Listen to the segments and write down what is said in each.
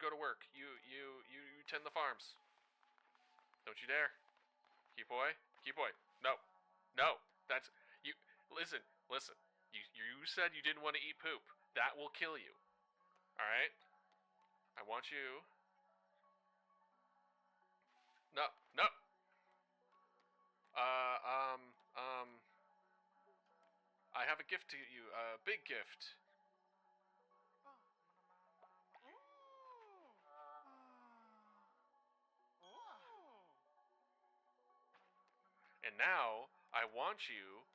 go to work. You tend the farms. Don't you dare. Keep away. Keep away. No. No. That's... You... Listen. You said you didn't want to eat poop. That will kill you. Alright? I want you... No. No. I have a gift to you. A big gift. And now, I want you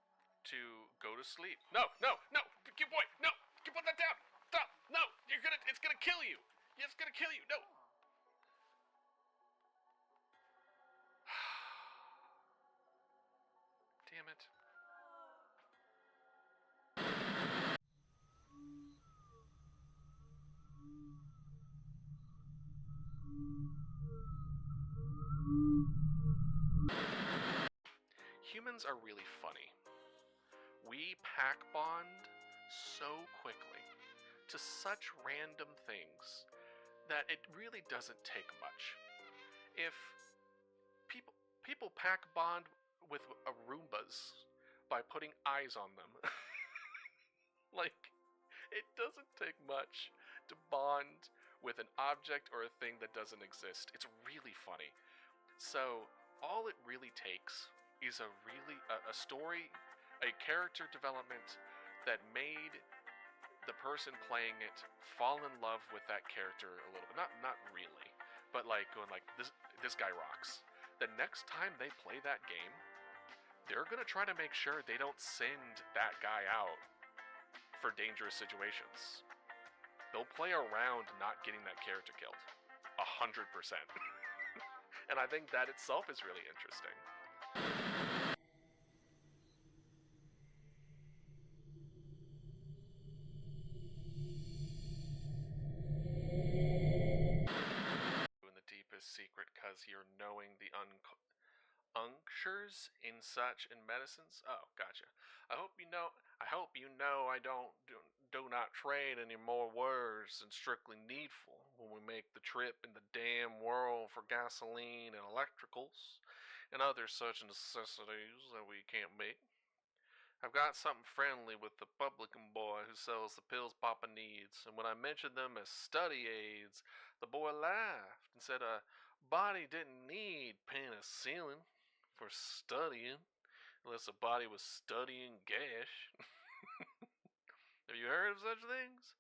to go to sleep. No, no, no! Good boy! No! You put that down! Stop! No! It's gonna kill you! It's gonna kill you! No! Damn it. Humans are really funny. We pack bond so quickly to such random things that it really doesn't take much. If people pack bond with Roombas by putting eyes on them, like, it doesn't take much to bond with an object or a thing that doesn't exist. It's really funny. So all it really takes is a story, a character development that made the person playing it fall in love with that character a little bit. Not really, but like going like, this guy rocks. The next time they play that game, they're gonna try to make sure they don't send that guy out for dangerous situations. They'll play around not getting that character killed 100%. And I think that itself is really interesting. In the deepest secret, cause you're knowing the unctures in such in medicines. Oh, gotcha. I hope you know I do not trade any more words than strictly needful when we make the trip in the damn world for gasoline and electricals and other such necessities that we can't make. I've got something friendly with the publican boy who sells the pills Papa needs, and when I mentioned them as study aids, the boy laughed and said a body didn't need penicillin for studying, unless a body was studying gash. Have you heard of such things?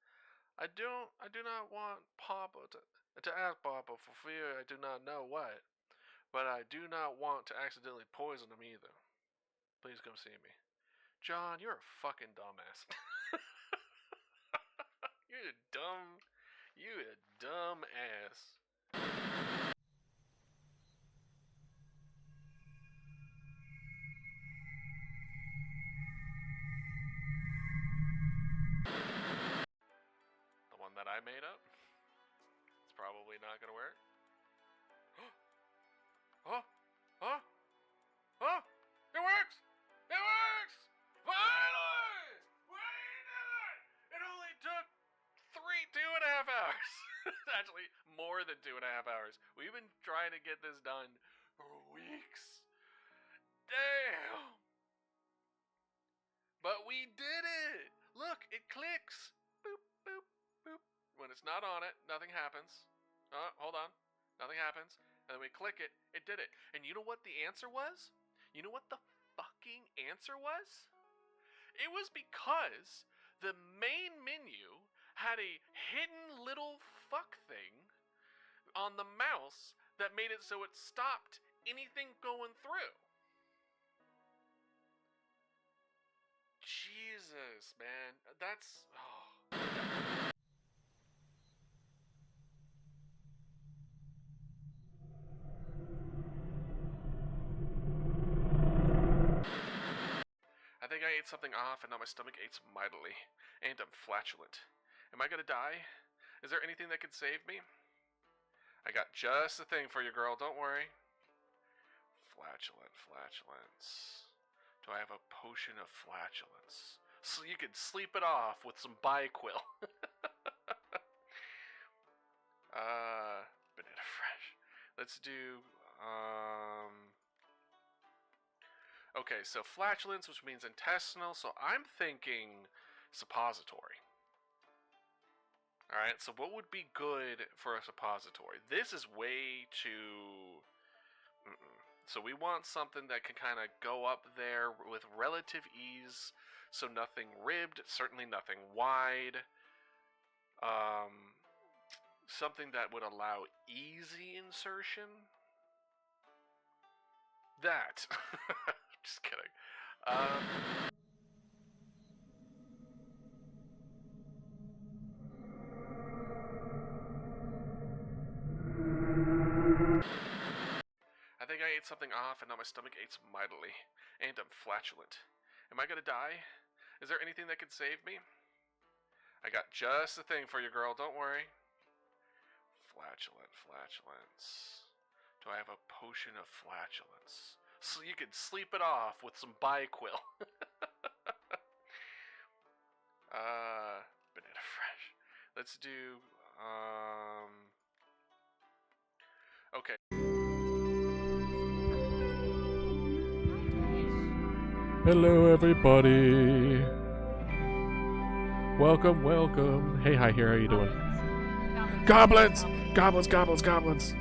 I do not want Papa to ask Papa for fear I do not know what, but I do not want to accidentally poison him either. Please come see me. John, you're a fucking dumbass. You're a dumb ass. The one that I made up? It's probably not gonna work. Oh! Oh! Oh! It works! It works! Finally! We did it! It only took 2.5 hours. Actually, more than 2.5 hours. We've been trying to get this done for weeks. Damn! But we did it! Look, it clicks! Boop, boop, boop. When it's not on it, nothing happens. Oh, hold on. Nothing happens. And then we click it, it did it. And you know what the answer was? You know what the fucking answer was? It was because the main menu had a hidden little fuck thing on the mouse that made it so it stopped anything going through. Jesus, man. That's... Oh. I think I ate something off and now my stomach aches mightily. And I'm flatulent. Am I gonna die? Is there anything that could save me? I got just the thing for you, girl. Don't worry. Flatulence. Do I have a potion of flatulence? So you can sleep it off with some Biquil. Let's do, okay, so flatulence, which means intestinal, so I'm thinking suppository. Alright, so what would be good for a suppository? This is way too... So we want something that can kind of go up there with relative ease, so nothing ribbed, certainly nothing wide. Something that would allow easy insertion. That. Just kidding. I think I ate something off and now my stomach aches mightily. And I'm flatulent. Am I gonna die? Is there anything that could save me? I got just the thing for you, girl, don't worry. Flatulence. Do I have a potion of flatulence? So you can sleep it off with some Biquil. Banana fresh. Let's do, okay. Hello, everybody. Welcome, welcome. Hey, hi here. How you doing? Goblins! Goblins! Goblins! Goblins!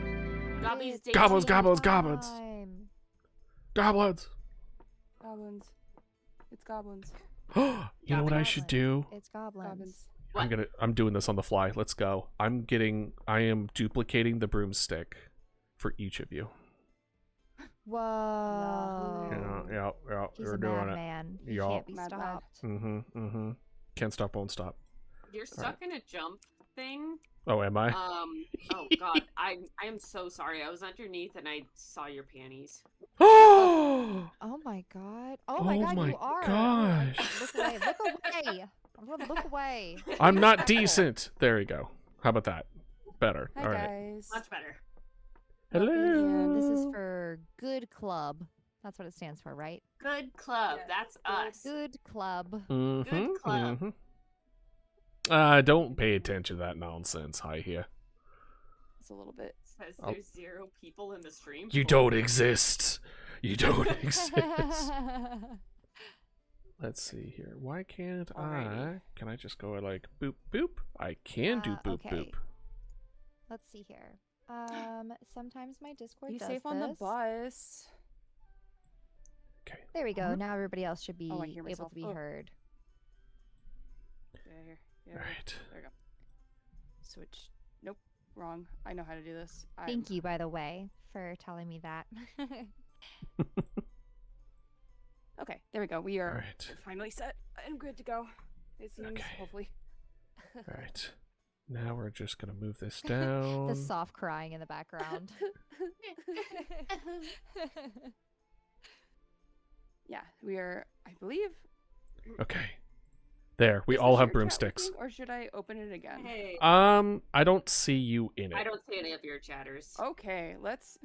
Goblins! Goblins! Goblins! Goblins! Goblins. It's goblins. You know what I should do? It's goblins. I'm doing this on the fly. Let's go. I am duplicating the broomstick for each of you. Whoa. Yeah. He's We're a doing it. madman. He Yeah. can't be Mad stopped. Can't stop, won't stop. You're stuck in a jump thing. Oh, am I? Oh god, I am so sorry. I was underneath and I saw your panties. Oh my god. Oh my god, my you are. gosh. Look away. Look away. I'm gonna look away. I'm not decent. There we go. How about that? Better. Hi All right. guys. Much better. Hello. This is for Good Club. That's what it stands for, right? Good club. Yeah. That's us. Good Club. Good club. Don't pay attention to that nonsense. Hi here. It's a little bit. Says there's 0 people in the stream. You don't exist. You don't exist. Let's see here. Why can't Alrighty. Can I just go like boop boop? I can do boop okay. boop. Let's see here. Sometimes my Discord You does safe on the this. bus. Okay. There we go. Now everybody else should be Oh, I hear able myself. to be Oh. heard. Yeah. All right. There we go. Switch. Nope. Wrong. I know how to do this. Thank you, by the way, for telling me that. Okay. There we go. We All are right. finally set and good to go. It seems. Okay. Hopefully. All right. Now we're just gonna move this down. The soft crying in the background. Yeah. We are. I believe. Okay. There. We Is all the have share chat broomsticks. working, or should I open it again? Hey, I don't see you in it. I don't see any of your chatters. Okay. Let's.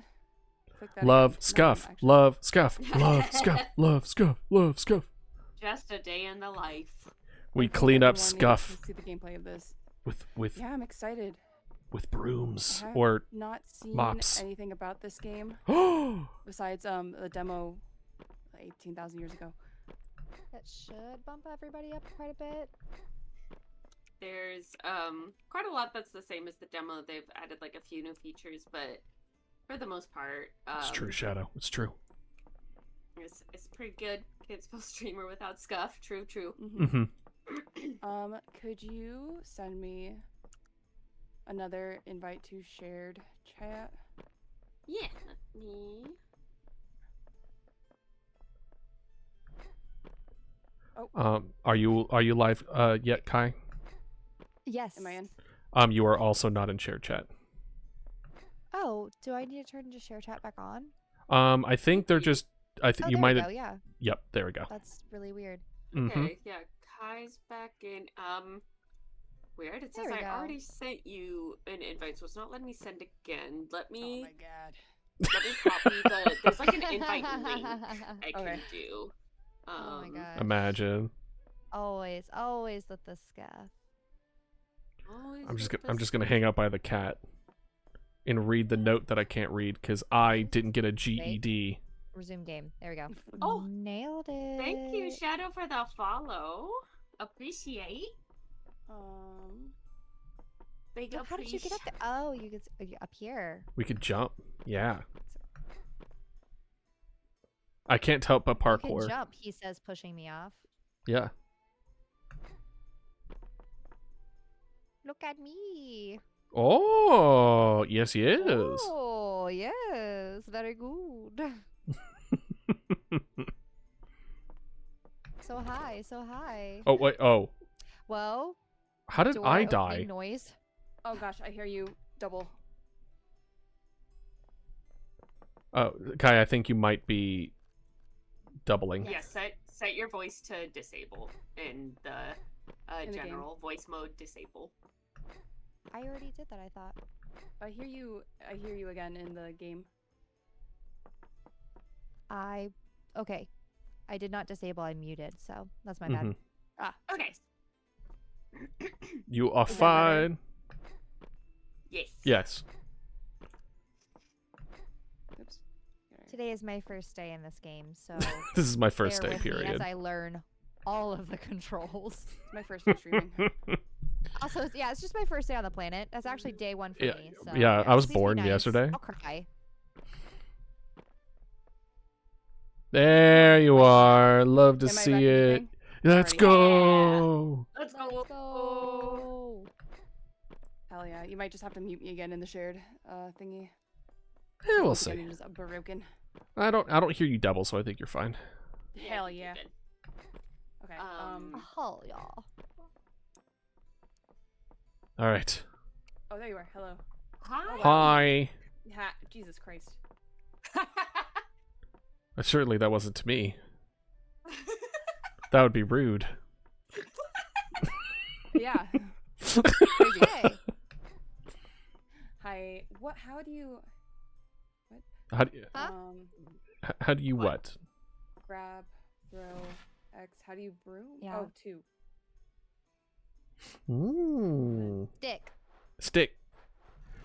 Click that Love, again. No, scuff, actually- love, scuff, love, scuff, love, scuff, love, scuff. Just a day in the life. We Okay, clean up everyone, scuff Let's see the gameplay of this. with Yeah, I'm excited. brooms I have or not seen mops. anything about this game oh besides the demo 18,000 years ago. That should bump everybody up quite a bit. There's quite a lot that's the same as the demo. They've added like a few new features, but for the most part, it's true, Shadow. It's true. It's pretty good. Can't spell streamer without scuff. True. Mm-hmm. Could you send me another invite to shared chat? Yeah. Let me. Are you live yet, Kai? Yes. Am I in? You are also not in share chat. Oh, do I need to turn to share chat back on? I think they're just. I think Oh, you there might we have. go, yeah. Yep, there we go. That's really weird. Mm-hmm. Okay, yeah, Kai's back in. Weird. It says There we I go. already sent you an invite, so it's not letting me send again. Let Oh me my god. copy the. There's like an invite link I can Okay. do. Oh my god. Imagine. Always with the scuff. always I'm just with gonna this- hang out by the cat. and read the note that I can't read because I didn't get a GED. Resume game. There we go. Oh, Nailed it. thank you, Shadow, for the follow. Appreciate. Big So how did you get up there? Oh, you get up here. We could jump. Yeah. I can't help but You parkour. can jump, he says, pushing me off. Yeah. Look at me. Oh, yes, he is. Oh, yes. Very good. So high, so high. Oh, wait. Oh. Well, How did door I opening die? noise. Oh gosh, I hear you double. Oh, Kai, I think you might be doubling. Yeah, set your voice to disable in the In the game. general voice mode disable. I already did that, I thought. I hear you again in the game. Okay. I did not disable, I muted, so that's my Mhm. bad. Okay. You are Is that better? fine. Yes. Yes. Oops. Today is my first day in this game, so This is my first bear day, with me as period. I learn all of the controls. It's my first day streaming. Also, it's just my first day on the planet. That's actually day one for Yeah, me. So, yeah, I was please be born nice. yesterday. I'll cry. There you are. Love to Am I back see in it. gaming? Let's Alrighty. go. Let's Let's go. go. Hell yeah. You might just have to mute me again in the shared thingy. Yeah, we'll Once see. again, it is broken. I don't hear you double, so I think you're fine. Hell you're yeah. good. Okay. Oh, y'all. All right. Oh, there you are. Hello. Hi. Hi. Jesus Christ. Certainly that wasn't to me. That would be rude. Yeah. Hey. Hi. What? How do you? How do you, Huh? how do you what? Grab, throw, X. How do you broom? Yeah. Oh, 2. Ooh. Dick. Stick.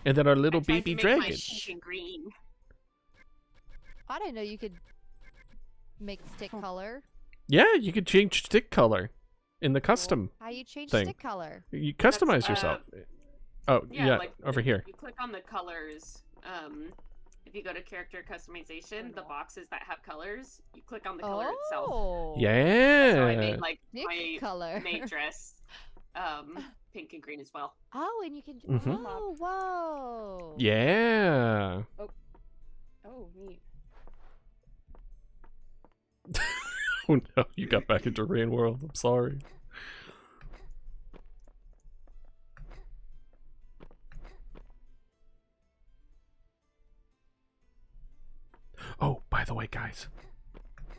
And then our little I tried to baby make mine dragon. pink and green. I didn't know you could make stick color. Yeah, you could change stick color in the custom. How do you change Thing. stick color? You customize That's, yourself. Oh, yeah, like over here. You click on the colors. If you go to character customization, the boxes that have colors, you click on the color itself. Oh. Yeah. So I made like Dick my color. maid dress pink and green as well. Oh, and you can. Mhm. Oh, whoa. Yeah. Oh, neat. Oh no, you got back into Rain World. I'm sorry. Oh, by the way, guys.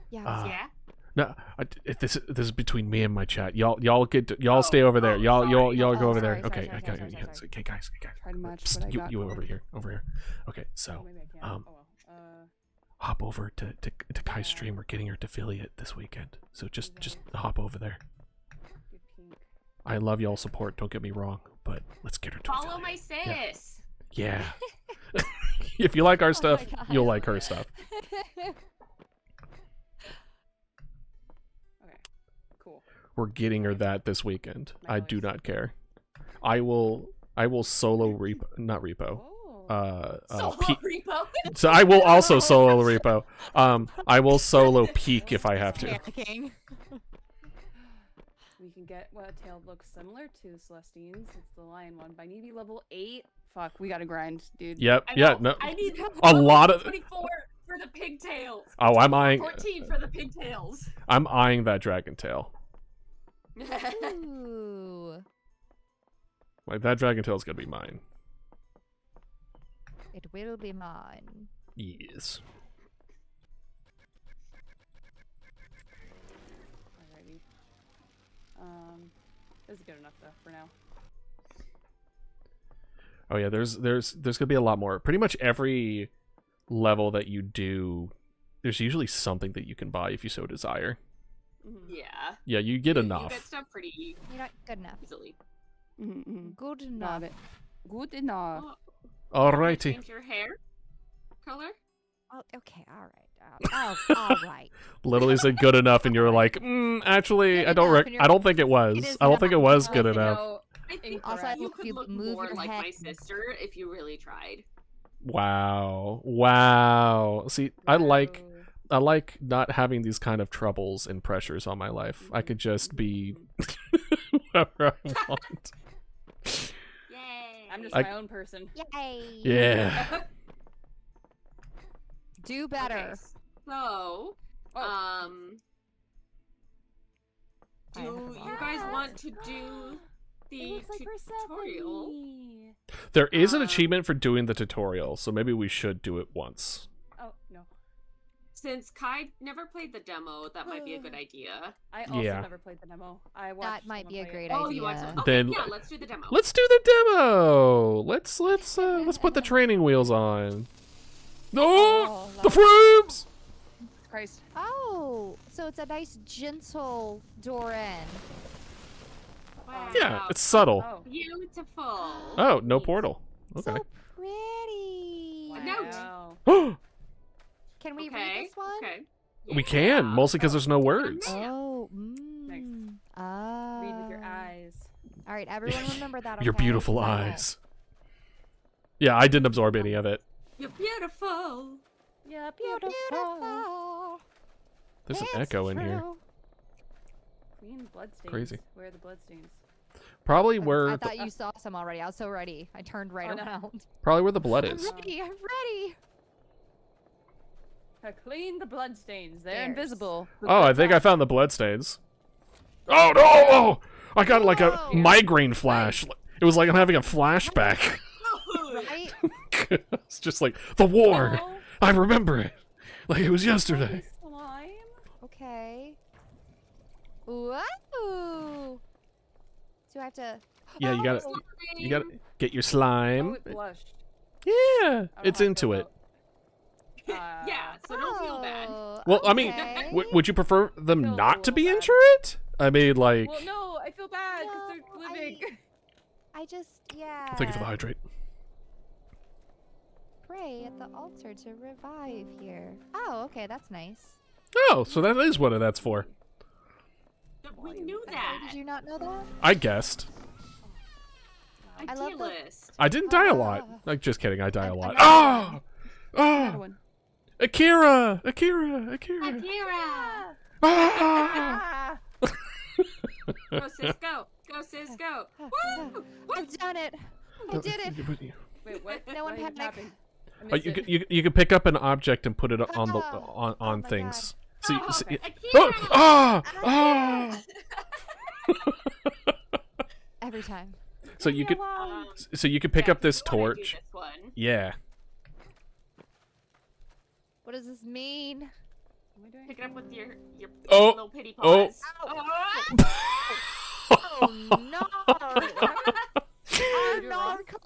Yeah. Yeah. No, this is between me and my chat. Y'all stay Oh, over there. oh, Y'all sorry. go Oh, over there. sorry, Okay, sorry, okay, sorry, yeah, sorry. okay, guys. Try to match Psst, what I got. you over here. Okay, Oh, so maybe I can't. um, Oh well. hop over to Kai's stream. We're getting her to affiliate this weekend. So just hop over there. Get pink. I love y'all support. Don't get me wrong, but let's get her to Follow my affiliate. sis. Yeah. If you like our Oh my stuff, God. you'll like her stuff. Okay. Cool. We're getting her that this weekend. I do Nice. not care. I will solo not repo. Oh. Solo Peak. repo. So I will also solo repo. I will solo peak if I have to. Panicking. We can get what a tail looks similar to Celestine's. It's the lion one. But I need to be level 8. Fuck, we gotta grind, dude. Yep. I Yeah. know, No. I need A lot of. 24 for the pigtails. Oh, I'm eyeing. 14 for the pigtails. I'm eyeing that dragon tail. Ooh. Like that dragon tail's gonna be mine. It will be mine. Yes. Alrighty. This is good enough though for now. Oh yeah. There's gonna be a lot more. Pretty much every level that you do, there's usually something that you can buy if you so desire. Yeah. Yeah, you get You enough. get stuff pretty You're not good enough. easily. Mm-hmm. Good Got enough. it. Good enough. Oh, Alrighty. Change your hair color? Oh, okay, all right. All right. Literally said good enough, and you're like, actually, Good I don't. enough, and you're I don't like, think it was. is I don't think it enough. was good You enough. know, I think Also, I you hope could you look move more your like head. my sister if you really tried. Wow. Wow. See, I like not having these kind of troubles and pressures on my life. I could just be whatever I want. Yay! I'm just I- my own person. Yay. Yeah. Do better. Okay, so, Oh. do I have you to guys walk. want to do It the looks like tutorial? Persephone. There is an Um, achievement for doing the tutorial, so maybe we should do it once. Oh no, Since Kai never played the demo, that might be a good idea. I also Yeah. never played the demo. I watched. That might someone be a play great it. Oh, you watched idea. it? Okay, Then- yeah, let's do the demo. Let's do the demo. Let's put the training wheels on. No, Oh, the frames. Christ. Oh, so it's a nice gentle door in. Wow. Yeah, it's subtle. Oh. Beautiful. Oh, no portal. Okay. So pretty. Wow. Can we Okay, read this one? Okay. We can, Yeah. mostly because there's no words. Oh, Nice. Oh. Read with your eyes. All right, everyone remember that. Your okay? beautiful 'Cause I won't. eyes. Yeah, I didn't absorb any of it. You're beautiful. Yeah, Beautiful. There's an It's echo in here. true. Clean bloodstains. Crazy. Where are the bloodstains? Probably I where thought you saw some already. I was so ready. I turned right Oh, no. around. probably where the blood I'm is. ready. I'm ready. Clean the bloodstains. They're There's- invisible. Oh, I think I found the bloodstains. Oh no! Oh, I got like a Whoa. migraine flash. It was like I'm having a flashback. Right? It's just like the war. Oh, I remember it, like it was yesterday. slime. Okay. Whoa. Do I have to? Yeah, you gotta, Oh, you gotta get your Oh, slime. it blushed. Yeah, I don't it's know how I into feel it. about- Yeah, so don't feel bad. Oh, Well, I mean, okay. Would you prefer them Feel a not to little be bad. into it? I mean, like, Well, no, I feel bad because No, they're living. I just, yeah. thank you for the hydrate. Pray at the altar to revive here. Oh, okay, that's nice. Oh, so that is what that's for. We knew Oh, that. did you not know that? I guessed. I love the- Idealist. I didn't die a lot. Like, just kidding. I die a lot. I'm- Ah! Another Ah! one. Akira! Akira! Akira! Akira! Ah! Ah! Go, sis, go! Go, sis, go! Woo! I've done it. I did it. Wait, what? No one What even panic. happened? I Oh, missed you, it. can, you can pick up an object and put it on the Oh. on my things. God. So, Oh, so- okay. oh, Akira! ah! Ah! Every time. So you could so you could pick yeah, up this you wanna do torch. this one. Yeah. What does this mean? What am I doing? Pick it up with your Oh, little pity oh. paws. Oh no! Oh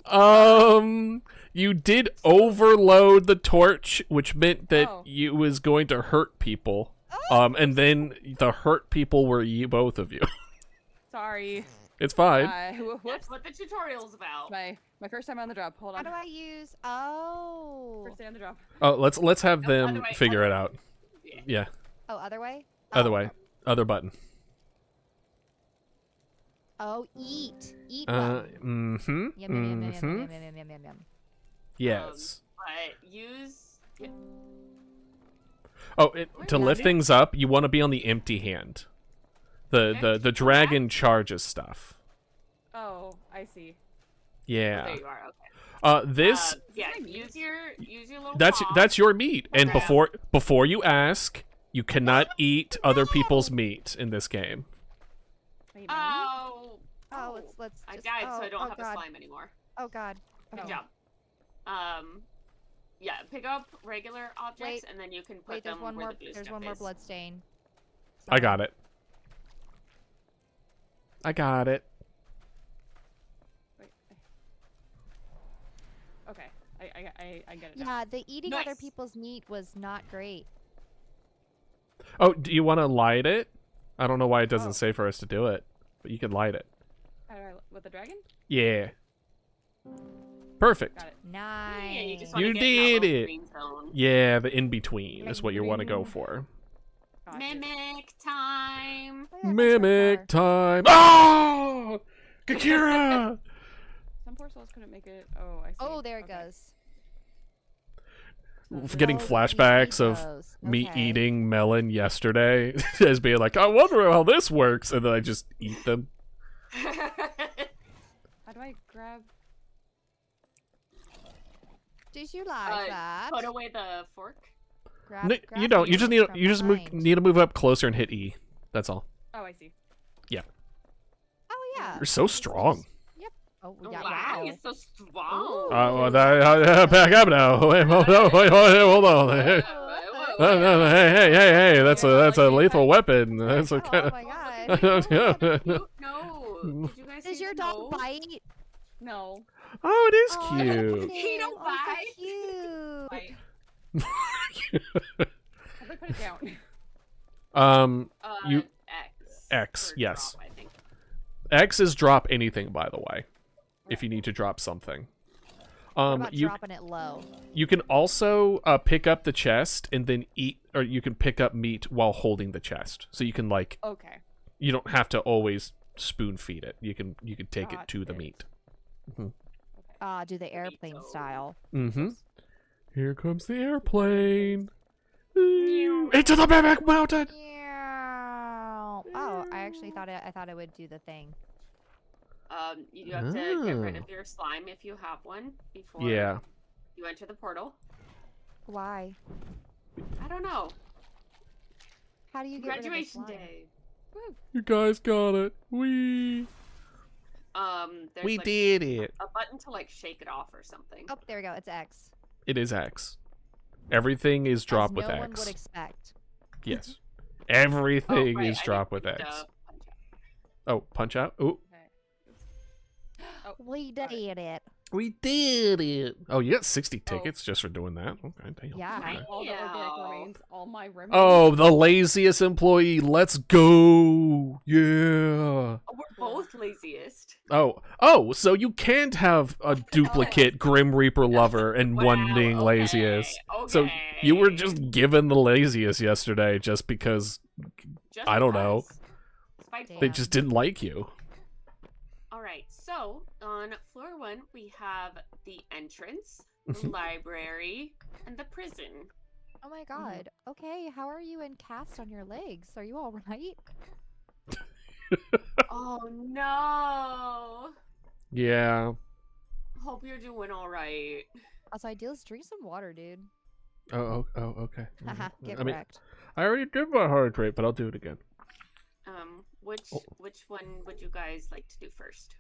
no! You did overload the torch, which meant that Oh. you was going to hurt people. And then the hurt people were you, both of you. Sorry. It's fine. Whoops. That's what the tutorial's about. My first time on the job. Hold How on. do I use? Oh. First day on the job. Oh, let's have them other way, figure other it out. Yeah. Yeah, Oh, other way. other Oh. way, other button. Oh, eat. Eat. Mm-hmm. Yum, yum, yum, yum, yum, Mm-hmm. yum, yum, yum, yum, yum, yum. Yes. But use. Oh, to Yeah. lift things up, you want to be on the empty hand. The Empty dragon charges stuff. Oh, I see. Oh, Yeah. there you are. Okay. This Yeah. my meat? Use your little. that's paw. that's your meat, and Okay. before you ask, you cannot eat other people's meat in this game. Wait, no? Oh. Oh, let's. I just- died, so oh, I don't oh, have God. a slime anymore. Oh God. Good Okay. job. Yeah. Pick up regular objects, Wait. and then you can put Wait, there's them one where more. the blue There's stuff one more is. blood stain. I got it. I got it. Wait. Okay. I get it. now. Yeah, the eating other Nice. people's meat was not great. Oh, do you want to light it? I don't know why it doesn't Oh. say for us to do it, but you can light it. How do I, with the dragon? Yeah. Perfect. Got it. Nice. Yeah, you just want You to get in that did little it. green zone. Yeah, the in-between is what you want to go for. Got it. Mimic time. Oh, yeah, nice Mimic rapport. time. Oh! Kakira! Some poor souls couldn't make it. Oh, I see. Oh, there it Okay. goes. So Getting Oh, the flashbacks easy of goes. me Okay. eating melon yesterday as being like, I wonder how this works, and then I just eat them. How do I grab? Did you like that? Put away the fork. Grab, No, grab you don't. You the just meat need from you just behind. need to move up closer and hit E. That's all. Oh, I see. Oh yeah. You're so strong. Oh Oh, yeah. wow, Wow. you're so strong. Back up now. Wait, hold on. Hey, hey! That's a lethal weapon. That's a Oh kind my god. of. No. Did you guys Does say your no? dog bite? No. Oh, it is Oh, cute. He don't oh, bite. so cute. Wait. How do I put it down? You- X. X, for yes. drop, I think. X is drop anything, by the way. If you need to drop something. What about You dropping it low? you can also pick up the chest and then eat, or you can pick up meat while holding the chest. So you can like, Okay. you don't have to always spoon feed it. You can take it Got to the it. meat. Do the airplane Burrito. style. Mm-hmm. Here comes the airplane. Into the Mimic Mountain. Oh, I actually thought I would do the thing. You do have to get rid of your slime if you have one before Yeah. you enter the portal. Why? I don't know. How do you get rid of the Graduation slime? day. You guys got it. We There's like did it. a button to like shake it off or something. Oh, there we go. It's X. It is X. Everything is drop As with no one X. would expect. Yes. Oh, Everything right, is I drop didn't with put X. the punch out. Oh, punch out. Ooh. We got it. did it. We did it. Oh, you got 60 tickets just for doing that. Okay, damn. Yeah. Okay. All the organic Yeah. remains, all my remains. Oh, the laziest employee. Let's go. Yeah. Oh, we're both laziest. Oh, so you can't have a duplicate Grim Reaper lover and one Wow, being okay, laziest. So you were just given the laziest yesterday just because Just I don't know. because. Spiteful. they Damn. just didn't like you. All right, so on floor 1 we have the entrance, the library, and the prison. Oh my god. Okay, how are you in cast on your legs? Are you all right? Oh no! Yeah. Hope you're doing all right. Also, ideal is drink some water, dude. Oh, okay. Haha, get I mean, wrecked. I already did my heart rate, but I'll do it again. Which one would you guys like to do first?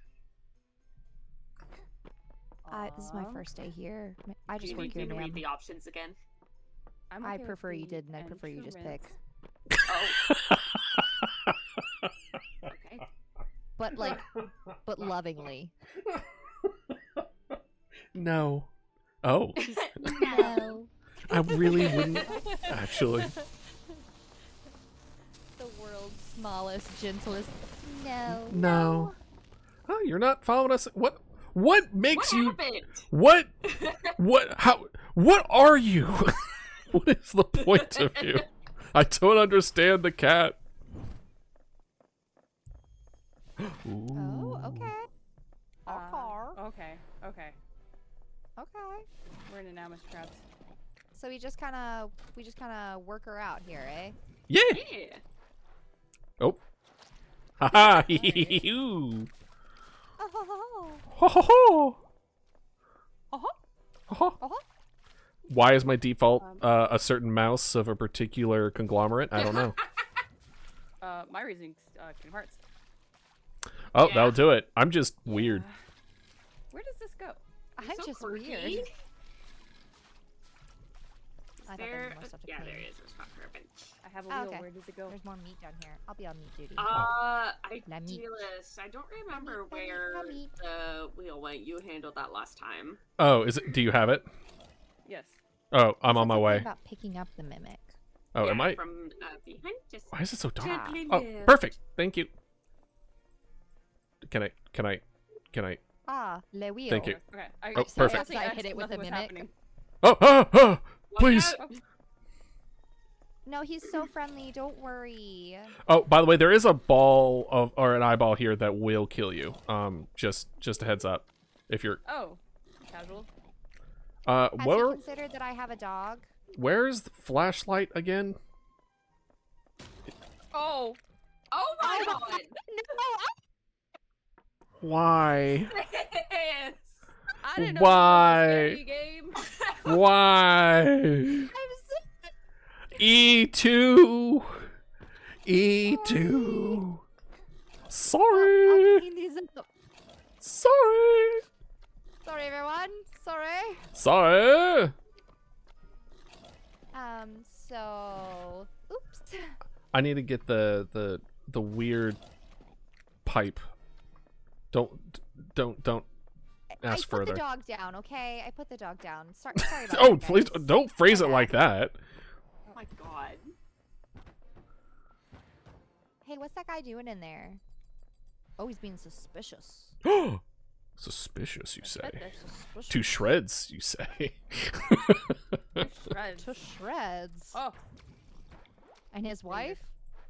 This is my first day here. I Do just you work need here, me to read ma'am. the options again? I'm I okay with prefer you the didn't. I prefer you just pick. entrance. Oh, okay. But like, but lovingly. No. Oh, No. I really wouldn't actually. The world's smallest, gentlest. No. No. Oh, you're not following us. What makes What you? happened? What are you? What is the point of you? I don't understand the cat. Oh, Ooh. okay. Okay. Okay. We're in it now, Mr. Krabs. So we just kind of work her out here, eh? Yeah. Yeah. Oh. Haha. Ooh. Oh. Ho ho ho. Uh-huh. Uh-huh. Uh-huh. Why is my default a certain mouse of a particular conglomerate? I don't know. My reasoning's Kingdom Hearts. Oh, Yeah. that'll do it. I'm just weird. Where does this go? I'm So just quirky. weird. I thought there There, was more stuff to yeah, clean. there is a spot for a bench. I have a Oh, wheel. okay. Where does it go? There's more meat down here. I'll be on meat duty. Idealist. I don't remember Let me- where let me- the wheel went. You handled that last time. Oh, is it? Do you have it? Yes. Oh, I'm on Said my something way. About picking up the mimic. Oh, Yeah, am I? From behind, just Why is it so dark? gently Oh, lift. perfect. Thank you. Can I? Ah, le wheel. Thank you. Okay. Oh, perfect. I hit it with a what's mimic. happening. Oh, Watch please. out. No, he's so friendly. Don't worry. Oh, by the way, there is a ball of or an eyeball here that will kill you. Just a heads up. If you're Oh, casual. Has where he considered that I have a dog? where's the flashlight again? Oh, Oh my god! Why? Yes. I didn't know Why? this was a scary game. Why? E2. E2. I'll Sorry. clean these up. Sorry. Sorry, everyone. Sorry. Sorry. So, oops. I need to get the weird pipe. Don't ask I further. put the dog down, okay? I put the dog down. Sorry about Oh, that, please guys. don't phrase it My like that. Oh my god. Hey, what's that guy doing in there? Oh, he's being suspicious. Suspicious, you say. Suspicious. To shreds, you say. Shreds. To shreds. Oh, And his wife?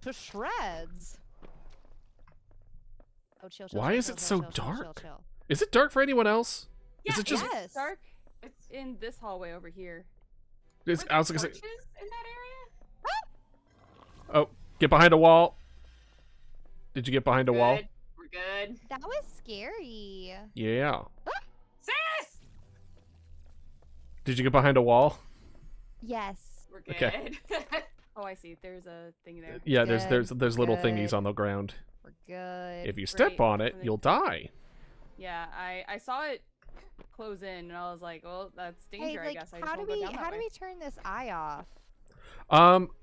To shreds. Oh, chill, chill. Why chill, is chill, it chill, so chill, chill, dark? chill, chill. Is it dark for anyone else? Is it just? Yes. dark. It's In this hallway over here. Is, were I was there gonna say. torches in that area? Oh, get behind a wall. Did you get behind a wall? Good. We're good. That was scary. Yeah. Sis! Did you get behind a wall? Yes. We're good. Okay. Oh, I see. There's a thing there. Yeah. Good, There's little good. thingies on the ground. We're good. If you step Great. on it, you'll die. Yeah, I saw it close in, and I was like, well, that's Hey, danger, I like, guess. I just how do won't go we down that way. turn this eye off?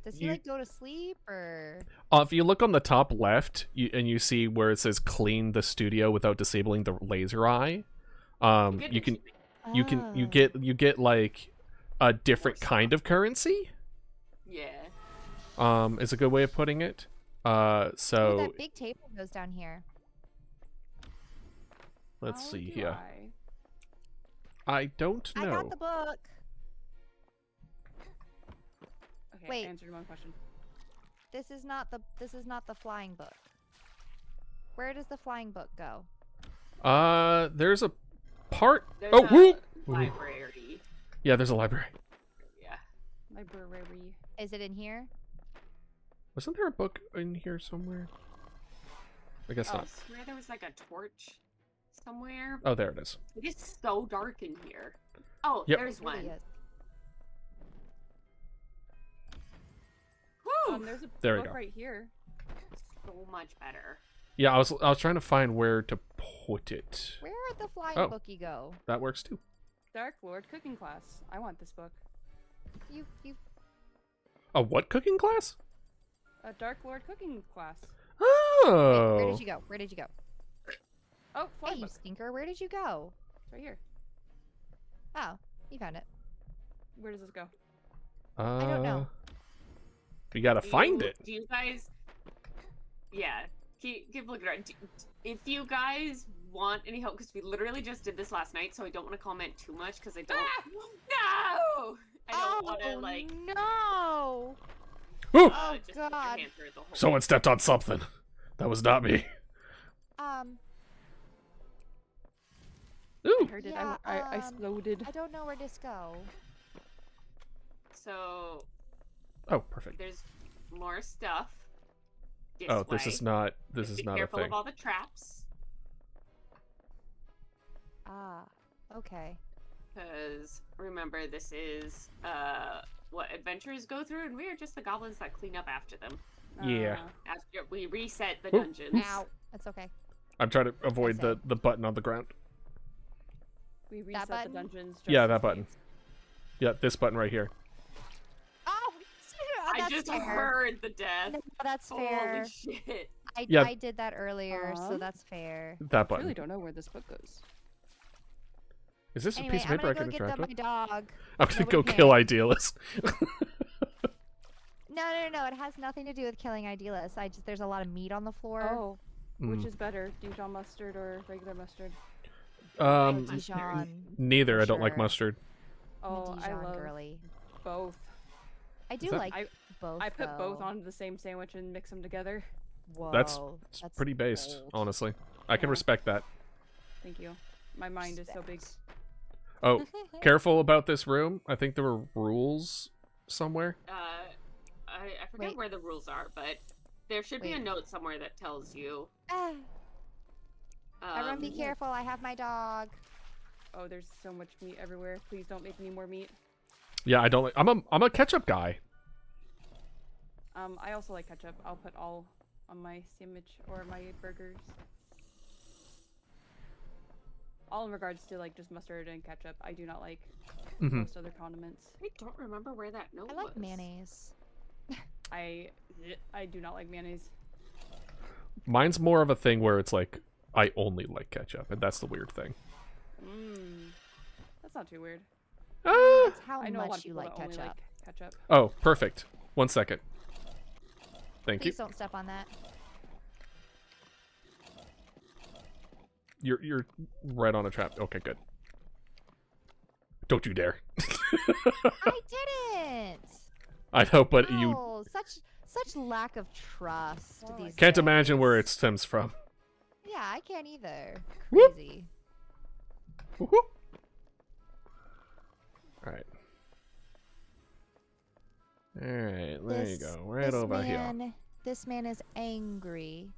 Does he You- like go to sleep or? If you look on the top left, and you see where it says "clean the studio" without disabling the laser eye, you can you Oh. get like a different kind of currency. Yeah. Is a good way of putting it. Oh, So that big table goes down here. let's How see do here. I? I don't I know. got the book. Okay, Wait. answered one question. This is not the flying book. Where does the flying book go? There's a part. There's Oh, a whoop! library. Yeah, there's a library. Yeah. Library. Is it in here? Wasn't there a book in here somewhere? I guess I not. swear there was like a torch somewhere. Oh, there it is. It is so dark in here. Oh, Yep. there's It really one. is. Woo! There's a There we book go. right here. So much better. Yeah, I was trying to find where to put it. Where'd the flying Oh. bookie go? That works too. Dark Lord cooking class. I want this book. You A what cooking class? A Dark Lord cooking class. Oh. Wait, where did you go? Where did you go? Oh, Hey, fly you book. stinker, where did you go? It's right here. Oh, you found it. Where does this go? I don't know. We gotta find it. Do you guys? Yeah. Keep looking around. If you guys want any help, because we literally just did this last night, so I don't want to comment too much because I don't. No! I don't want to like. No! Ooh! Oh, just put your God. hand through the whole Someone stepped on something. That was not me. I Ooh. heard it. Yeah, I exploded. I don't know where this go. So Oh, perfect. there's more stuff. Oh, this way. is not. This Just is be not a careful thing. of all the traps, Ah, okay. because remember this is what adventurers go through, and we are just the goblins that clean up after them. Yeah. After we reset the Oop. dungeons. Ow. That's okay. I'm trying to avoid That's the button on the ground. We reset the button? dungeons. Just Yeah, in that button. case. Yeah, this button right here. Oh, I that's just fair. heard the death. No, that's fair. Holy shit! Yeah. I did that earlier, so Aw. that's fair. That I button. really don't know where this book goes. Is this Anyway, a piece of I'm paper I gonna can go get interact with? my dog. I'm gonna Nobody go panic. kill Idealist. No. It has nothing to do with killing Idealists. There's a lot of meat on the floor. Oh, which Mm. is better, Dijon mustard or regular mustard? Dijon. Neither. For I don't like sure. mustard. Oh, I Dijon love girly. both. I do that- like both. I put both though. onto the same sandwich and mix them together. Whoa, That's pretty based, bold. honestly. I can Yeah. respect that. Thank you. My mind is so big. Oh, careful about this room. I think there were rules somewhere. I forget Wait. where the rules are, but there should be a Wait. note somewhere that tells you. Ah, everyone be um, careful, I have my dog. Oh, there's so much meat everywhere. Please don't make any more meat. Yeah, I don't like. I'm a ketchup guy. I also like ketchup. I'll put all on my sandwich or my burgers. All in regards to like just mustard and ketchup. I do not like Mhm. most other condiments. I don't remember where that note I was. like mayonnaise. I do not like mayonnaise. Mine's more of a thing where it's like I only like ketchup, and that's the weird thing. That's not too weird. Ah! It's how I know a lot much of you people like that only ketchup. like ketchup. Oh, perfect. 1 second. Thank Please you. don't step on that. You're right on a trap. Okay, good. Don't you dare. I didn't. I know, but you Oh, such lack of trust. Oh, I these can't imagine where it days. stems from. Yeah, I can't either. Whoop. Crazy. Woohoo. Alright. Alright, there you go. Right this over here. man, This man is angry.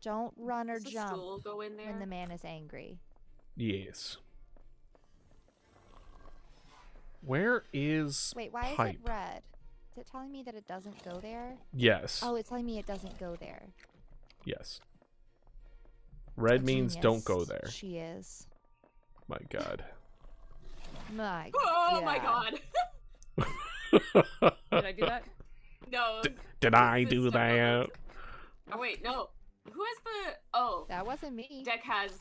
Don't run or Does the jump stool go in there? when the man is angry. Yes. Where is Wait, why is pipe? it red? Is it telling me that it doesn't go there? Yes. Oh, it's telling me it doesn't go there. Yes. Red A means don't go genius there. She is. My god. My Oh my God. god! Did I do that? No. Did I this is do so that? Oh wait, no. Who has the? Oh, That wasn't me. Deck has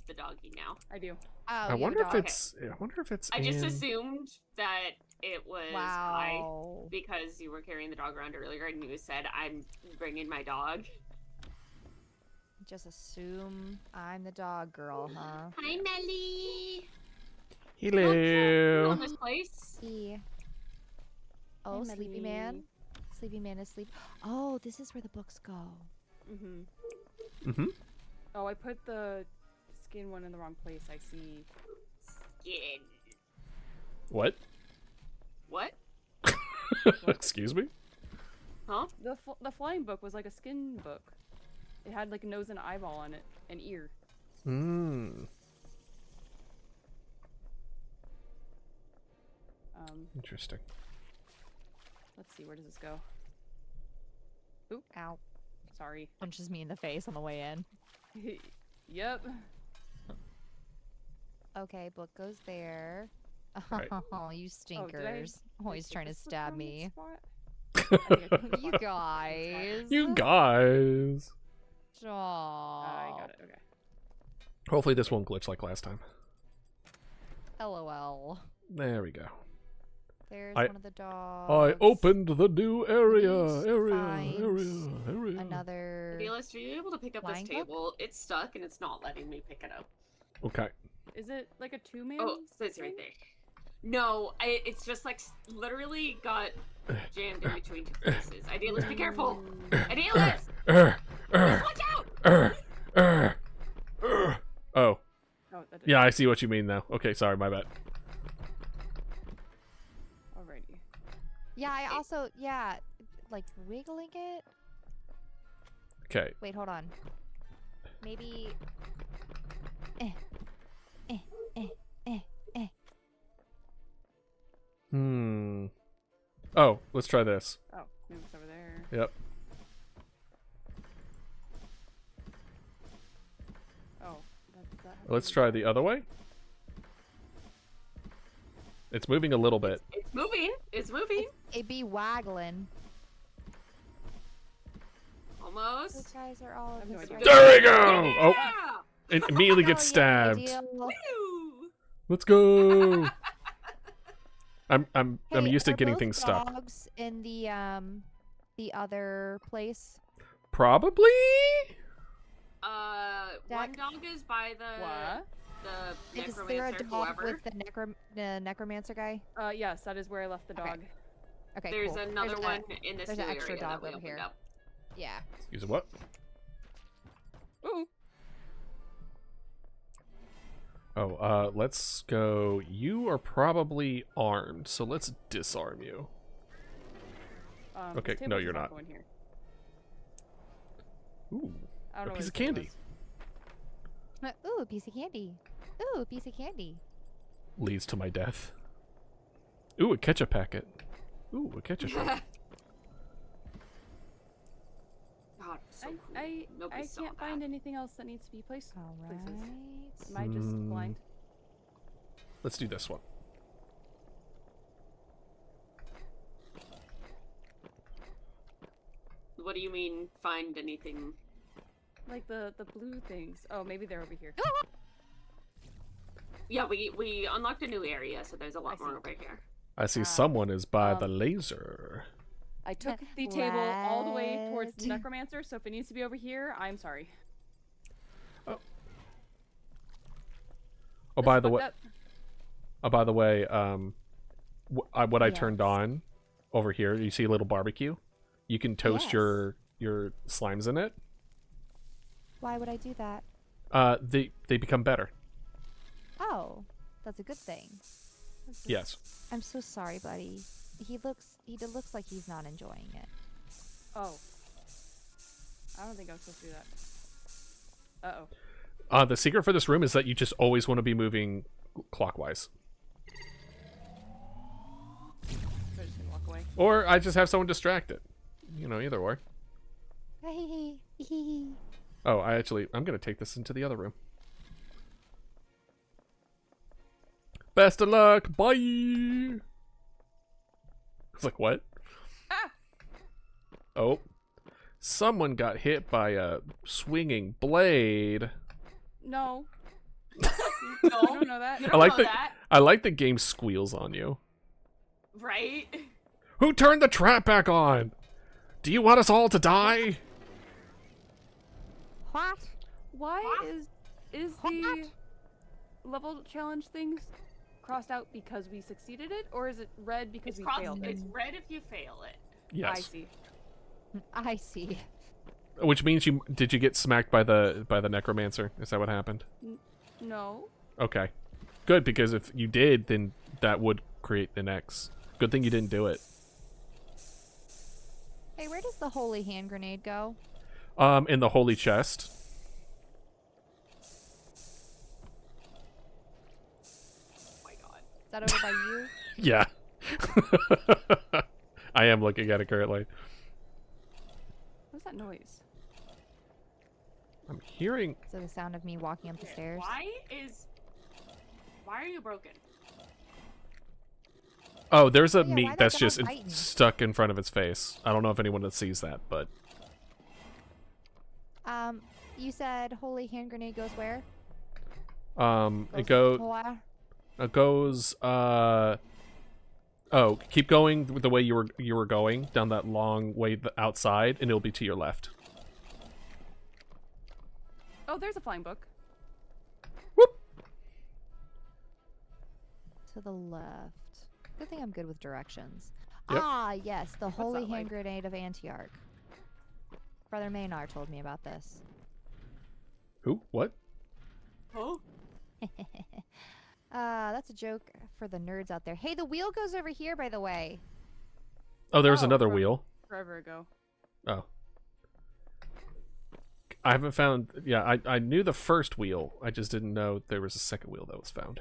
the doggy now. I do. Oh, I you have wonder a if dog. it's. I wonder if it's. I just in- assumed that it was Kai Wow. because you were carrying the dog around earlier and you said, "I'm bringing my dog." Just assume I'm the dog girl, huh? Hi, Melly. Hello. On this place. E. Oh, Hi, Sleepy Melly. Man. Sleepy Man is sleep. Oh, this is where the books go. Mm-hmm. Oh, I put the skin one in the wrong place. I see. Skin. What? What? Excuse me? Huh? The flying book was like a skin book. It had like a nose and an eyeball on it, an ear. Hmm. Interesting. Let's see, where does this go? Oop, Ow. sorry. Punches me in the face on the way in. Yep. Okay, book goes there. Right. Oh, you Oh, stinkers. Always take trying to this book stab from its me. spot? I think I took the You book. guys. You guys. I got it, okay. Hopefully this won't glitch like last time. LOL. There we go. There's I- one of the dogs. I opened the new area. Please Area. find Area. Another. Realize, are you able to pick up Flying this book? table? It's stuck and it's not letting me pick it up. Okay. Is it like a two-man? Oh, it says right there. No, it's just like literally got jammed in between two places. Idealist, be careful! Idealist! Urgh, urgh, Watch out! urgh, urgh, urgh. Oh, Oh, that did yeah, I see what you mean now. Okay, sorry, my bad. Alrighty. Yeah, I also. Yeah, like wiggling it. Okay. Wait, hold on. Maybe. Hmm. Oh, let's try this. Oh, maybe it's over there. Yep. Oh, that's that. Let's try the other way. It's moving a little bit. It's moving! It's moving! It be waggling. Those Almost. guys are all. I have no this idea. right- There we go! Oh, Yeah! it immediately gets Oh, yeah, stabbed. ideal. Woo! Let's go. I'm Hey, used to are getting both things stuck. dogs in the other place. Probably. One Deck? dog is by the What? Is there a necromancer, dog whoever. with the necromancer guy? Yes, that is where I left the Okay. dog. Okay, There's cool. another one in this there's new an extra area dog that we over opened here. up. Yeah. Excuse me, what? Ooh. Oh, let's go. You are probably armed, so let's disarm you. Okay, this no, table you're does not. Go in here. Ooh, I don't a know piece what of this table candy. is. Ooh, a piece of candy. Ooh, a piece of candy. Leads to my death. Ooh, a ketchup packet. Ooh, a ketchup packet. God, so cool. I Nobody saw can't that. find anything else that needs to be placed. All places. right. Am I just blind? Let's do this one. What do you mean, find anything? Like the blue things. Oh, maybe they're over here. Yeah, we unlocked a new area, so there's a lot I more see. over here. I see someone is by the laser. I took the table all the way towards the What? necromancer, so if it needs to be over here, I'm sorry. Oh, by the way, what I turned Yes. on over here, you see a little barbecue? You can toast Yes. your slimes in it. Why would I do that? They become better. Oh, that's a good thing. Yes. I'm so sorry, buddy. He looks like he's not enjoying it. Oh. I don't think I'm supposed to do that. Uh-oh. The secret for this room is that you just always want to be moving clockwise. So I'm just gonna walk away. Or I just have someone distract it. You know, either or. Hey. Oh, I'm going to take this into the other room. Best of luck. Bye. It's like, what? Ah! Oh. Someone got hit by a swinging blade. No. No, I don't know that. you I don't like know the that, I like the game squeals on you. right? Who turned the trap back on? Do you want us all to die? What? Why What? is the level challenge things crossed out because we succeeded it, or is it red because we failed it? It's red if you fail it. Yes. I see. I see. Which means did you get smacked by the necromancer? Is that what happened? No. Okay. Good, because if you did, then that would create an X. Good thing you didn't do it. Hey, where does the holy hand grenade go? In the holy chest. Oh my god. Is that over by you? Yeah. I am looking at it currently. What's that noise? I'm hearing... Is it the sound of me walking up the stairs? Why are you broken? Oh, there's a Oh, yeah, why meat that that's dog just biting? stuck in front of its face. I don't know if anyone sees that, but... You said holy hand grenade goes where? It Where? goes, oh, keep going the way you were going, down that long way outside, and it'll be to your left. Oh, there's a flying book. Whoop! To the left. Good thing I'm good with directions. Yep. Ah, yes, the holy that hand like? grenade of Antioch. Brother Maynard told me about this. Who? What? Oh? That's a joke for the nerds out there. Hey, the wheel goes over here, by the way. Oh, there's Oh, another from- wheel. Forever ago. Oh. I haven't found... Yeah, I knew the first wheel. I just didn't know there was a second wheel that was found.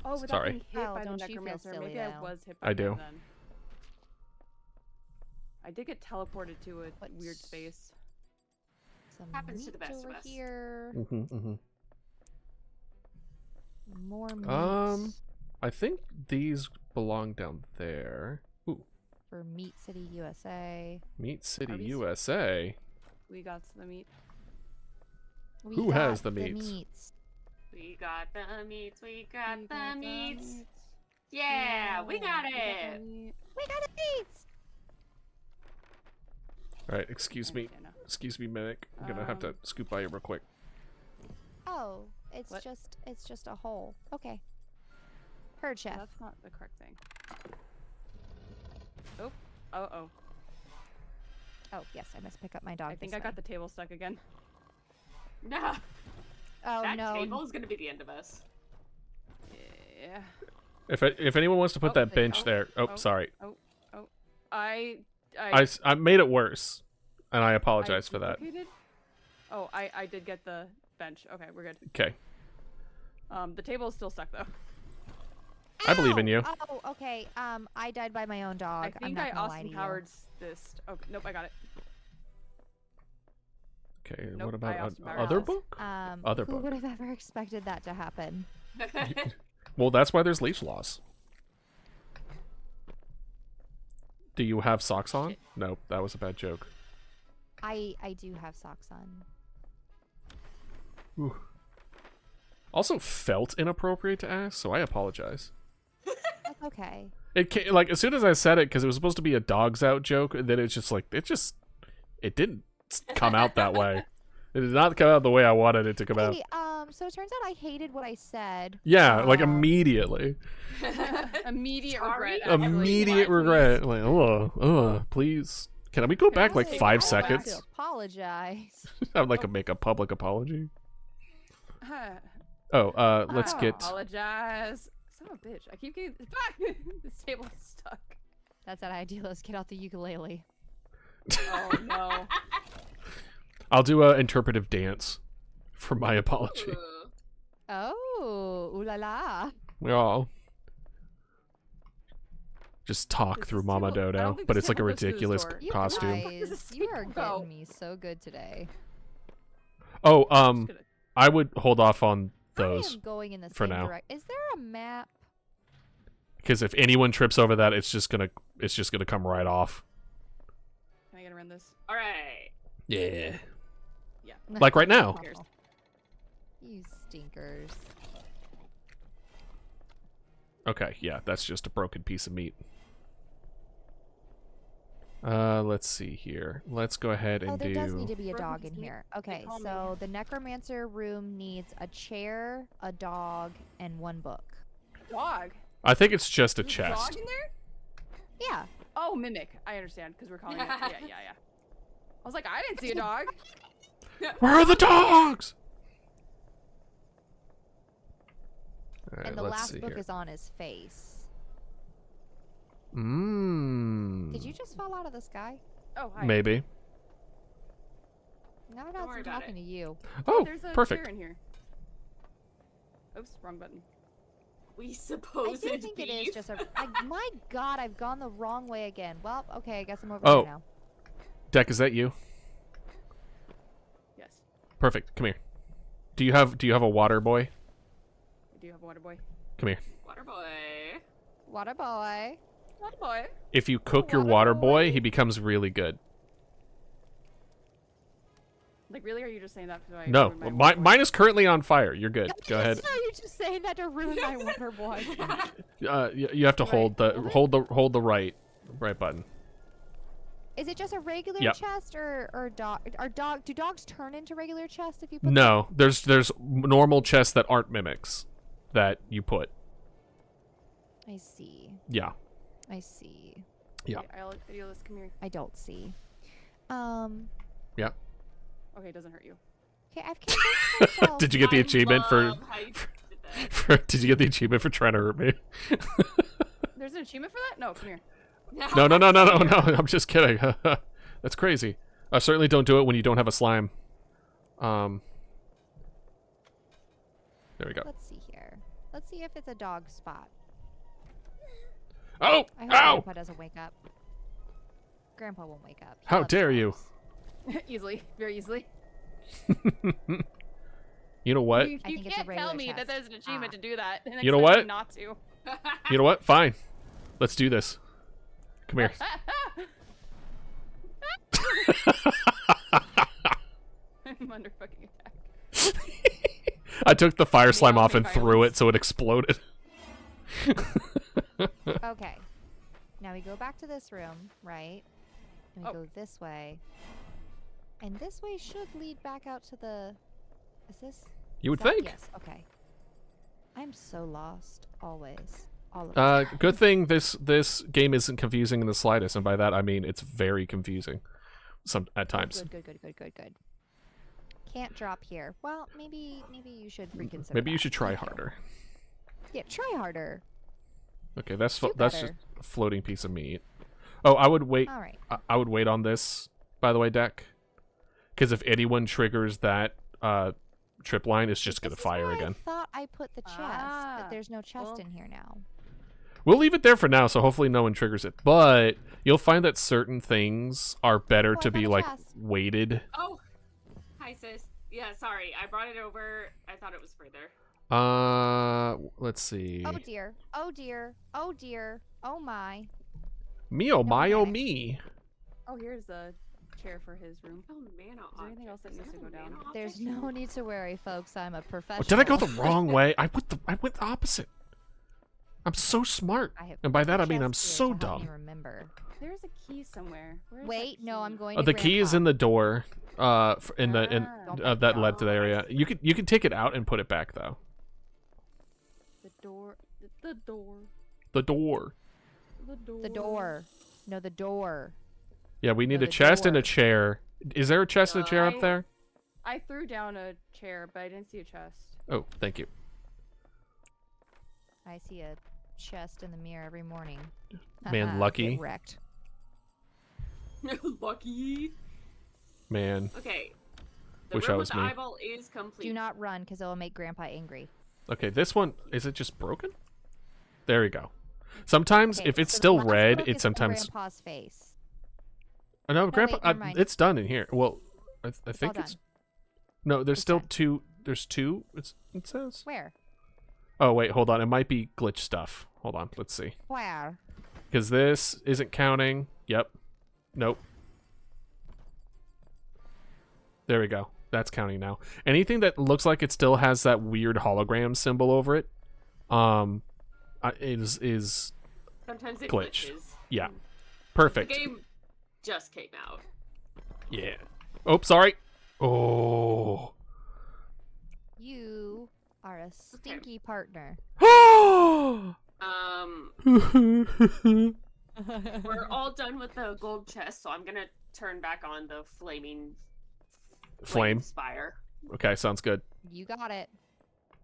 Oh, without Sorry. being hit Kyle, by the don't you feel necromancer. silly, Maybe I though. was hit by I him do. then. I did get teleported to a What? weird space. Some Happens to the meat best of over us. here. Mm-hmm. More meat. I think these belong down there. Ooh, For Meat City, USA. Meat City, Are we- USA. We got the meat. We Who has got the meats? meats. We got the meats, we got We the got meats. Yeah, we got it. meat. We got the meats! Alright, excuse me. Okay, no. Excuse me, Mimic. I'm gonna have to scoop by you real quick. Oh, it's What? just a hole. Okay. Heard, chef. That's not the correct thing. Oh. Oh. Oh, yes, I must pick up my dog. I think this I got way. the table stuck again. No. Oh That no. table is gonna be the end of us. Yeah. If anyone wants to put Oh, that there you bench go. there. Oh, Oh. sorry. I I made it worse, and I apologize for that. duplicated? Oh, I did get the bench. Okay, we're good. Okay. The table is still stuck though. I believe in Ow! you. Oh, okay. I died by my own dog. I I'm think not I gonna lie to Austin you. powered this. Oh, nope, I got it. Okay, Nope, what about I Austin powered other this. book? Other Who book. would have ever expected that to happen? Well, that's why there's leash laws. Do you have socks on? Shit. Nope, that was a bad joke. I do have socks on. Ooh. Also felt inappropriate to ask, so I apologize. That's okay. It came, like as soon as I said it, because it was supposed to be a dogs out joke, and then it's just like it didn't come out that way. It did not come out the way I wanted it to come out. Hey, so it turns out I hated what I said. Yeah, like Um, immediately. Immediate Sorry. regret. actually. Immediate Why, regret. Like, please. Can we go back I like would 5 like seconds? to apologize. I would like to make a public apology. please? Oh, let's I get. apologize. Son of a bitch. I keep getting fuck. This table's stuck. That's that idea. Let's get out the ukulele. Oh no. I'll do a interpretive dance for my apology. Ooh. Oh, ooh la la. We all just talk Does through this Mama table- I don't Dodo, think but this it's like a table goes through the ridiculous door. You costume. Does this guys, you are table go? getting me so good today. Oh, Just gonna- I would hold off on I those am going in the for same now. direction. Is there a map? because if anyone trips over that, it's just gonna come right off. Can I get around this? All right. Yeah. Yeah. Like right now. You stinkers. Okay, yeah, that's just a broken piece of meat. Let's see here. Let's go ahead and Oh, there do. does need to be a Broken dog in meat. here. Okay, call me. so the necromancer room needs a chair, a dog, and one book. Dog. I think it's just a There's chest. dog in there? Yeah. Oh, mimic. I understand because we're calling it. Yeah. I was like, I didn't see a dog. Where are the dogs? Alright, And the let's last see book here. is on his face. Mmm. Did you just fall out of the sky? Oh, hi. Maybe. Now Don't I'm worry about talking it. to you. Oh, There's a perfect. chair in here. Oops, wrong button. We I suppose do it's think beef. it is just a. My God, I've gone the wrong way again. Well, okay, I guess I'm over Oh. here now. Deck, is that you? Yes, Perfect. Come here. Do you have a water boy? I do have a water boy. Come here. Water boy. Water boy. Water boy. If you cook your water water boy. boy, he becomes really good. Like, really? Are you just saying that because I No, ruined my water boy? mine is currently on fire. You're good. Go ahead. Are you just saying that to ruin my water boy? You have to hold the hold the right button. Is it just a regular Yep. chest or dog? Do dogs turn into regular chests if you put No, there's normal chests that aren't mimics that you put. I see. Yeah. I see. Yeah. Okay, Idealist, come here. I don't see. Yeah. Okay, it doesn't hurt you. Okay, I've convinced myself. Did you get the I achievement for, love how you did that. did you get the achievement for trying to hurt me? There's an achievement for that? No, come here. No. I'm just kidding. That's crazy. Certainly don't do it when you don't have a slime. There we go. Let's see here. Let's see if it's a dog spot. Oh! I hope Ow! Grandpa doesn't wake up. Grandpa won't wake up. He How loves dare you. dogs. Easily, very easily. You know what? You, I think it's a can't tell regular me chest. that there's an achievement Ah. to do that. And You know expect me what? Not to. You know what? Fine. Let's do this. Come here. I'm under fucking attack. I took the fire slime all off and make threw violence. it so it exploded. Okay. Now we go back to this room, right? And we Oh. go this way. And this way should lead back out to the... Is this... You would Is that- think. Yes. Okay. I'm so lost. Always. All of the time. Good thing this game isn't confusing in the slightest, and by that I mean it's very confusing. At times. Good. Can't drop here. Well, maybe you should reconsider. Maybe you that. should try harder. Yeah, try harder. Okay, that's Do just better. a floating piece of meat. Oh, I would wait. All right. I would wait on this. By the way, deck, because if anyone triggers that trip line, it's just gonna This is fire where again. I thought I put the chest, Ah, but there's no chest well. in here now. We'll leave it there for now, so hopefully no one triggers it. But you'll find that certain things are better Oh, to I be found a like chest. weighted. Oh, hi sis. Yeah, sorry, I brought it over. I thought it was further. Let's see. Oh dear. Oh dear. Oh dear. Oh my. Me oh my oh panic. me. Oh, here's a chair for his room. Oh, mana Is there anything else that needs to go down? There's no need to worry, folks. I'm a Oh, professional. did I go the wrong way? I went the opposite. I'm so smart. I have And by that I chest mean I'm here so to help me dumb. remember. There's a key somewhere. Where is that Wait, no, I'm key? going to The key is in the door. In Ah. that led to the area. You can take it out and put it back though. The door. The door. The door. The door. The door. No, the door. Yeah, we need No, a the chest and a door. chair. Is there a chest and a chair up I- there? I threw down a chair, but I didn't see a chest. Oh, thank you. I see a chest in the mirror every morning. Man, Haha, lucky. get wrecked. Lucky. Man. Okay. The Wish room I with was the me. eyeball is complete. Do not run, because it will make Grandpa angry. Okay, this one, is it just broken? There we go. Sometimes, Okay, if it's so the still last red, book it is sometimes... Grandpa's face. Oh, no, wait, Grandpa, never mind. it's done in here. Well, I think all it's... done. No, there's It's still done. two... There's two, it says? Where? Oh, wait, hold on. It might be glitch stuff. Hold on, let's see. Where? Because this isn't counting. Yep. Nope. There we go. That's counting now. Anything that looks like it still has that weird hologram symbol over it, is Sometimes it glitched. glitches. yeah, The perfect. game just came out. Yeah. Oh, sorry. Oh. You are a stinky partner. We're all done with the gold chest, so I'm gonna turn back on the flaming Flame. spire. Okay, sounds good. You got it.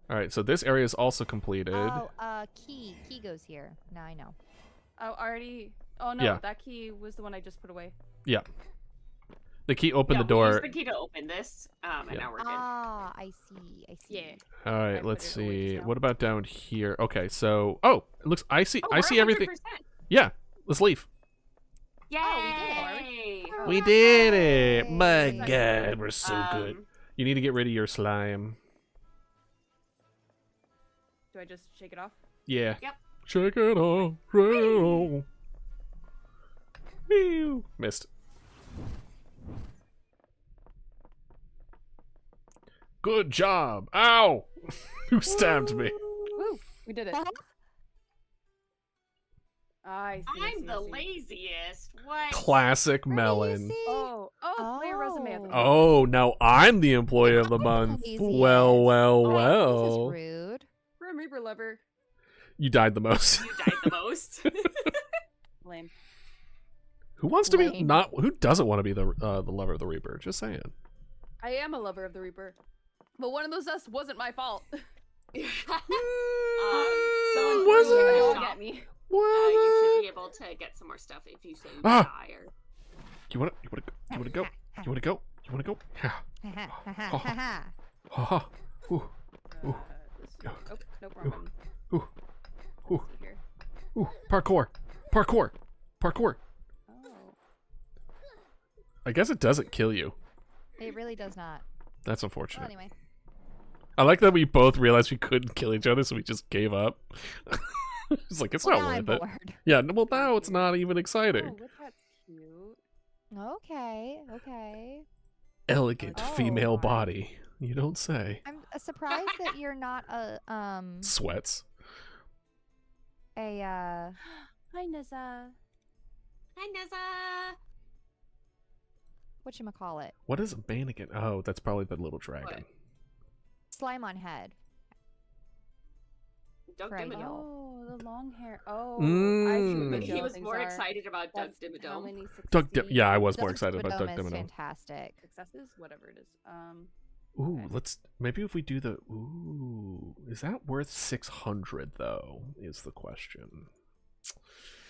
All right, so this area is also completed. Oh, key. Key goes here. Now I know. Oh, already. Oh no, Yeah. that key was the one I just put away. Yeah. The key opened Yeah, the we used door. the key to open this, and Yeah. now we're good. Ah, I see. I see. Yeah. All I right, put let's it away see. just now. What about down here? Okay, so it looks. I see. Oh, I we're see everything. 100%. Yeah, let's leave. Yay! Oh, We did it! My Yay. God, we're so good. You need to get rid of your slime. Do I just shake it off? Yeah. Yep. Check it out. Woo. Missed. Good job. Ow! Who stabbed me? Woo! We did it. I see. I'm the laziest. What? Classic Where do you melon. see? Oh, play a resume at the top. Oh, now I'm the employee of the month. Laziest. Well, well, Oh, well. This is rude. Grim Reaper lover. You died the most. You died the most. Lame. Who wants to be Lame. not? Who doesn't want to be the lover of the Reaper? Just saying. I am a lover of the Reaper, but one of those us wasn't my fault. Someone Was threw it? a Don't shop. get me. You should be able to get some more stuff if you say you Ah. die. Or... You wanna go? You wanna go? You wanna go? You wanna go? Yeah. Ha ha. Ooh. Ooh. Oh, no problem. Ooh. Ooh. Let's see here. Ooh. Parkour. Parkour. Parkour. Oh. I guess it doesn't kill you. It really does not. That's Well, unfortunate. anyway. I like that we both realized we couldn't kill each other, so we just gave up. It's like, it's Well, not now I'm worth it. bored. Yeah, well, now it's not even Oh, exciting. look, that's cute. Okay. Okay. Elegant Oh. female body. You don't say. I'm surprised that you're not Sweats. a Hi, Nessa. Hi, Nessa. whatchamacallit. What is a mannequin? Oh, that's probably the little dragon. slime on head? Doug Right. Dimmadome. Oh, the long hair. Oh, I see Mm. what those He yellow was things more are. excited about Doug That's how Dimmadome. many Yeah, I was Doug more excited about Doug Dimmadome is Dimmadome. fantastic. successes, whatever it is. Ooh, Okay. let's maybe if we do the is that worth 600 though? Is the question.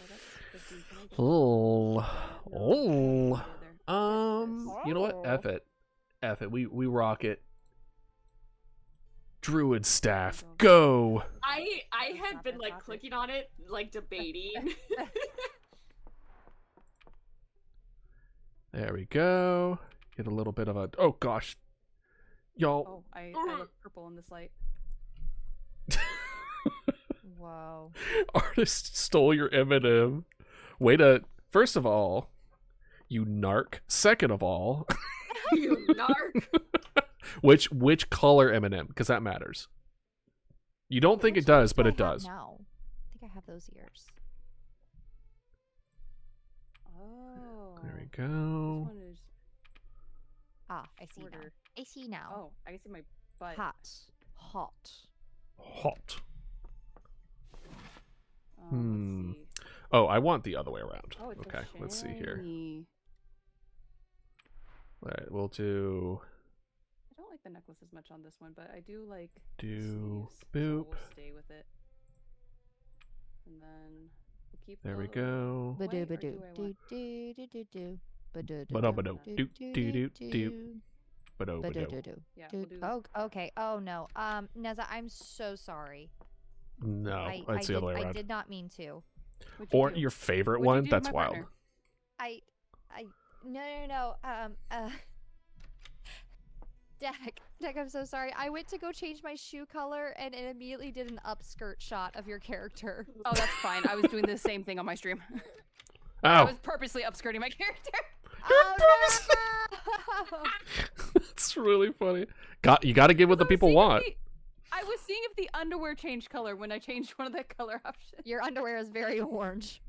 Oh, that's 50. Can I get Oh, No, oh. I can't do either. You know what? F it. F it. We rock it. Druid staff, go! I That's had not been that like topic. clicking on it, like debating. There we go. Get a little bit of a. Oh gosh, y'all. Oh, I look purple in this light. Whoa. Artist stole your M&M. Way to. First of all, you narc. Second of all, You narc. which color M&M? Because that matters. You don't think it does, but it I have does. now? I think I have those ears. Oh. There we This go. one is Ah, I see now. shorter. I see now. Oh, I can see my butt. Hot. Hot. Hot. Let's Hmm. see. Oh, I want the other way around. Oh, it's Okay, let's see here. shiny. All right, we'll do I don't like the necklace as much on this one, but I do like the do sleeves, so boop. we'll stay with it. And then we'll keep. There we the go. white, Badoo or badoo. do I Do want- do do do do. Badoo do Ba-da do. ba-do. Do Do do do do do do. do. Ba-do Badoo ba-do. do do. Yeah, Do- we'll do. Oh, okay. Oh no. Neza, I'm so sorry. No, it's the other way I around. did not mean to. What'd you Or do? your favorite What'd you one? do to That's my wild. partner? I no. Deck, I'm so sorry. I went to go change my shoe color and it immediately did an upskirt shot of your character. Oh, that's fine. I was doing the same thing on my stream. I Oh, was purposely upskirting my character. Oh no! that's really funny. You got to give what the I was people seeing if want. I was seeing if the underwear changed color when I changed one of the color options. Your underwear is very orange.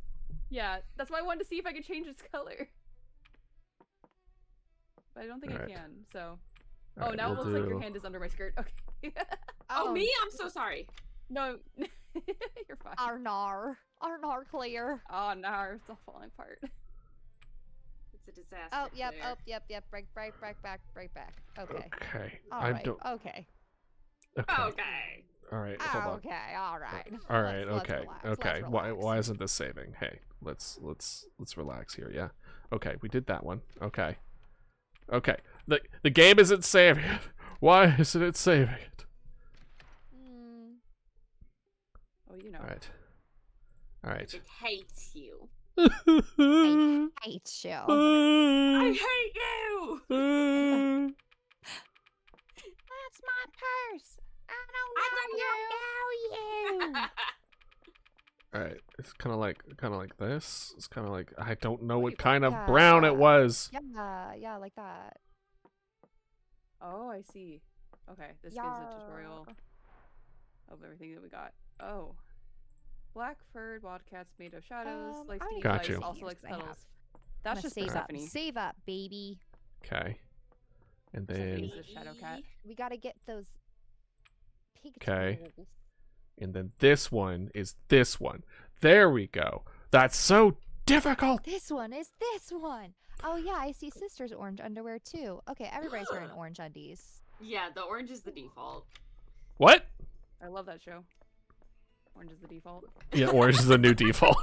Yeah, that's why I wanted to see if I could change its color. But I don't think Alright. I can, so. All right, now we'll it looks like your do- hand is under my skirt. Okay. Oh, me? I'm so sorry. No, you're fine. Arnar clear. Oh no, it's all falling apart. It's a disaster. Oh, yep, Claire. yep. Break back. Okay. Okay. All I right. don't. Okay. Okay. Okay. All right. Hold on. Okay. All right. All right. Let's Okay. relax, Okay. let's Why relax. isn't this saving? Hey, let's relax here. Yeah. Okay. We did that one. Okay. Okay. The game isn't saving it. Why isn't it saving it? Hmm. Oh, you know. All right. All right. It hates you. I hate you. I hate you! That's my purse. I don't know you. All right. It's kind of like this. It's kind of like I don't know what Wait, kind of yeah. brown it was. Yeah, like that. Oh, I see. Okay, this is a tutorial of everything that we got. Oh. Black furred wildcats made of shadows, likes I to don't eat Got lice, you. also likes Yes, I have. petals. That's I'ma just save up. Persephone. Save up, baby. Okay. And Persephone then is the shadow cat. We gotta get those pigtails. 'Kay. and then this one is this one. There we go. That's so difficult. This one is this one. Oh yeah, I see sister's orange underwear too. Okay, everybody's wearing orange undies. Yeah, the orange is the default. What? I love that show. Orange is the default. Yeah, orange is the new default.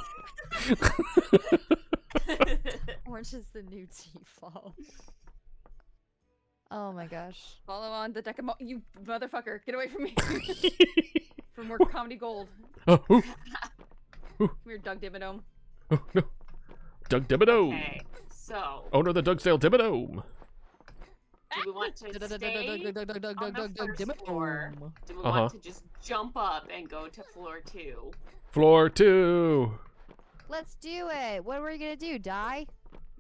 Orange is the new default. Oh my gosh. Follow on the deck of you motherfucker. Get away from me. For more comedy gold. Oh, ooh, Come here, Doug Dimmadome. oh, no. Doug Dimmadome. Okay, so Owner of the Dugsdale Dimmadome. do we want to stay on the first floor? Do we Uh-huh. want to just jump up and go to floor 2? Floor 2. Let's do it. What are we gonna do? Die?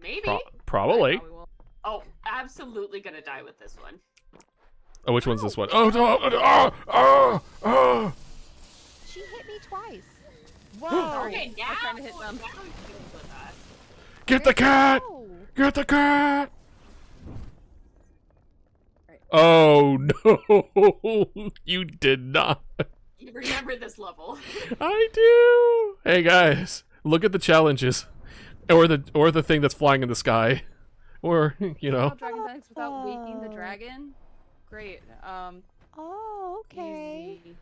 Maybe. Probably. Probably will. Oh, absolutely gonna die with this one. Oh, which one's this one? Oh, no. She hit me twice. Whoa. Okay, now, trying to hit them. now he's dealing with us. Get the cat! Oh. Get the cat! Alright, Oh no, you did not. You remember this level. I do. Hey guys, look at the challenges, or the thing that's flying in the sky, or you know. Dragon tanks without waking the dragon. Great. Oh, okay. Easy.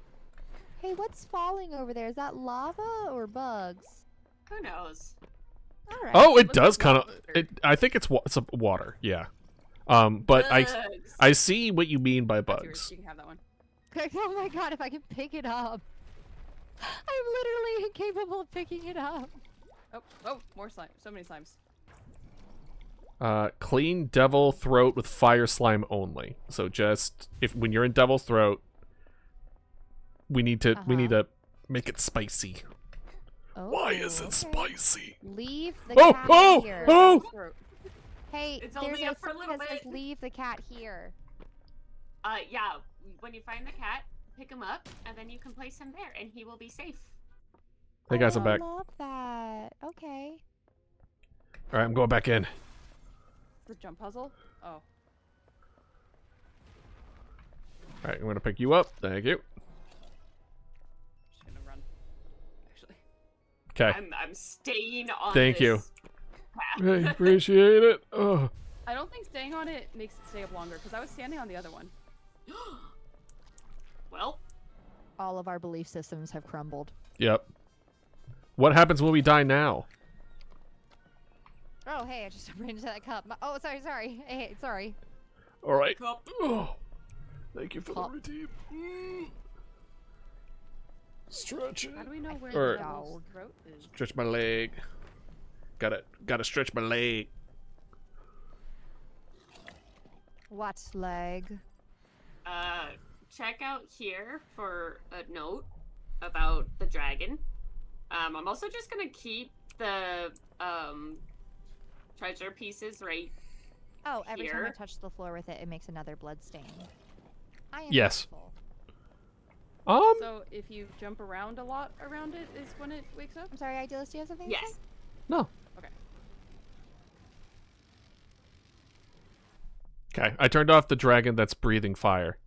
Hey, what's falling over there? Is that lava or bugs? Who knows? All right. Oh, it looks does like kind of. water. I think it's a water. Yeah. But Bugs. I see what you mean by That's yours. bugs. You can have that one. Oh my god, if I can pick it up. I'm literally incapable of picking it up. Oh, more slime. So many slimes. Clean devil throat with fire slime only. So just when you're in devil's throat, we need to make it spicy. Oh, Why is it okay. spicy? Leave the Oh, cat oh, here. oh! Hey, It's there's only a up for a sign little that says bit. leave the cat here. Yeah. When you find the cat, pick him up, and then you can place him there, and he will be safe. Hey guys, I'm back. I love that. Okay. All right, I'm going back in. The jump puzzle? Oh. All right, I'm gonna pick you up. Thank you. Just gonna run. Actually. Okay. I'm staying on. Thank you. this path. I appreciate it. Oh. I don't think staying on it makes it stay up longer, because I was standing on the other one. Well, All of our belief systems have crumbled. Yep. What happens when we die now? Oh, hey, I just ran into that cup. Oh, sorry. Hey, sorry. All right. cup. Oh. Thank you for Pop. the redeem. Stretch it. How do we know where Or- the devil's throat is? Stretch my leg. Gotta stretch my leg. What leg? Check out here for a note about the dragon. I'm also just gonna keep the treasure pieces right. Oh, every time I Here. touch the floor with it, it makes another blood stain. I am Yes. helpful. So if you jump around a lot around it is when it wakes up? I'm sorry, Idealist, do you have something to Yes. say? No. Okay. Okay, I turned off the dragon that's breathing fire.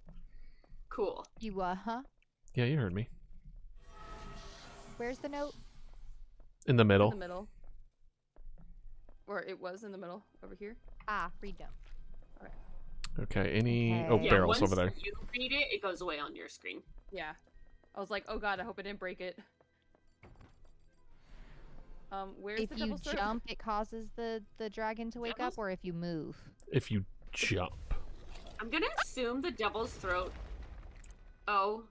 Cool. You, huh? Yeah, you heard me. Where's the note? In the In middle. the middle. Or it was in the middle over here. Ah, read note. Okay, any... Okay. Oh, Yeah, barrels once over there. you read it, it goes away on your screen. Yeah. I was like, oh god, I hope I didn't break it. Where's If the you devil's throat? jump, it causes the dragon to wake Devil's- up, or if you move. If you jump. I'm gonna assume the devil's throat. Oh.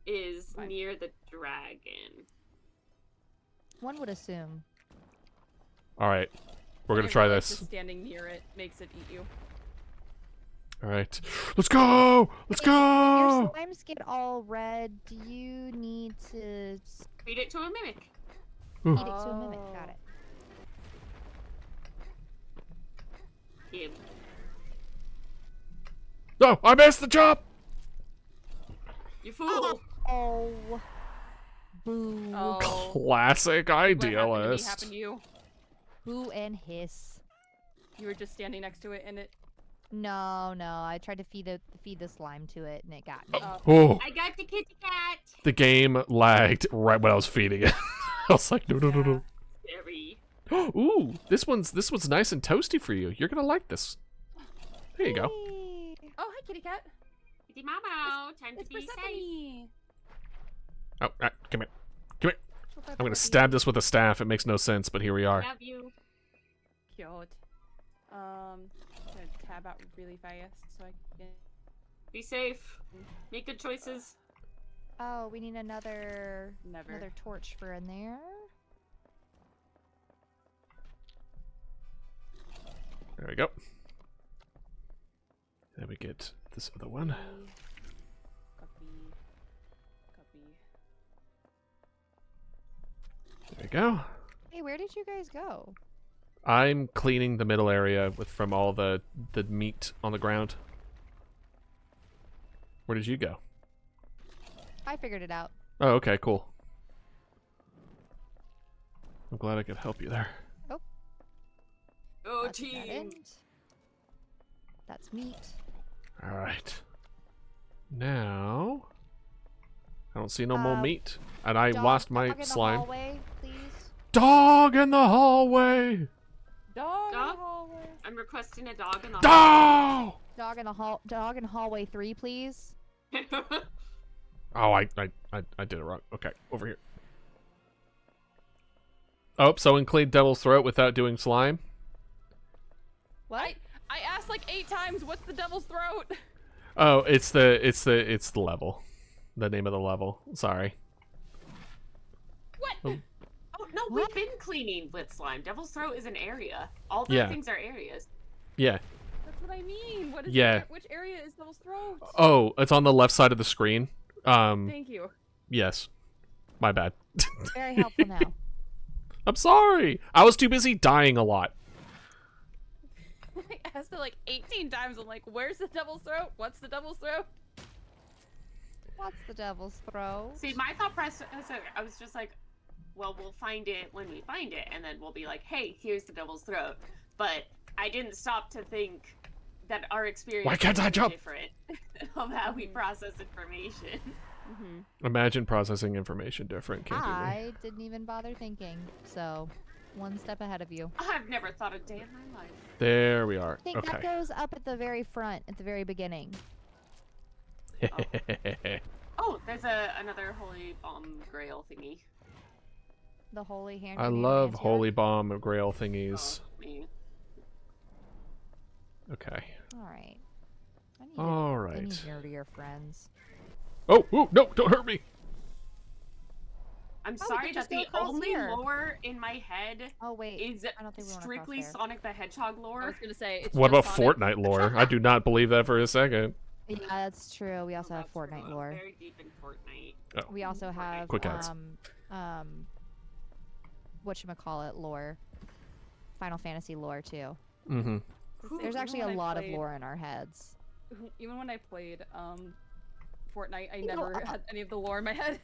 Is Fine. near the dragon. One would assume. All right, we're gonna I try realize this. Just standing near it makes it eat you. All right, let's go. Let's Hey, when your go. slimes get all red, do you need to Feed it to a mimic. feed it to a mimic? Oh. Got it. Yeah. No, I missed the jump. You fool! Oh. Boo. Oh. Classic What happened to me idealist. happened to you. Boo and hiss. You were just standing next to it and it... No, I tried to feed the slime to it, and it got me. Oh, I got the kitty cat! the game lagged right when I was feeding it. I was like, no. Scary. Ooh, this one's nice and toasty for you. You're gonna like this. There you go. Yay. Oh, hi, kitty cat. Kitty Mama, time to It's be safe. Persephone. Oh, come here. Come here. She'll I'm gonna love stab this with a staff. It makes no sense, but here we are. Love you. you. Cute. I'm gonna tab out really fast so I can... Be safe. Make good choices. Oh, we need another Never. torch for in there. There we go. Then we get this other one. Copy. Copy. There we go. Hey, where did you guys go? I'm cleaning the middle area from all the meat on the ground. Where did you go? I figured it out. Oh, okay, cool. I'm glad I could help you there. Go Not to that team! end. That's meat. All right. Now, I don't see no more meat, and I lost my dog in the slime. hallway, please. Dog in the hallway. Dog in the Dog? hallway. I'm requesting a dog in the Dog. Dog in hallway 3, please. Oh, I did it wrong. Okay, over here. Oh, someone cleaned Devil's Throat without doing slime. What? I asked like 8 times. What's the devil's throat? Oh, it's the level, the name of the level. Sorry. What? Oh. Oh no, What? we've been cleaning with slime. Devil's Throat is an area. All the Yeah. things are areas. Yeah. That's what I mean. What is Yeah. Which area is devil's throat? Oh, it's on the left side of the screen. Thank you. Yes. My bad. Very helpful now. I'm sorry. I was too busy dying a lot. I asked it like 18 times. I'm like, where's the devil's throat? What's the devil's throat? What's the devil's throat? See, my thought process, I was just like, well, we'll find it when we find it, and then we'll be like, hey, here's the Devil's Throat. But I didn't stop to think that our experience Why can't I is jump? different of how we process information. Imagine processing information different. Can't do I didn't even bother thinking. So, one step ahead of you. I've never thought a day in my life. that. There we are. I think that Okay. goes up at the very front, at the very beginning. Oh, there's another holy bomb grail thingy. The holy hand. I grenade love anti-air. holy bomb grail thingies. Oh, me. Okay. All right. All I right. need nerdier friends. Oh, ooh, no, don't hurt me. I'm we sorry could that just go the across only here. lore in my head Oh wait. is I don't think we went strictly across there. Sonic the Hedgehog I lore. was gonna say. It's What about just Sonic. Fortnite lore? I do not believe that for a second. Yeah, that's true. We also have That's Fortnite true. I'm lore. very deep in Fortnite. We also have Quick ads. whatchamacallit lore. Final Fantasy lore too. Mm-hmm. There's Even actually a when I lot of played- lore in our heads. Even when I played Fortnite, I You know, never had any of the lore in my head.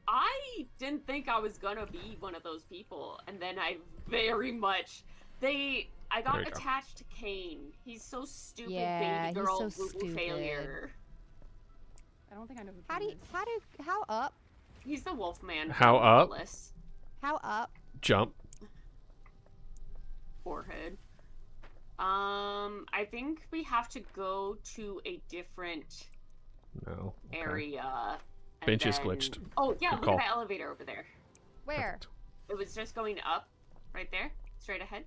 I didn't think I was gonna be one of those people, and then I very much I There got you go. attached to Kane. He's so stupid, Yeah, baby he's girl, so boo-boo stupid. failure. I don't think I know who How do Kane you, is. how up? He's the Wolfman. How from up? Lawless. How up? Jump. Forehead. I think we have to go to a different No. Okay. area. and Bench is then- glitched. Oh yeah, Good look call. at that elevator over there. Where? Perfect. It was just going up, right there, straight ahead.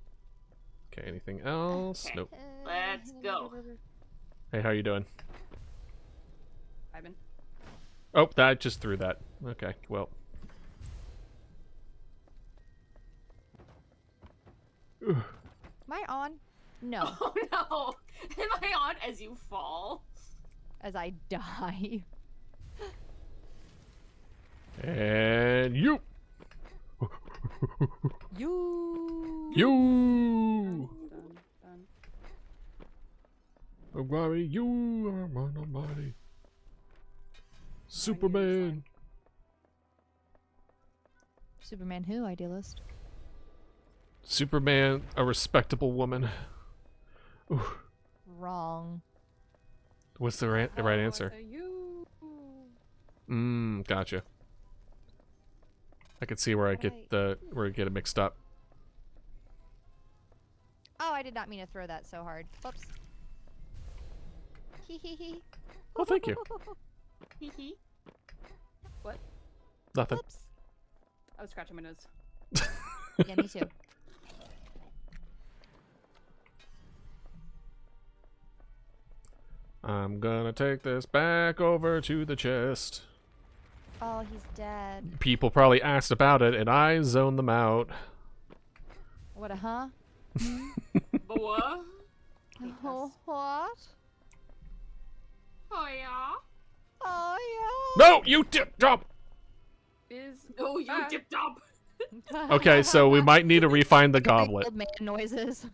Okay, anything else? Okay. Nope. Let's go. Hey, how you doing? Ivan. Oh, that just threw that. Okay, well. Am I on? No. Oh no! Am I on as you fall? As I die. And you! You. You! Done, done. Nobody, you are my nobody. Superman! Superman who, idealist? Superman, a respectable woman. Ooh, Wrong. what's the right Oh, answer? I say you. Gotcha. I could see where I get it mixed up. Oh, I did not mean to throw that so hard. Whoops. Hee hee hee. Oh, thank you. Hee hee. Nothing. Whoops. I was scratching my nose. Yeah, me too. I'm gonna take this back over to the chest. Oh, he's dead. People probably asked about it, and I zoned them out. What a huh? Boa. Oh, what? Oh yeah. Oh No, you dip jump. Is Oh, you back. dipped up. yeah. Okay, so we might need to refine the Big goblet. Old man noises.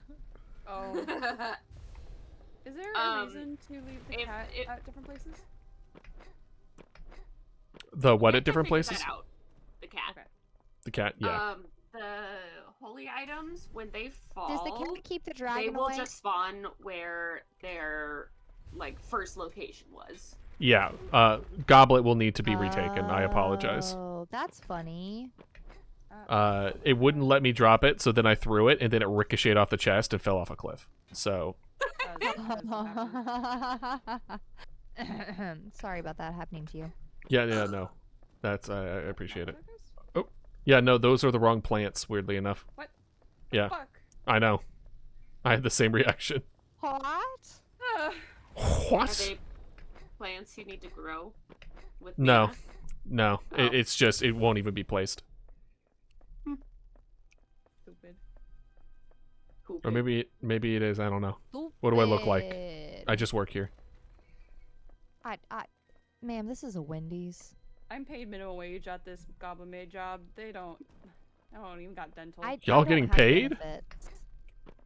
Oh. Is there a reason to leave the if cat it- at different places? The what We at have to different figure places? that out. The cat. Okay. The cat, yeah. The holy items, when they fall, Does the cat keep the they dragon will away? just spawn where their like first location was. Yeah, Goblet will need to be retaken. I apologize. Oh, that's funny. It wouldn't let me drop it, so then I threw it, and then it ricocheted off the chest and fell off a cliff. So, Sorry about that happening to you. yeah, no. That's, I appreciate it. Oh, yeah, no, those are the wrong plants, weirdly enough. What? Yeah, Fuck. I know. I had the same reaction. What? Are What? they plants you need to grow? With No. mana? No, Oh. it's just, it won't even be placed. Stupid. Or maybe it is, I don't know. What do I look like? Stupid. I just work here. Ma'am, this is a Wendy's. I'm paid minimum wage at this Goblin maid job. I don't even got dental. I Y'all don't getting have paid? benefits.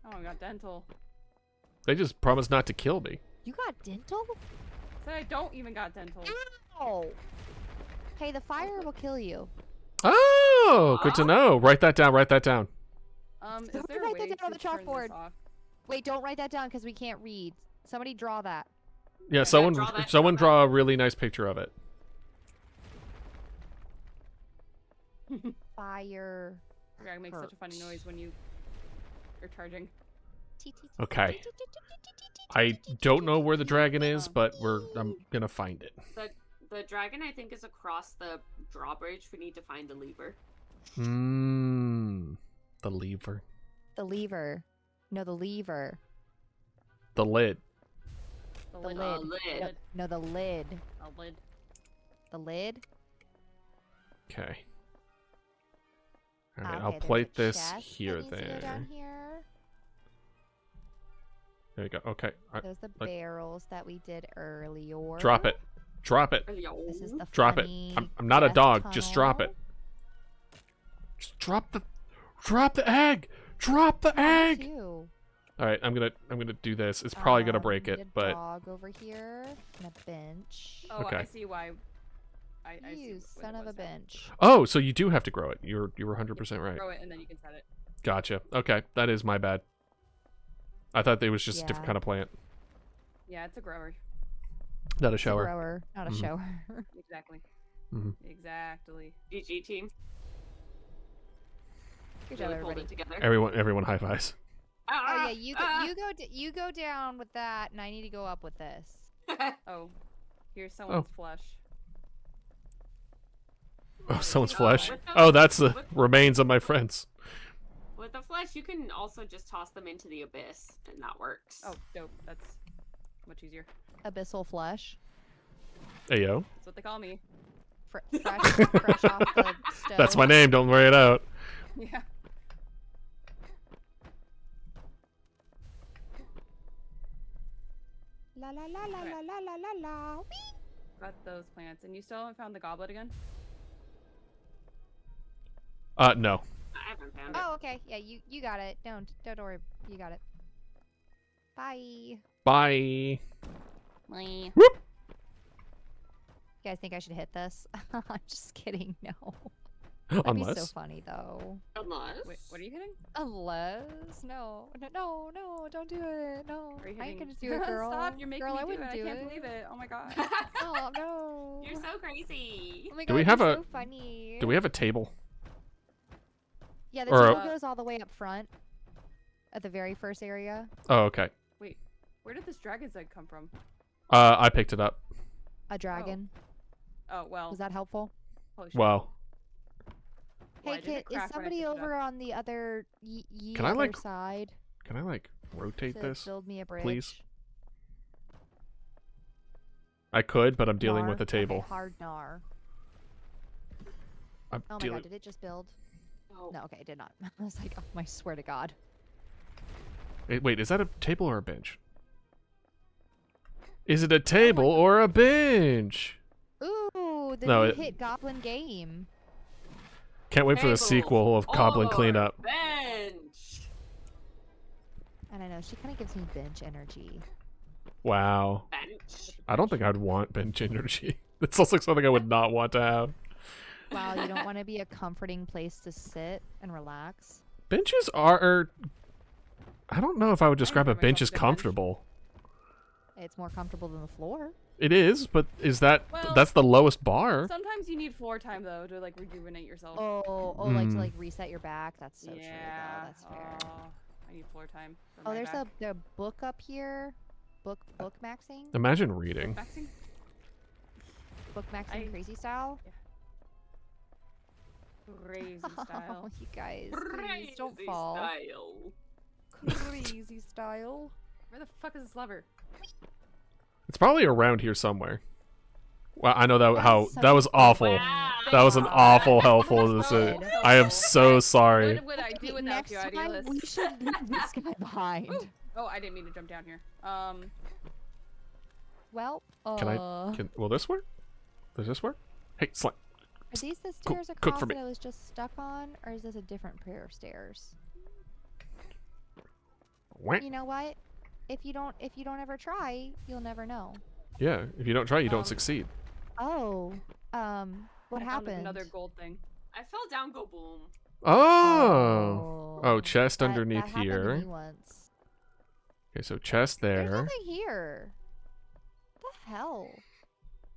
I don't got dental. They just promised not to kill me. You got dental? So I don't even got dental. Oh. Hey, the fire will kill you. Oh, good to know. Write that down, write that down. Is Don't there a write way that down on to the turn this chalkboard. off? Wait, don't write that down because we can't read. Somebody draw that. Yeah, Yeah, someone draw that, someone draw draw a really nice picture of it. Fire. Drag makes such a funny noise when you are charging. Okay. I don't know where the dragon is, but I'm gonna find it. The dragon, I think, is across the drawbridge. We need to find the lever. The lever. The lever. No, the lever. The lid. The lid. lid. Lid. No, the lid. A lid. The lid. Okay. Alright, Okay, I'll there's a plate this chest that here needs to go down then. here. There you go. Okay. Those are the like- barrels that we did earlier. Drop it. Drop it. This is the Drop it. funny I'm not a chest dog. Just drop it. tunnel. Just drop the egg. Drop the Oh, me egg. too. All right, I'm gonna do this. It's probably gonna break We need it, a but dog over here and a bench. Oh, Okay. I see why. I see You what son it of a was now. bench. oh, so you do have to grow it. You were 100% right. Throw it and then you can set it. Gotcha. Okay, that is my bad. I thought it was just a different Yeah. kind of plant, Yeah, it's a grower. not a It's a shower. grower, not a Mhm. shower. Exactly. Mhm. Exactly. GG team. Good job, Really pulled everybody. it together. Everyone high fives. Oh yeah, you go down with that, and I need to go up with this. Oh, here's someone's Oh. flesh. Oh, someone's Oh, flesh. with the- Oh, that's the with- remains of my friends. With the flesh, you can also just toss them into the abyss, and that works. Oh, dope. That's much easier. Abyssal flesh, Ayo. That's what they call me. fresh off the stove. That's my name. Don't worry it out. Yeah. La la la la Okay. la la la la la. Got those plants. And you still haven't found the goblet again? No. I haven't found it. Oh, okay. Yeah, you got it. Don't worry. You got it. Bye. Bye. Bye. Whoop. You guys think I should hit this? I'm just kidding. No. That'd be so Unless. funny though. Unless. Wait, what are you hitting? Unless no, don't do it. No, Are you I ain't hitting? gonna do it, girl. Stop! You're making girl, me I do it. wouldn't I do can't it. believe it. Oh my god. Oh no. You're so crazy. Oh my Do we God, have you're a- so funny. Do we have a table? Yeah, the or a- table goes all the way up front, at the very first area. Oh, okay. Where did this dragon's egg come from? I picked it up. A dragon. Oh well. Was that helpful? Holy shit. Wow. Why Hey, did it Kit, is crack when I somebody picked it over up? on the other Can I, other like, side Can I like rotate to this? build me a bridge? please? I could, but I'm dealing Nar? with a table. Okay, hard gnar. I'm Oh my dealing. God, did it just build? Oh. No, okay, it did not. I was like, oh my swear to God. Wait, is that a table or a bench? Is it a table or a bench? Ooh, the No, new it- hit Goblin game. Can't wait for the Tables sequel of Goblin or Cleanup. Bench. I don't know, she kind of gives me bench energy. Wow. Bench. I don't think I'd want bench energy. That sounds like something I would not want to have. Wow, you don't want to be a comforting place to sit and relax? Benches are... I don't know if I would describe a enjoy bench myself as with a bench. comfortable. It's more comfortable than the floor. It is, but is that... Well, that's the lowest bar? Sometimes you need floor time though to like rejuvenate yourself. Like to Mm. like reset your back. That's so true. yeah. Though. That's fair. Oh, I need floor time. For Oh, my there's back. the book up here. Book maxing. Imagine reading. Maxing? Book maxing I- crazy style. Crazy style. Oh, you guys, please Crazy don't fall. style. Crazy style. Where the fuck is this lever? It's probably around here somewhere. Well, I know that That how is such that a was good awful. Wow. That was an Wow. awful helpful That was decision. good. I am so sorry. What would I do without Next you, time idealist? we should leave this guy behind. Oh, I didn't mean to jump down here. Well, Will this work? Does this work? Hey, slime. are these the Cook- stairs cook across for me. that I was just stuck on, or is this a different pair of stairs? Whack. You know what? If you don't ever try, you'll never know. Yeah, if you don't try, you don't Um, succeed. Oh, what I found happened? Another gold thing. I fell down, go boom. Oh. Oh, chest That underneath happened to here. me once. Okay, so chest There's there. nothing here. What the hell?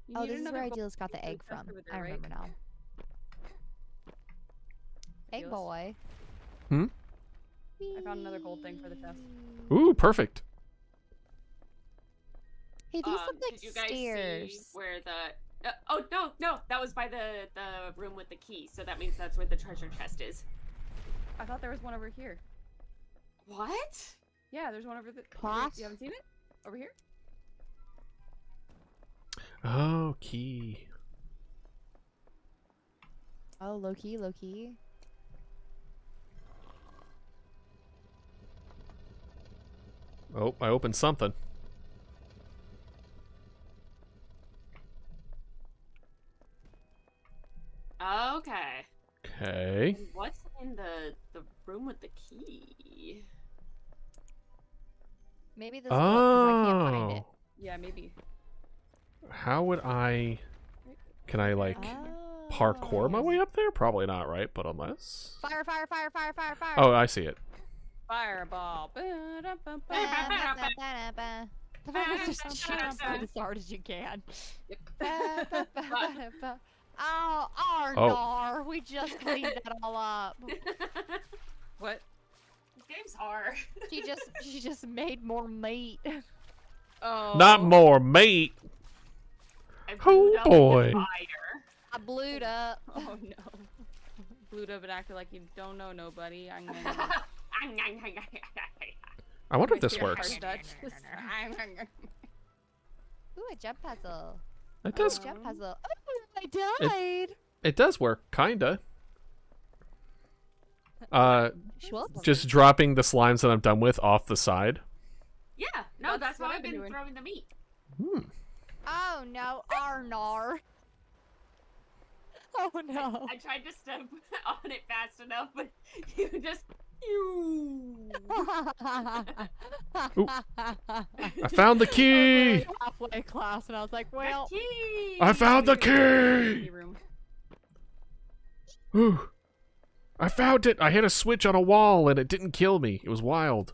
You Oh, need this is another where gold Idealist got the thing for egg chest from. over there, I right? remember now. Egg Idealist. boy. Hmm? I found another gold thing for the chest. Ooh, perfect. Hey, these look like did you guys stairs. see where the? Oh no, that was by the room with the key. So that means that's where the treasure chest is. I thought there was one over here. What? Yeah, there's one over the. What? You haven't seen it? Over here? Oh, key. Oh, low key, low key. Oh, I opened something. Okay. Okay. And what's in the room with the key? Maybe this book, 'cause I can't find Oh. it. Yeah, maybe. How would I... Can I, like, Oh. parkour my way up there? Probably not, right? But unless... Fire, fire, fire, fire, fire, fire. Oh, I see it. Fireball. Ba-da-ba-ba-ba. Just shoot as hard as you can. Ba-ba-ba-ba-ba. Oh, Arnar, we just cleaned that all up. What? This game's hard. She just made more meat. Oh. Not more meat! I Oh, blew up boy. the fire. I blued up. Oh no. Blued up and acted like you don't know nobody. I'm gonna. I wonder if this Your works. hard Dutch. Ooh, a jump puzzle. It does. Jump puzzle. Oh, I died. It does work, kinda. Schwupps. Just dropping the slimes that I'm done with off the side. Yeah, no, That's that's what how I've I've been been doing. throwing the meat. Oh no, Arnar. Oh no. I tried to step on it fast enough, but you just. You. I found the key! Halfway class, and I was like, well, The key! I found the Key key! room. Ooh. I found it! I hit a switch on a wall and it didn't kill me. It was wild.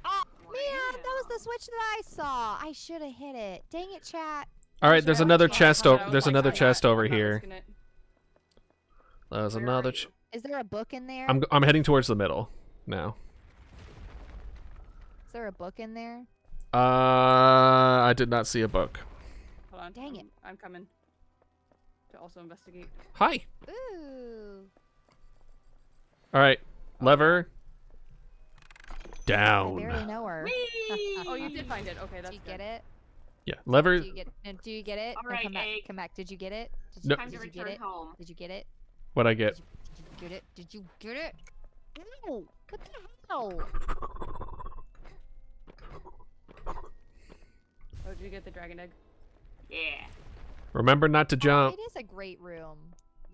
oh man, that was the switch that I saw. I should have hit it. Dang it, chat. Alright, there's Sure. another Oh, chest I over was there's like, another I'm chest not- over I'm not here. risking it. There's Where another are you? Is there a book in there? I'm heading towards the middle now. Is there a book in there? I did not see a book. Hold on. Dang it. I'm coming. To also investigate. Hi. Ooh. Alright. Lever. I Down. barely know her. Whee! Oh, you did find it. Okay, that's Did you good. get it? Yeah. Lever. Do you get? Do you get it? All No, right, come back. egg. Come back. Did you get it? Did No. you, Time to did you get return it? home. Did you get it? What'd I get? Did you get it? Did you get it? No. What the hell? Oh, did you get the dragon egg? Yeah. Remember not to jump. It is a great room.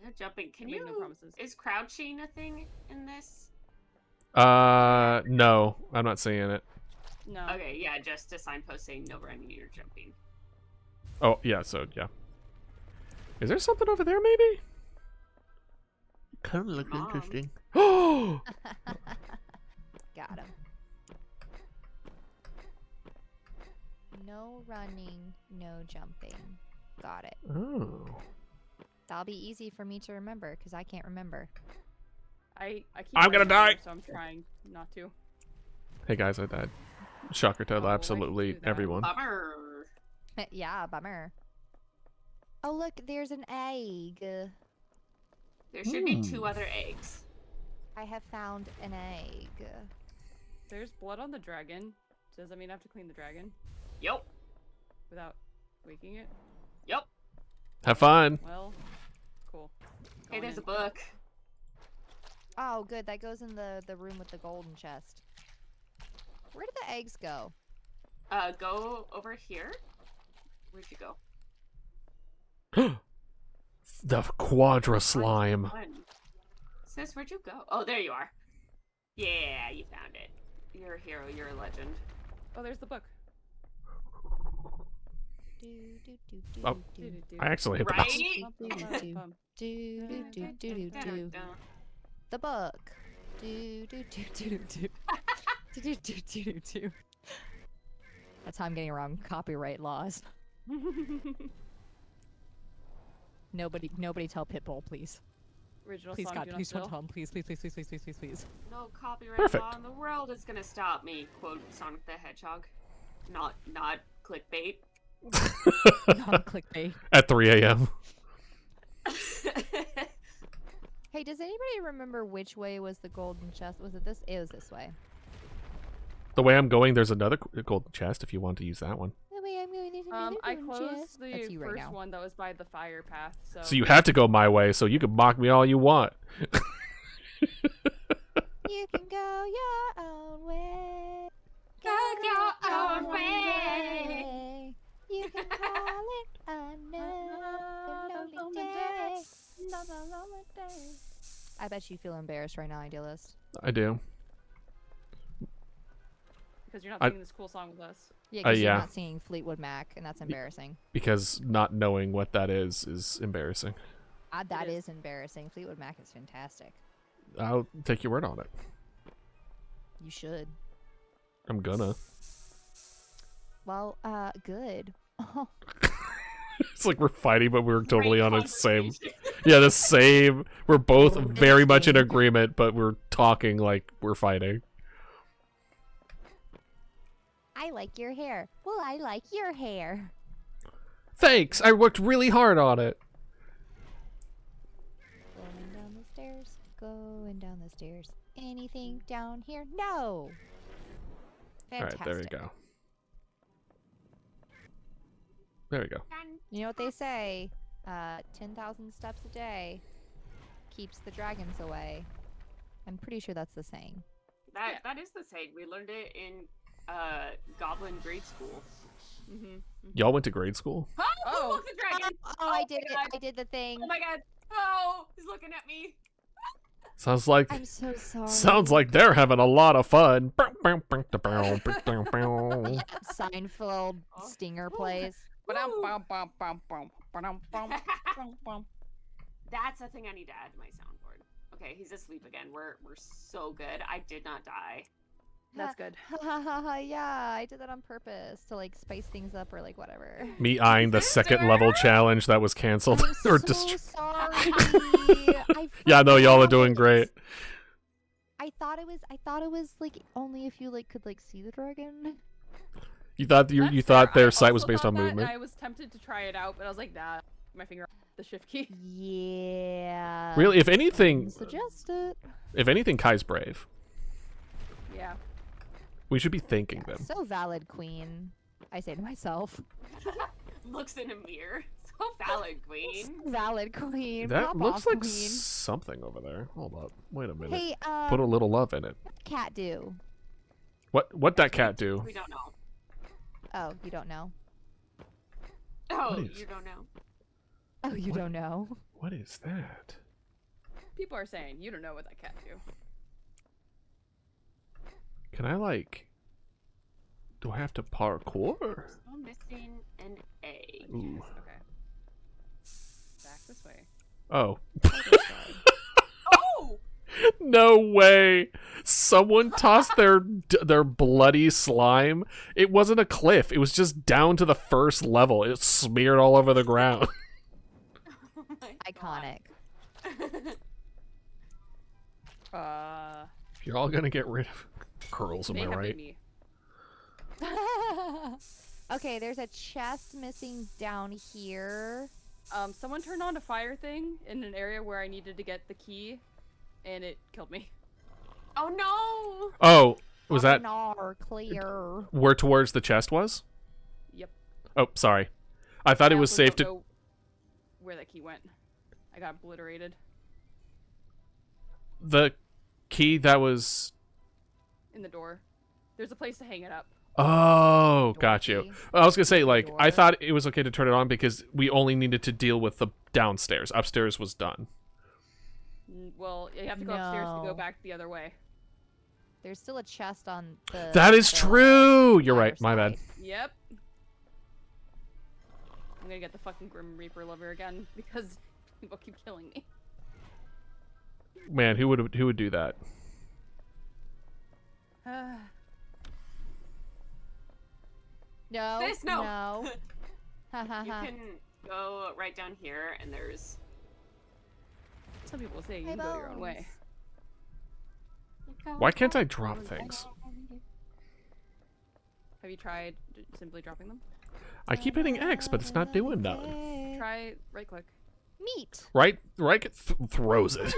No jumping. Can I make no you? promises. Is crouching a thing in this? No. I'm not seeing it. No. Okay, yeah, just a signpost saying no running or jumping. Oh, yeah, so, yeah. Is there something over there, maybe? Kind of looked interesting. Oh! Got him. No running, no jumping. Got it. Oh. That'll be easy for me to remember because I can't remember. I keep I'm gonna running die. over, so I'm trying not to. Hey guys, I died. Shocker to Oh, why'd you absolutely do that? everyone. Bummer. Yeah, bummer. Oh, look, there's an egg. There should be 2 other eggs. I have found an egg. There's blood on the dragon. Does that mean I have to clean the dragon Yep. without waking it? Yep. Have fun. Well, cool. Hey, Going there's a in. book. Oh, good. That goes in the room with the golden chest. Where did the eggs go? Go over here. Where'd you go? The quadra slime. One. Sis, where'd you go? Oh, there you are. Yeah, you found it. You're a hero. You're a legend. Oh, there's the book. Do, do, do, do, Oh. do, Do-do-do. I actually hit the Right? mouse. Bum. do, do, do, do, do, do. The book. Do, do, do, do, do, do. Do, do, do, do, do, do. That's how I'm getting around copyright laws. Nobody tell Pitbull, please. Original Please, song, God, do not please don't steal. tell him. Please, please, please, please, please, please, please, please. No copyright Perfect. law in the world is gonna stop me. Quote Sonic the Hedgehog. Not clickbait. Non-clickbait. At 3 a.m. Hey, does anybody remember which way was the golden chest? Was it this? It was this way. The way I'm going, there's another golden chest if you want to use that one. The way I'm going is another I golden closed chest. the That's you right first now. one that was by the fire path, so... So you had to go my way, so you can mock me all you want. You can go your own way. Go your own way. You can call it another lonely day. I bet you feel embarrassed right now, Idealist. I do. Because you're not I- singing this cool song with us. Yeah, because you're yeah. not singing Fleetwood Mac, and that's embarrassing. Because not knowing what that is embarrassing. That It is embarrassing. Fleetwood Mac is fantastic. I'll take your word on it. You should. I'm gonna. Well, good. It's like we're fighting, but we're totally Great on the same. conversation. Yeah, the same. We're both very much in agreement, but we're talking like we're fighting. I like your hair. Well, I like your hair. Thanks. I worked really hard on it. Going down the stairs. Going down the stairs. Anything down here? No. Fantastic. All right, there we go. There we go. You know what they say? 10,000 steps a day keeps the dragons away. I'm pretty sure that's the saying. That is the saying. We learned it in Goblin grade school. Mm-hmm. Y'all went to grade school? Oh. Look, the dragon! Oh, I did God. it. I did the thing. Oh my god! Oh, he's looking at me. Sounds like I'm so sorry. sounds like they're having a lot of fun. Seinfeld stinger plays. That's a thing I need to add to my soundboard. Okay, he's asleep again. We're so good. I did not die. That's good. Yeah, I did that on purpose to like spice things up or like whatever. Me eyeing the second level challenge that was canceled I'm or so destroyed. sorry. I Yeah, no, y'all are forgot. doing great. I thought it was like only if you like could like see the dragon. You thought That's you thought fair. their I site was also based thought on that, movement. and I was tempted to try it out, but I was like, nah, my finger off the shift key. Yeah. Really, if anything, Suggest it. Kai's brave. Yeah. We should be thanking them. So valid, queen. I say to myself. Looks in a mirror. So valid, queen. Valid, queen. That Pop looks off, like queen. something over there. Hold up. Wait a minute. Hey, Put a little love in it. what cat do? What that cat do? We don't know. Oh, you don't know. Oh, What is- you don't know. Oh, you What? don't know. What is that? People are saying, you don't know what that cat do. Can I like? Do I have to parkour? Still missing an egg. Ooh. Okay. Back this way. Oh. Oh! No way. Someone tossed their bloody slime. It wasn't a cliff. It was just down to the first level. It smeared all over the ground. Oh my Iconic. God. You're all gonna get rid of curls, am They I have been right? me. Okay, there's a chest missing down here. Someone turned on a fire thing in an area where I needed to get the key, and it killed me. Oh no! Oh, was that Clear? where towards the chest was? Yep. Oh, sorry. I thought it was also safe don't to. know where that key went. I got obliterated. The key that was. In the door. There's a place to hang it up. Oh, Door got you. key. I was gonna say, like, I Door. thought it was okay to turn it on because we only needed to deal with the downstairs. Upstairs was done. Well, you have to go upstairs to No. go back the other way. There's still a chest on the. That is the true. You're other right. My bad. side. Yep. I'm gonna get the fucking Grim Reaper lover again because people keep killing me. Man, who would do that? No. This, no. No. You can go right down here, and there's. Some people say you Hey, can go your own way. Why can't I drop things? Have you tried simply dropping them? I keep hitting X, but it's not doing nothing. Try right click. Meat. Right throws it.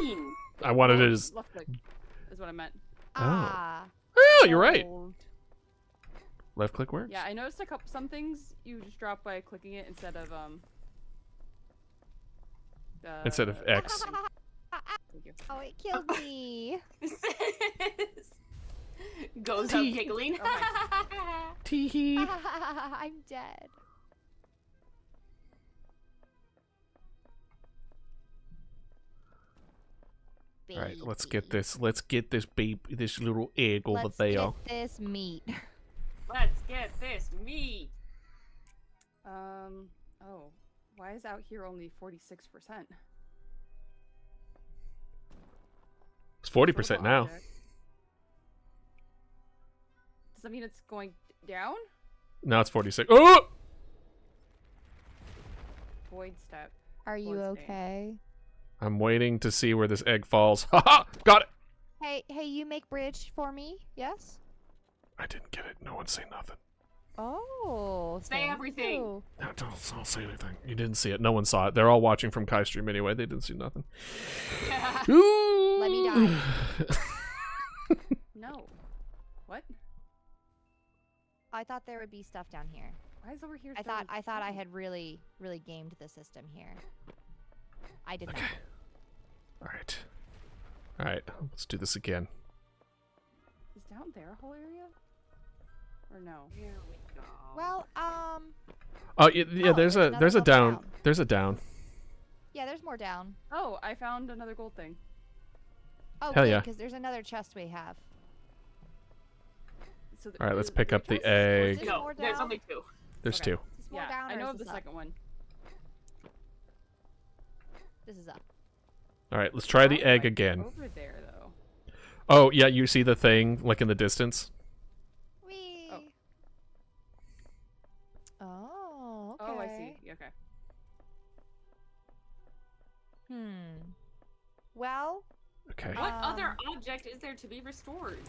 I wanted it as. Left click is what I meant. Ah. Oh, you're right. Gold. Left click works. Yeah, I noticed some things you just drop by clicking it instead of Instead of X. Thank you. Oh, it killed me. Goes up giggling. Oh Teehee. I'm dead. All right, let's get this. Let's get this this little egg over Let's there. get this meat. Let's get this meat. Oh, why is out here only 46%? It's 40% now. Does that mean it's going down? Now it's 46. Oh! Void step. Are you Bloodstain. okay? I'm waiting to see where this egg falls. Haha! Got it! Hey, you make bridge for me? Yes? I didn't get it. No one say nothing. Oh, Say thank everything. you. No, don't say anything. You didn't see it. No one saw it. They're all watching from Kychee stream anyway. They didn't see nothing. Ooh! Let me die. No. What? I thought there would be stuff down here. Why is over here? I thought I had really gamed the system here. I did not. Alright. Alright, let's do this again. Is down there a whole area? Or no? Here we go. Well, Oh, yeah, Oh, there's a another level down. down. There's a down. yeah, there's more down. Oh, I found another gold thing. Oh, Hell good, yeah. because there's another chest we have. So Alright, let's is pick there up the chests? egg. There's No, more there's down? only two. There's Okay. two. Is this more Yeah, down I or know is of the this up? second one. This is up. Alright, let's try the Why egg am I again. Over there though. Oh, yeah, you see the thing, like in the distance? Whee! Oh. Oh, okay. Oh, I see. Yeah, okay. Well, Okay. What Um, other object is there to be restored?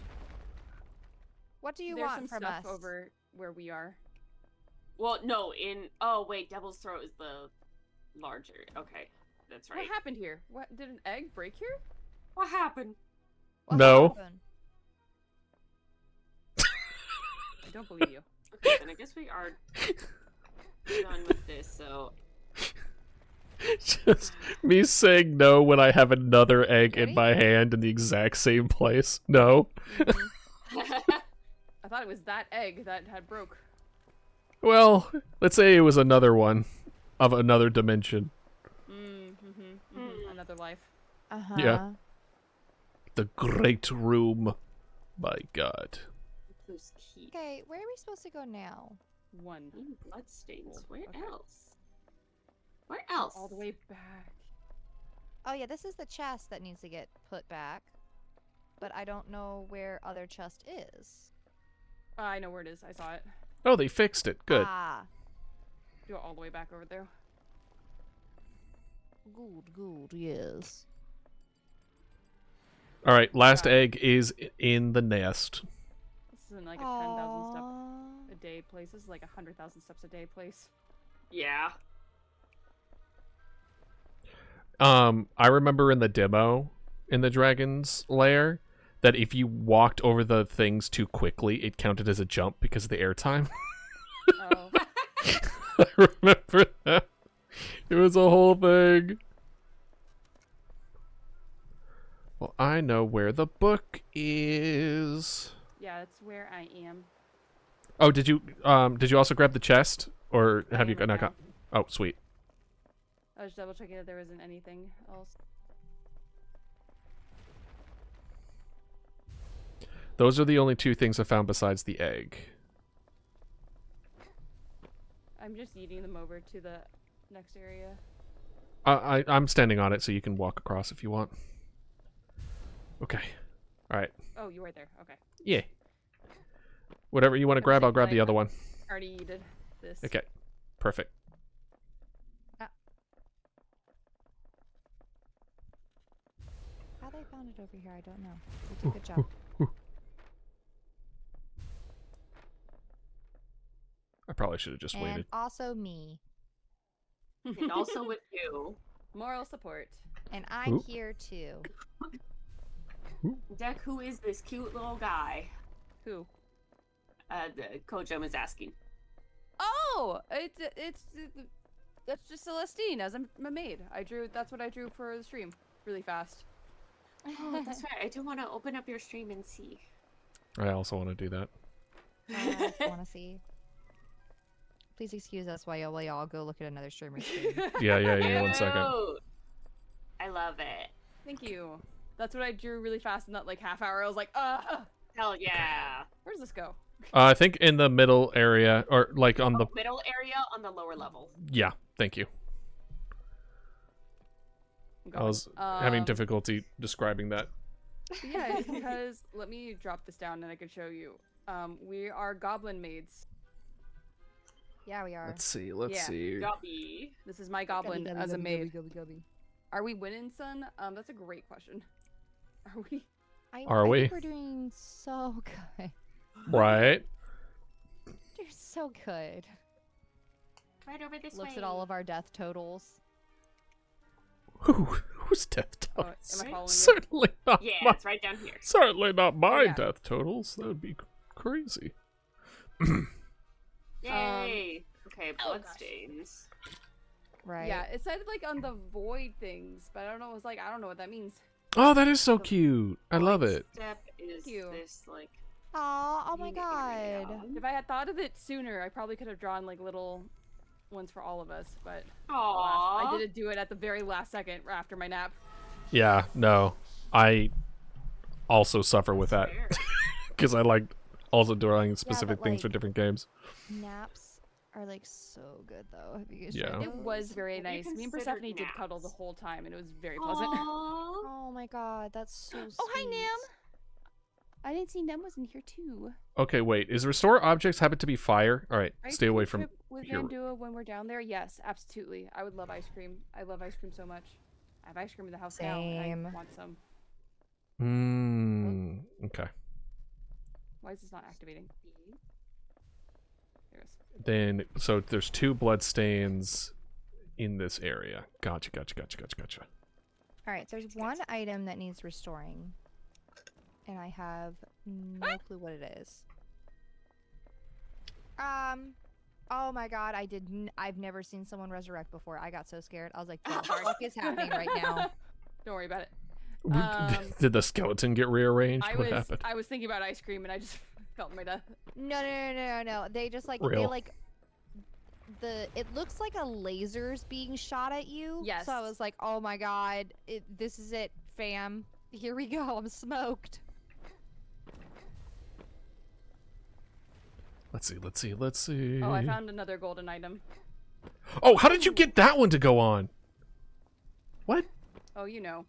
what do you There's want some from stuff us? over where we are. Well, no, oh wait, Devil's Throat is the larger. Okay, that's right. What happened here? What did an egg break here? What happened? What No. happened? I don't believe you. Okay, then I guess we are done with this. So Just me saying no when I have another egg in Ready? my hand in the exact same place. No. I thought it was that egg that had broke. Well, let's say it was another one of another dimension. Another life. Uh-huh. Yeah. The Great Room. My God. Who's key? Okay, where are we supposed to go now? One. Bloodstains. Where Okay. else? Where else? All the way back. Oh yeah, this is the chest that needs to get put back. but I don't know where other chest is. I know where it is. I saw it. Oh, they fixed it. Good. Ah, Go all the way back over there. good, yes. All right, last Got it. egg is in the nest. This isn't like a 10,000 step a day place. This is like a 100,000 steps a day place. Yeah. I remember in the demo in the Dragon's Lair that if you walked over the things too quickly, it counted as a jump because of the airtime. Oh. I remember that. It was a whole thing. Well, I know where the book is. Yeah, that's where I am. Oh, did you also grab the chest, or I have you am right not got? Oh, sweet. I was double checking that there wasn't anything else. Those are the only two things I found besides the egg. I'm just eating them over to the next area. I'm standing on it, so you can walk across if you want. Okay. All right. Oh, you were there. Okay. Yeah. Whatever you want to grab, I'll grab the other one. Already eated this. Okay. Perfect. How they found it over here, I don't know. They did a good job. I probably should have just And waited. also me. And also with you. Moral support. And I'm Oop. here too. Deck, who is this cute little guy? Who? The Kojum is asking. Oh, that's just Celestine as a maid. That's what I drew for the stream, really fast. Oh, that's right. I do want to open up your stream and see. I also want to do that. I want to see. Please excuse us while y'all go look at another streamer's stream. Yeah. 1 second. Cute. I love it. Thank you. That's what I drew really fast in that like half hour. I was like, Hell yeah. where's this go? I think in the middle area, or like on the Middle area on the lower level. yeah. Thank you. I'm I going. was having difficulty describing that. Yeah, it's because let me drop this down and I can show you. We are goblin maids. Yeah, we are. Let's see. Yeah. Gubby. This is my goblin Gubby, as a gubby, maid. gubby, gubby. Are we winning, son? That's a great question. Are we? Are I we? think we're doing so good. Right. You're so good. Right over this Looks way. at all of our death totals. Who's death Oh, am I totals? following you? Certainly not. Yeah, my, it's right down here. certainly not my yeah. death totals. That would be crazy. Yay. Okay, oh, gosh. bloodstains. Right. Yeah, it said like on the void things, but I don't know. It's like I don't know what that means. Oh, that is so cute. I love it. Step is Cute. this like Oh my pink god. area. If I had thought of it sooner, I probably could have drawn like little ones for all of us. But alas, Aww. I didn't do it at the very last second after my nap. Yeah, no. I also suffer with that Fair. because I like also drawing specific but, things for like- different games. Naps are like so good though. Have you guys Yeah. tried It those? was very Have you nice. Me and considered Persephone did cuddle the naps? whole time, and it was very pleasant. Aww. Oh my god, that's so sweet. Oh, hi, Nam. I didn't see Nem was in here too. Okay, wait. Is restore objects happen to be fire? All right, Ice stay away cream from trip with here. Vandua when we're down there. Yes, absolutely. I would love ice cream. I love ice cream so much. I have ice cream in the house now. And Same. I want some. Okay. Why is this not activating? There it is. Then, so there's 2 bloodstains in this area. Gotcha. Alright, there's one item that needs restoring. And I have no clue what it is. Oh my god, I've never seen someone resurrect before. I got so scared. I was like, what the fuck is happening right now? Don't worry about it. Did the skeleton get rearranged? I What happened? was thinking about ice cream and I just felt my death. No. They just like Real. they like it looks like a laser's being shot at you. Yes. So I was like, oh my god, this is it, fam. Here we go. I'm smoked. Let's see. Oh, I found another golden item. Oh, how did you get that one to go on? What? Oh, you know.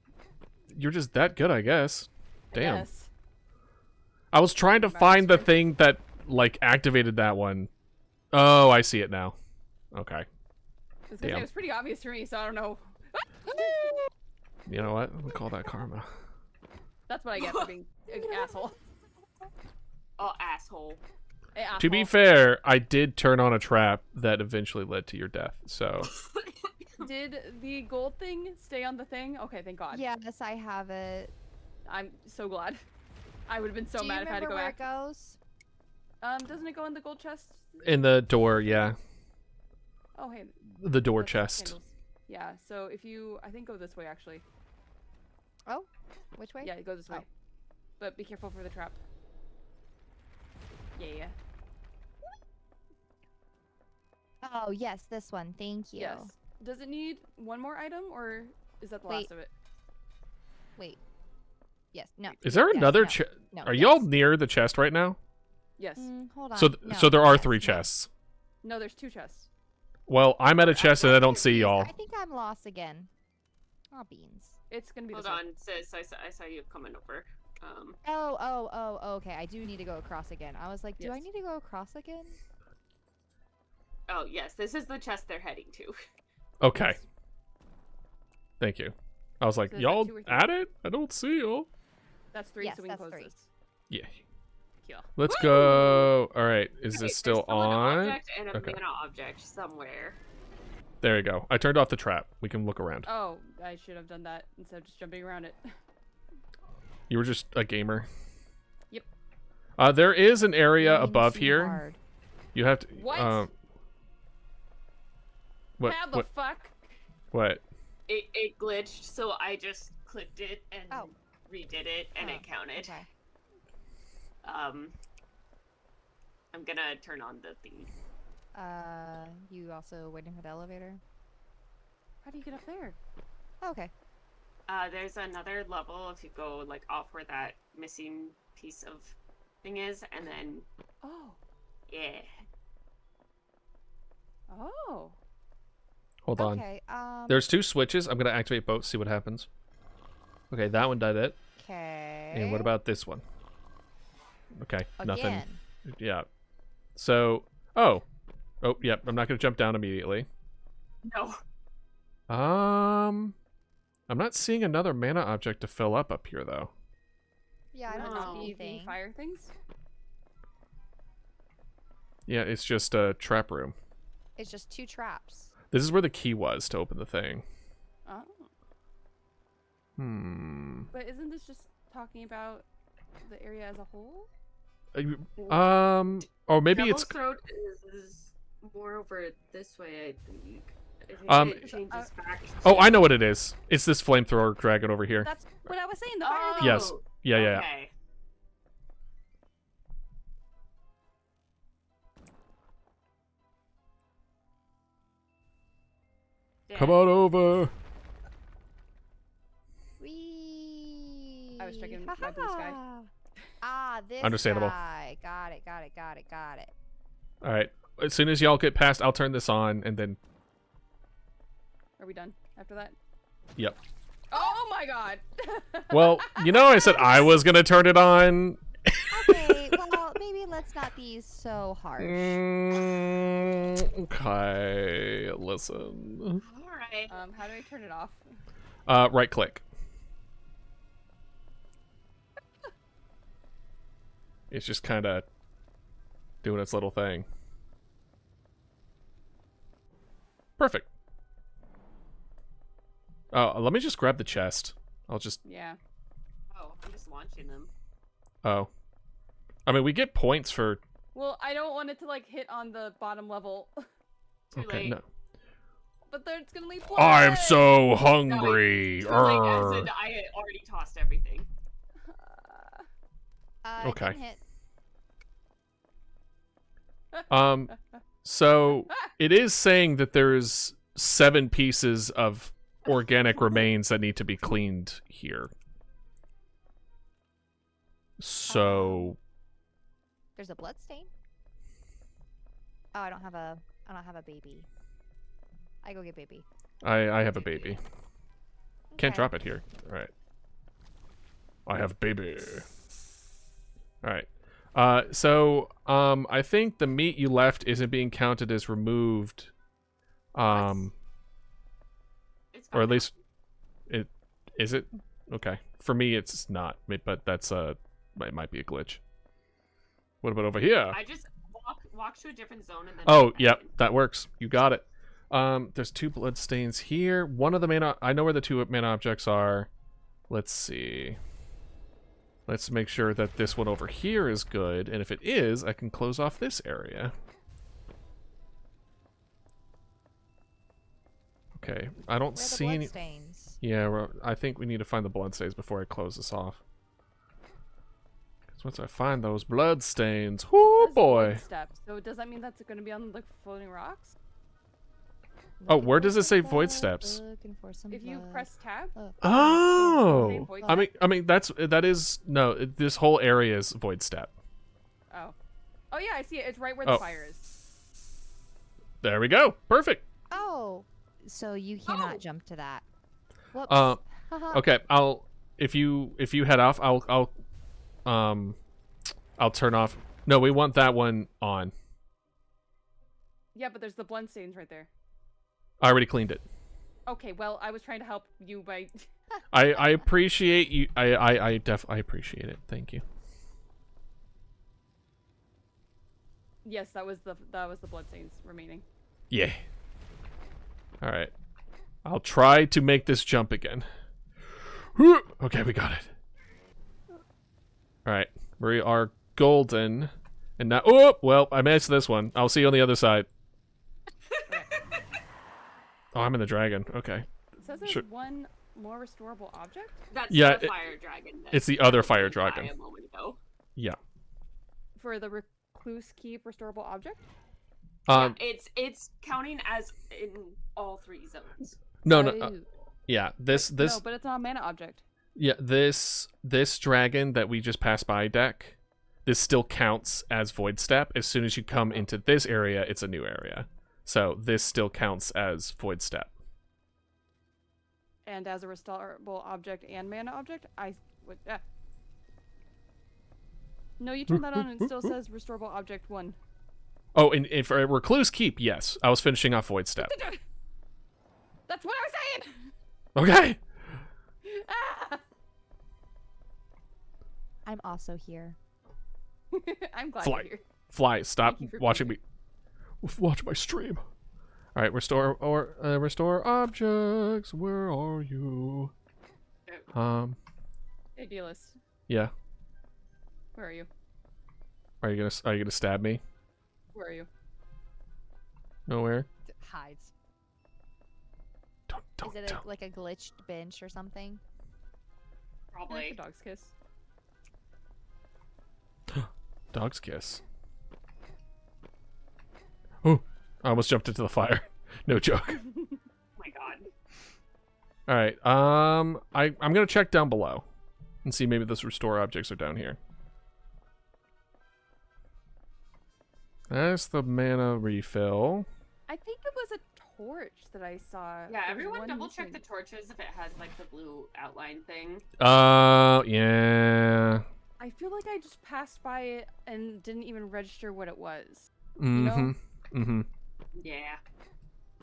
You're just that good, I guess. Damn. Yes. I was trying to find the thing that, like, activated that one. Oh, I see it now. Okay. It was pretty obvious to me, so I don't know. You know what? We call that karma. That's what I get for being an asshole. Oh, asshole. Hey, asshole. To be fair, I did turn on a trap that eventually led to your death, so... Did the gold thing stay on the thing? Okay, thank God. Yes, I have it. I'm so glad. I would have been so Do you mad if I had to remember go where back. it goes? Doesn't it go in the gold chest? In the door, yeah. Oh, hey. The door that's chest. candles. Yeah, so if you, I think go this way actually. Oh, which way? Yeah, go this way. Oh. But be careful for the trap. Yeah. Oh, yes, this one. Thank you. Yes. Does it need one more item, or is that the last of it? Wait. Yes. No. Is there yes, another no, chest? no, Are yes. y'all near the chest right now? Yes. Hold on. So, no, so there are yes, 3 no. chests. No, there's 2 chests. Well, I'm at a chest and I don't see confused. y'all. I think I'm lost again. Oh, beans. It's gonna be Hold this way. on, sis. I saw you coming over. Oh, okay. I do need to go across again. I was like, do I Yes. need to go across again? Oh, yes. This is the chest they're heading to. Okay. Yes. Thank you. I was like, So is that y'all 2 or 3? at it? I don't see y'all. That's 3, Yes, so we can that's close 3. this. Yeah. Kill. Let's go. All right. Is Okay, this still there's on? An object and a Okay. mana object somewhere. There you go. I turned off the trap. We can look around. Oh, I should have done that instead of just jumping around it. You were just a gamer. Yep. There is an area Leaning above too here. hard. You have to. What? What? How the What? fuck? What? It glitched, so I just clicked it and Oh. redid it, and Oh, it counted. Okay. I'm gonna turn on the thingy. You also waiting for the elevator? How do you get up there? Okay. There's another level if you go like off where that missing piece of thing is, and then Oh. yeah. Oh. Hold on. Okay. There's 2 switches. I'm gonna activate both. See what happens. Okay, that one did it. Okay. And what about this one? Okay, nothing. Again. Yeah. So, oh, yep. I'm not gonna jump down immediately. No. I'm not seeing another mana object to fill up here though. Yeah, I don't No. see The anything. fire things? Yeah, it's just a trap room. It's just 2 traps. This is where the key was to open the thing. Oh. Hmm. But isn't this just talking about the area as a whole? Or maybe Devil's it's Throat is more over this way, I think. I think it changes back. Oh, I know what it is. It's this flamethrower dragon over here. That's what I was saying. The fire Oh, thing. Yes. Yeah. Okay. Come on over. Whee! I was checking my blue sky. Ah, this Understandable. guy. Got it. All right. As soon as y'all get past, I'll turn this on, and then. Are we done after that? Yep. Oh my god! Well, you know, I said I was gonna turn it on. Okay, well, maybe let's not be so harsh. Okay, listen. All right. How do I turn it off? Right click. It's just kind of doing its little thing. Perfect. Oh, let me just grab the chest. I'll just... Yeah. Oh, I'm just launching them. Oh. I mean, we get points for... Well, I don't want it to like hit on the bottom level. Too Okay, late. no. But then it's gonna leave blood. I'm so hungry. Too late, as Arr. in I had already tossed everything. It Okay. didn't hit. So it is saying that there's 7 pieces of organic remains that need to be cleaned here. So There's a blood stain. Oh, I don't have a baby. I go get baby. I have a baby. Can't Okay. drop it here. All right. I have baby. All right. So I think the meat you left isn't being counted as removed. It's Or at fine. least it is it? Okay. For me it's not, but that's it might be a glitch. What about over here? I just walk to a different zone and then. Oh, yep, that works. You got it. There's 2 blood stains here. One of the main I know where the 2 main objects are. Let's see. Let's make sure that this one over here is good, and if it is, I can close off this area. Okay, I don't Where are the see any. bloodstains? Yeah, I think we need to find the bloodstains before I close this off. Because once I find those bloodstains, whoo That's boy! one step. So does that mean that's going to be on the floating rocks? Oh, Looking where for does it some say void blood, steps? looking for some If you blood. press tab. Oh, void I step? mean that is no. This whole area is void step. Oh. Oh yeah, I see it. It's right where Oh. the fire is. There we go. Perfect. Oh, so you cannot Oh. jump to that. Whoops. Haha. Okay, if you head off, I'll turn off. No, we want that one on. Yeah, but there's the bloodstains right there. I already cleaned it. Okay, well, I was trying to help you by. I appreciate you. I appreciate it. Thank you. Yes, that was the bloodstains remaining. Yeah. All right. I'll try to make this jump again. Whew. Okay, we got it. All right, we are golden, and now. Oh, well, I missed this one. I'll see you on the other side. Oh, I'm in the dragon. Okay. It says there's Sure. one more restorable object. That's Yeah, the fire dragon. that it's the other fire went by dragon. A moment ago. Yeah. For the recluse keep restorable object. Um. It's counting as in all 3 zones. No. Oh. Yeah. This. No, but it's not a mana object. Yeah. This dragon that we just passed by deck. This still counts as void step. As soon as you come into this area, it's a new area. So this still counts as void step. And as a restorable object and mana object, I would. No, you turn that on and it still says restorable object 1. Oh, and for a recluse keep, yes. I was finishing off void step. That's what I was saying. Okay. Ah! I'm also here. I'm glad Fly. you're here. Fly. Stop Thank you for watching being me. Watch my stream. All right, restore objects. Where are you? Hey, Dealus. Yeah. Where are you? Are you gonna stab me? Where are you? Nowhere. Hides. Don't. Is it like a glitched bench or something? Like Probably. a dog's kiss. Dog's kiss. Oh, I almost jumped into the fire. No joke. Oh my god. All right. I'm gonna check down below and see maybe those restore objects are down here. That's the mana refill. I think it was a torch that I saw. Yeah, There's everyone one double check the missing. torches if it has like the blue outline thing. Yeah. I feel like I just passed by it and didn't even register what it was. Mm-hmm. know? Mm-hmm. Yeah.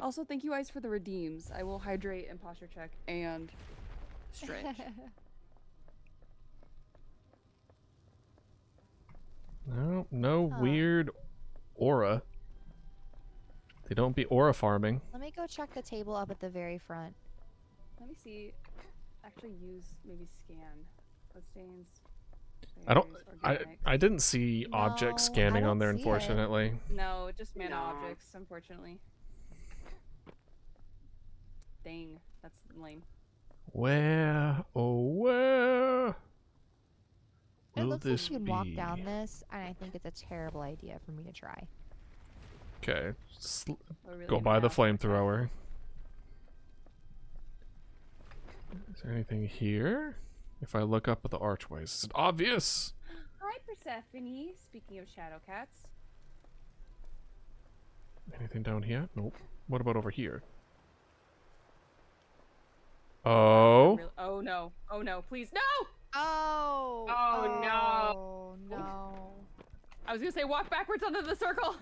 Also, thank you guys for the redeems. I will hydrate and posture check and stretch. No Huh. weird aura. They don't be aura farming. Let me go check the table up at the very front. Let me see. Actually, use maybe scan. Bloodstains. I don't. berries, I organics. didn't see object No, I scanning on don't there, see it. unfortunately. No, just mana No. objects, unfortunately. Dang, that's lame. Where? Oh, where? It Will looks this like you can walk be? down this, and I think it's a terrible idea for me to try. Okay. We're really Go in by the math with that. flamethrower. Is there anything here? If I look up at the archways, is it obvious? Hi, Persephone. Speaking of shadow cats. Anything down here? Nope. What about over here? Oh. Oh no. Oh no. Please. No! Oh! Oh, no. no! I was gonna say walk backwards onto the circle.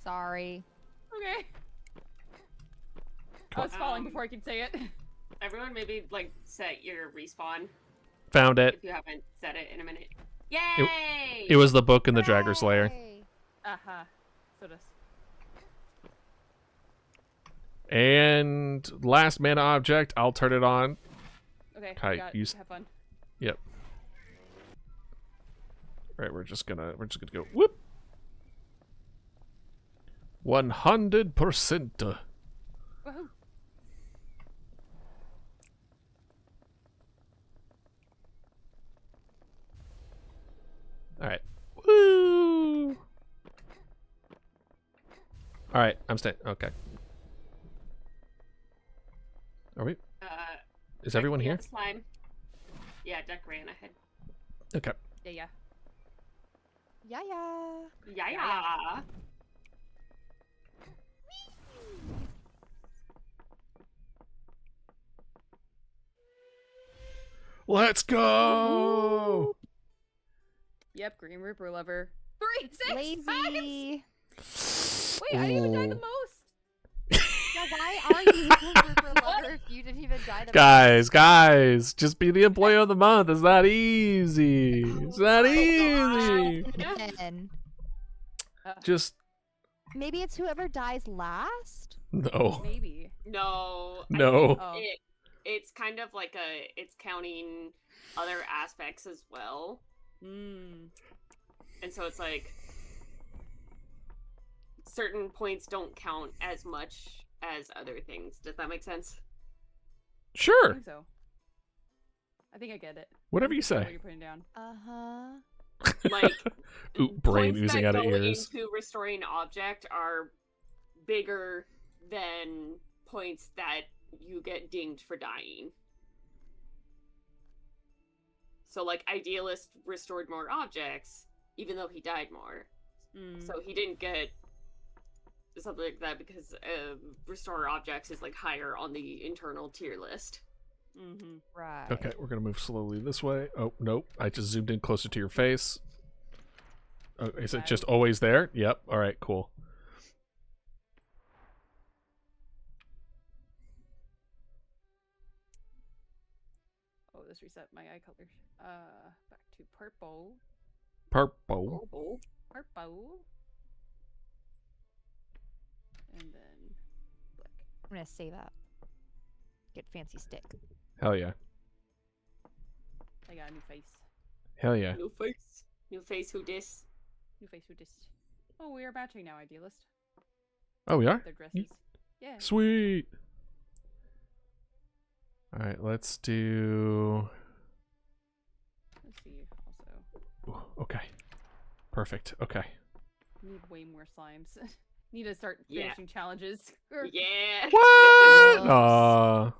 Sorry. Okay. I was falling before I could say it. Everyone maybe, like, set your respawn Found it. if you haven't set it in a minute. Yay! It was the book in the Dragger's Lair. Hooray. Uh-huh. So does. And last mana object, I'll turn it on. Okay, Kai, got, use- have fun. Yep. Right, we're just gonna go whoop. 100%. Woohoo! All right. Woo! All right, I'm staying. Okay. Are we? Is everyone yeah, here? Slime. Yeah, Duck ran ahead. Okay. Yeah, yeah. Yeah, yeah. Yeah. Let's go. Yep, Green Reaper lover. 3, 6, 5! Lazy. Wait, I didn't even die the Ooh. most! Yeah, why are you Reaper lover if you didn't even die the Guys, just be the employee of the month. It's that easy. It's that easy. And Just maybe it's whoever dies last? no. Maybe. No. I No. think Oh. it's kind of like it's counting other aspects as well. Hmm. And so it's like certain points don't count as much as other things. Does that make sense? I Sure. think so. I think I get it. Whatever you What say. you're putting down. Uh-huh. Like Ooh, brain points oozing that out of go ears. into restoring object are bigger than points that you get dinged for dying. So like Idealist restored more objects, even though he died more. Mm. So he didn't get something like that because restore objects is like higher on the internal tier list. Mm-hmm. Right. Okay, we're gonna move slowly this way. Oh nope, I just zoomed in closer to your face. Oh, is it just always there? Yep. All right, cool. Oh, this reset my eye colors. Back to purple. Purple. Purple. And then black. I'm gonna save up. Get fancy stick. Hell yeah. I got a new face. Hell yeah. New face. New face who dis? New face who just. Oh, we are matching now, Idealist. Oh, we are? Their dresses. Yeah. Sweet. All right, let's do. Let's see. Also, Ooh, okay. Perfect. Okay. need way more slimes. Need to start Yeah. finishing challenges. Yeah. What? Whoops. Aw.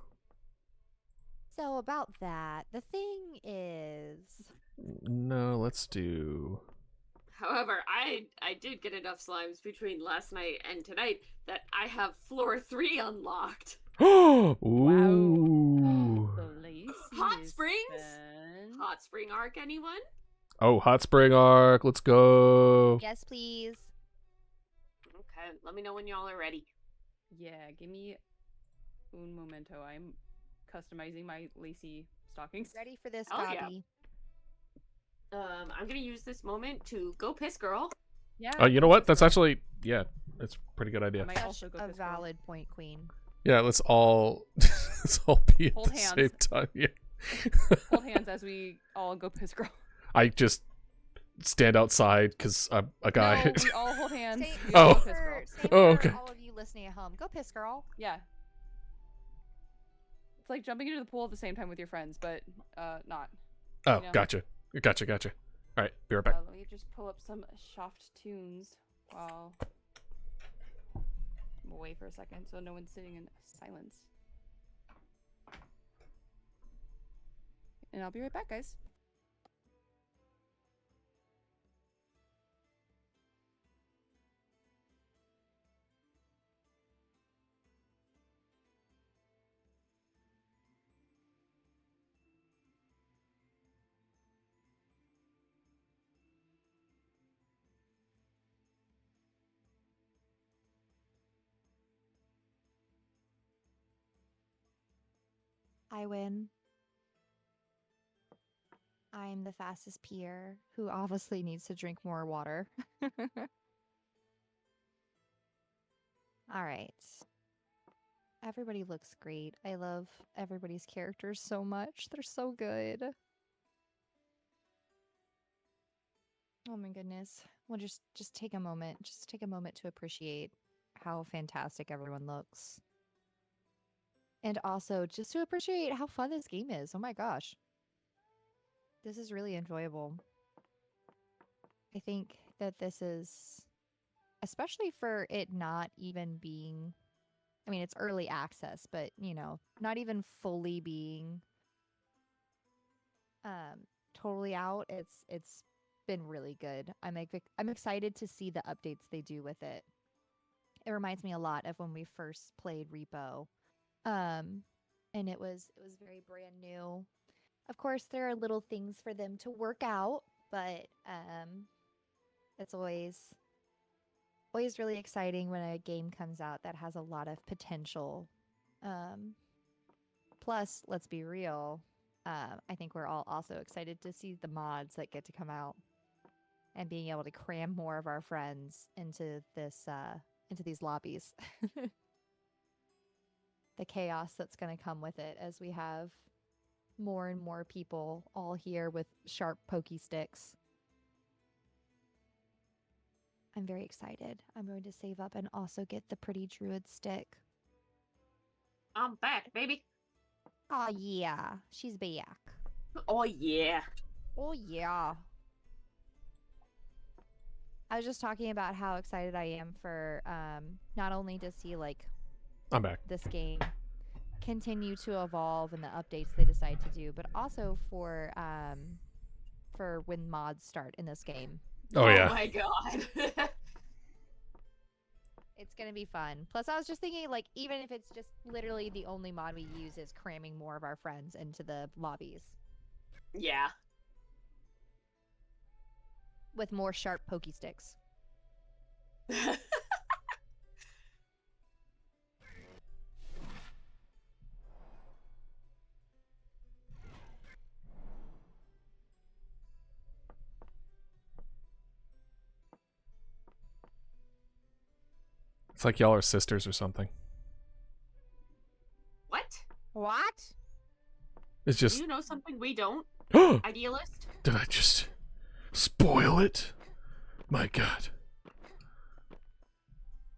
So about that, the thing is, No, let's do. However, I did get enough slimes between last night and tonight that I have floor 3 unlocked. Ooh. The lace. Hot is springs? done. Hot spring arc, anyone? Oh, hot spring arc. Let's go. yes, please. Okay, let me know when y'all are ready. Yeah, give me un momento. I'm customizing my lacy stockings. Ready for this, Oh, yeah. Gabby? I'm gonna use this moment to go piss girl. Yeah. Oh, you know what? That's girl. actually that's a pretty good I idea. might Such also go a piss girl. valid point, Queen. Yeah, let's all be at Hold the hands. same time. Yeah. Hold hands as we all go piss girl. I just stand outside because I'm a guy. No, we all hold hands. Same, We Oh. all same go piss girl. for, same Oh, for okay. all of you listening at home. Go piss, girl. Yeah. It's like jumping into the pool at the same time with your friends, but not. Oh, Yeah. gotcha. All right, be right back. Let me just pull up some soft tunes while I'm away for a second so no one's sitting in silence. And I'll be right back, guys. I win. I'm the fastest peer who obviously needs to drink more water. All right. Everybody looks great. I love everybody's characters so much. They're so good. Oh my goodness. Well, just take a moment. Just take a moment to appreciate how fantastic everyone looks. And also just to appreciate how fun this game is. Oh my gosh. This is really enjoyable. I think that this is, especially for it not even being, I mean, it's early access, but, you know, not even fully being totally out. It's been really good. I'm excited to see the updates they do with it. It reminds me a lot of when we first played Repo. And it was very brand new. Of course, there are little things for them to work out, but it's always really exciting when a game comes out that has a lot of potential. Plus, let's be real, I think we're all also excited to see the mods that get to come out and being able to cram more of our friends into these lobbies. The chaos that's going to come with it as we have more and more people all here with sharp pokey sticks. I'm very excited. I'm going to save up and also get the pretty druid stick. I'm back, baby. Oh yeah, she's back. Oh yeah. Oh yeah. I was just talking about how excited I am for not only to see like I'm back. this game continue to evolve and the updates they decide to do, but also for when mods start in this game. Oh yeah. Oh my god. It's gonna be fun. Plus, I was just thinking, like, even if it's just literally the only mod we use is cramming more of our friends into the lobbies Yeah. with more sharp pokey sticks. It's like y'all are sisters or something. What? What? It's Do just. you know something we don't? Did Idealist? I just spoil it? My god.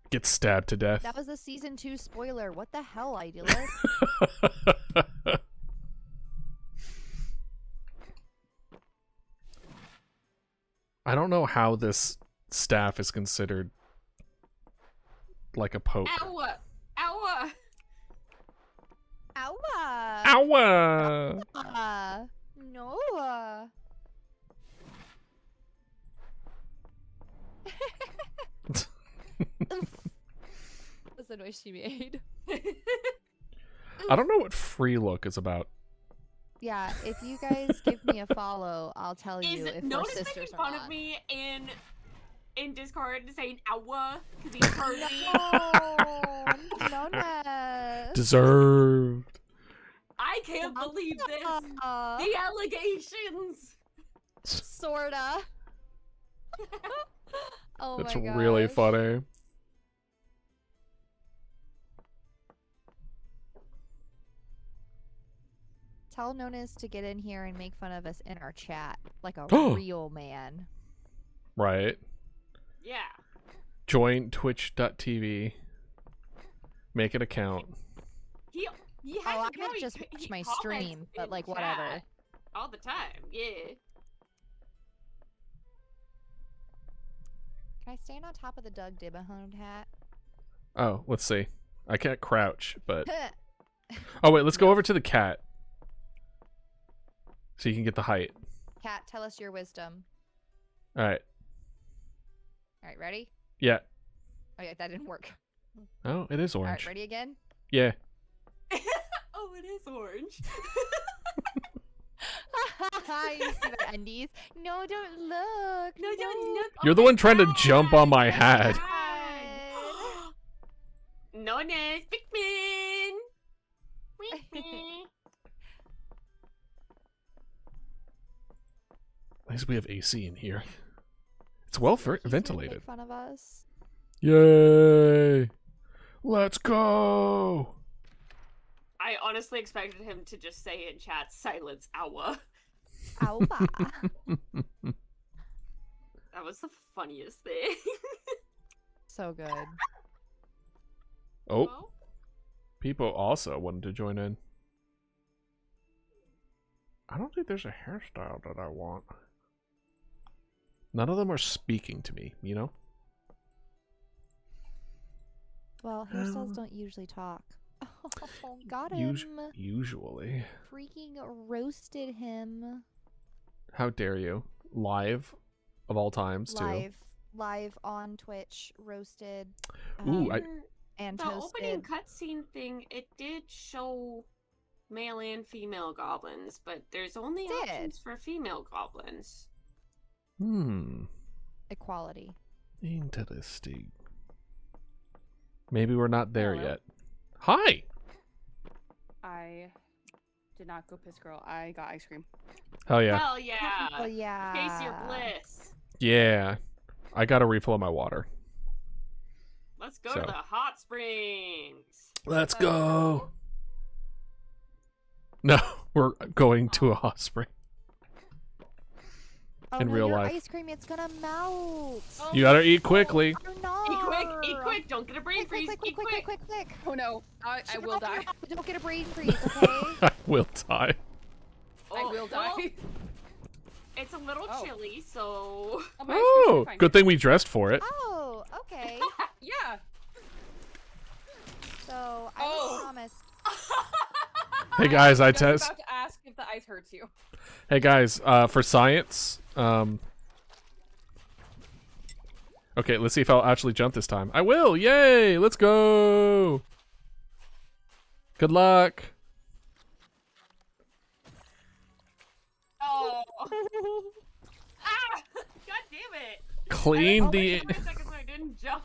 Get stabbed to death. That was the season 2 spoiler. What the hell, Idealist? I don't know how this staff is considered like a poke. Ow! Ow! Ow! Ow! No. That's the noise she made. I don't know what free look is about. Yeah, if you guys give me a follow, I'll tell you Is if we're Notice sisters making or fun not. of me in Discord saying "owa" because he's heard me? No, no. Deserved. I can't believe this. The allegations. Sorta. Oh That's my gosh. really funny. Tell Nonis to get in here and make fun of us in our chat like a real man. Right. Yeah. Join twitch.tv. Make an account. He has Oh, I a meant guy- just he watch my comments stream, but in like chat whatever. all the time. Yeah. Can I stand on top of the Doug Dibahone hat? Oh, let's see. I can't crouch, but... Oh, wait, let's go over to the cat. So you can get the height. Cat, tell us your wisdom. Alright. Alright, ready? Yeah. Oh yeah, that didn't work. Oh, it is orange. Alright, ready again? Yeah. Oh, it is orange. You see my undies? No, don't look. No, don't look. You're the one trying to jump on my hat. Known as Pikmin. At least we have AC in here. It's well He's gonna ventilated. Make fun of us. Yay! Let's go! I honestly expected him to just say in chat, silence, awa. Ow. That was the funniest thing. So good. Oh, Well, people also wanted to join in. I don't think there's a hairstyle that I want. None of them are speaking to me, you know? Well, hairstyles don't usually talk. Oh, got him. Usually. Freaking roasted him. How dare you? Live of all times, too. Live on Twitch, roasted. Ooh, and the toasted. opening cutscene thing, it did show male and female goblins, but there's only options for female goblins. Equality. Interesting. Maybe we're not there Hello. yet. Hi! I did not go piss girl. I got ice cream. Hell yeah. Hell yeah! Oh yeah. Taste your bliss. Yeah. I got a refill of my water. Let's go So. to the hot springs. Let's go! No, we're going to a hot spring. Oh, in no, real your life. ice cream, it's gonna melt. Oh, You gotta eat quickly. Oh, no. Eat quick, eat quick, don't get a brain freeze, Quick. eat quick. Oh no, I will die. Don't get a brain freeze, okay? I will die. I will die. well, it's a little Oh. chilly, so... Oh, my ice cream's Oh, fine. good thing we dressed for it. Oh, okay. Yeah. So, I Oh. was promised. Hey guys, I was test. about to ask if the ice hurts you. Hey guys, for science, okay, let's see if I'll actually jump this time. I will! Yay! Let's go! Good luck! Oh! Ah! God damn it! Clean the For a second so I didn't jump.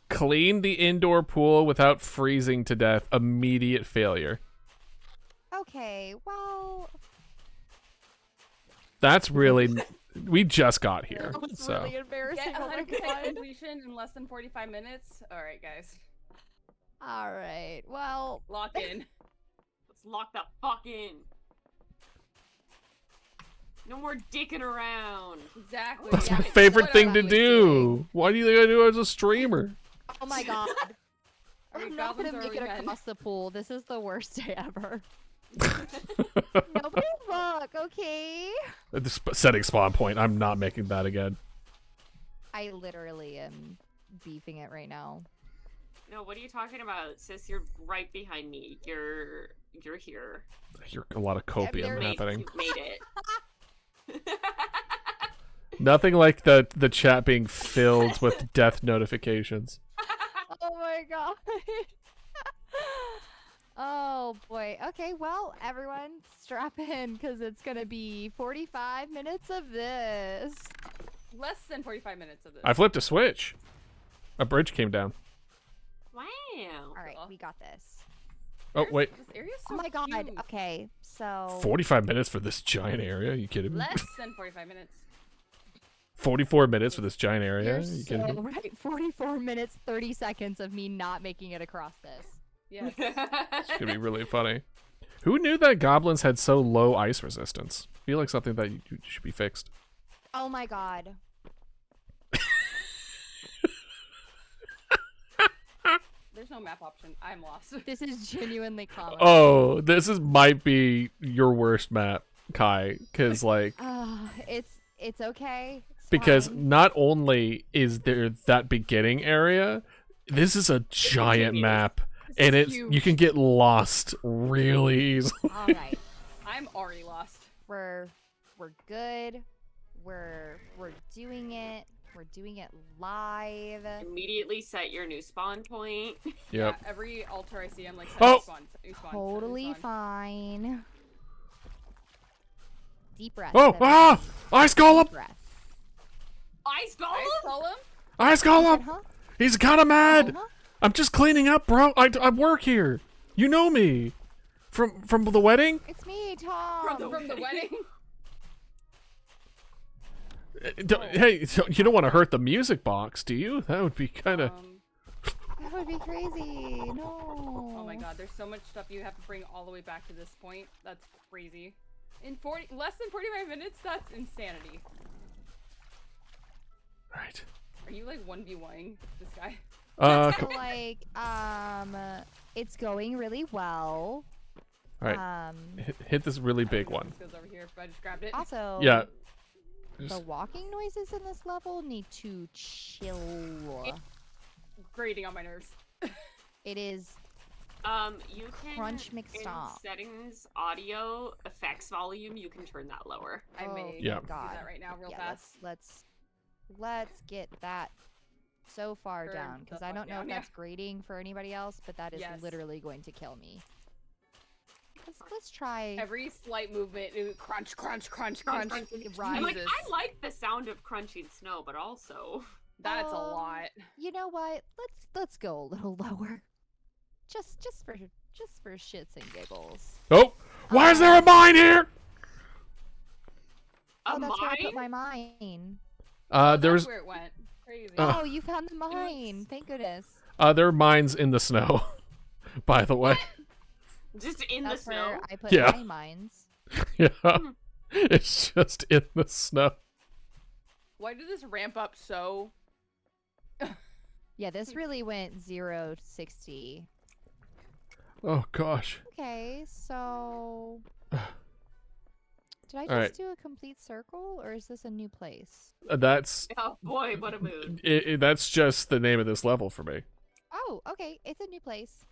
clean the indoor pool without freezing to death. Immediate failure. Okay, well, That's really. We just got here, that was so. really embarrassing. Get Oh my 100% god. completion in less than 45 minutes. All right, guys, All right, well, lock in. Let's lock the fuck in. No more dicking around. Exactly. That's yeah, my it's favorite what thing I'm to always do. Why do you think I do it as a streamer? oh my god. Are we I'm not goblins gonna or are make we it men? across the pool. This is the worst day ever. Nobody look, okay? Setting spawn point. I'm not making that again. I literally am beefing it right now. No, what are you talking about? Sis, you're right behind me. You're here. You're a lot of copium there- happening. You've made it. Nothing like the chat being filled with death notifications. Oh my god. Oh boy. Okay, well, everyone, strap in because it's gonna be 45 minutes of this. Less than 45 minutes of this. I flipped a switch. A bridge came down. Wow. All right, Cool. we got this. Oh, wait. This area's so Oh my god. cute. Okay, so 45 minutes for this giant area? Are you kidding me? Less than 45 minutes. 44 minutes for this giant area? you're Are you kidding so me? right. 44 minutes, 30 seconds of me not making it across this. Yes. It's gonna be really funny. Who knew that goblins had so low ice resistance? I feel like something that should be fixed. Oh my god. There's no map option. I'm lost. This is genuinely comical. Oh, might be your worst map, Kai, because like It's okay. It's because fine. not only is there that beginning area, this is a giant Huge. map, and is you huge. can get lost really easily. All right. I'm already lost. We're good. We're doing it. We're doing it live. Immediately set your new spawn point. Yep. Yeah, every altar I see, I'm like, Oh! spawn, new spawn, Totally new spawn. fine. Deep breath. Oh, everyone. Ice Golem! Deep breath. Ice golem? Ice golem? Ice Golem! Huh? He's kind of mad. Uh-huh. I'm just cleaning up, bro. I work here. You know me. From the wedding? It's me, Tom. From From the wedding? Hey, you don't want to hurt the music box, do you? That would be kind of. That would be crazy. No. Oh my god, there's so much stuff you have to bring all the way back to this point. That's crazy. In less than 45 minutes, that's insanity. Right. Are you like 1v1ing this guy? So, like, it's going really well. All right. Hit this really big one. This goes over here, but I just grabbed it. Also, Yeah. the walking noises in this level need to chill. Grating on my nerves. It is. You can Crunch in McStop. settings, audio, effects volume. You can turn that lower. I may Yeah. do that right now, real fast. Let's get that so far Turn down, the because I fuck don't know down, if yeah. that's grating for anybody else, but that is Yes. literally going to kill me. Let's try. Every slight movement, it crunch, crunch, crunch, crunch. Right. I'm like, Jesus. I like the sound of crunching snow, but also That's a lot. You know what? Let's go a little lower. Just for shits and giggles. Oh, why is there a mine here? Oh, that's where I mine? put my mine. There's That's where it went. Crazy. Oh, you found the mine. Thank goodness. there are mines in the snow. By the way. Just in That's the snow. where I put Yeah. my mines. Yeah. It's just in the snow. Why did this ramp up so? Yeah, this really went 0 to 60. Oh gosh. Okay, so did I just Alright. do a complete circle, or is this a new place? That's Oh boy, what a mood. that's just the name of this level for me. Oh, okay, it's a new place.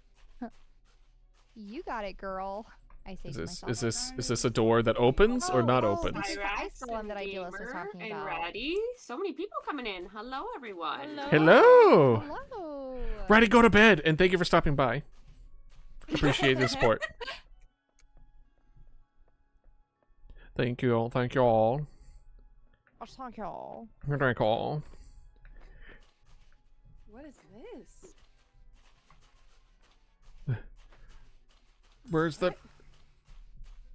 You got it, girl. I say Is to this myself. is this a door that opens or not Oh, opens? this is the ice Irax golem and that Idealist was Gamer talking and about. Ratty. So many people coming in. Hello, everyone. Hello. Hello. Ready, go to bed, and thank you for stopping by. Appreciate the support. Thank you all. Thank you all. I'll talk y'all. Thank you all. What is this? Where's the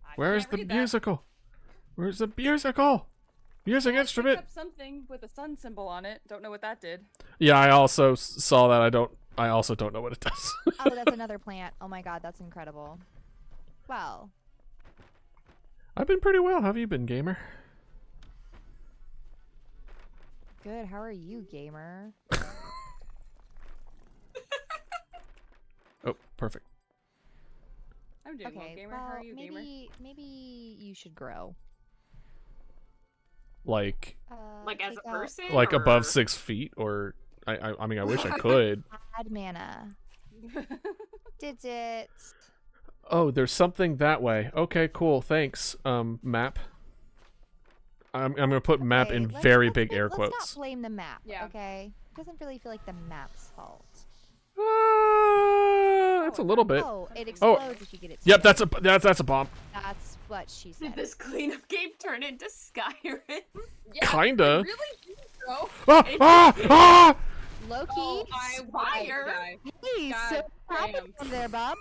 I Where's can't the read that. musical? Where's the musical? Music I picked instrument. up something with a sun symbol on it. Don't know what that did. Yeah, I also saw that. I also don't know what it does. Oh, that's another plant. Oh my god, that's incredible. Well, I've been pretty well. How have you been, gamer? good. How are you, gamer? Oh, perfect. I'm doing well, Okay, gamer. well, How are you, gamer? maybe you should grow. Like Like as take a out person? like or... above 6 feet, or I mean, I wish I could. Add mana. Did it? Oh, there's something that way. Okay, cool. Thanks, map. I'm gonna put map Okay, in let's- very let's big make- air Let's quotes. not blame the map. Yeah. Okay. It doesn't really feel like the map's fault. It's a little bit. Oh, it Oh. explodes if you get it. Yep, stuck. that's a bomb. That's what she Did said. this cleanup game turn into Skyrim? Yeah, Kinda. it really did, bro. Ah! Low key. Oh, I Fire. die. Hey, God so what damn. happened there, Bob?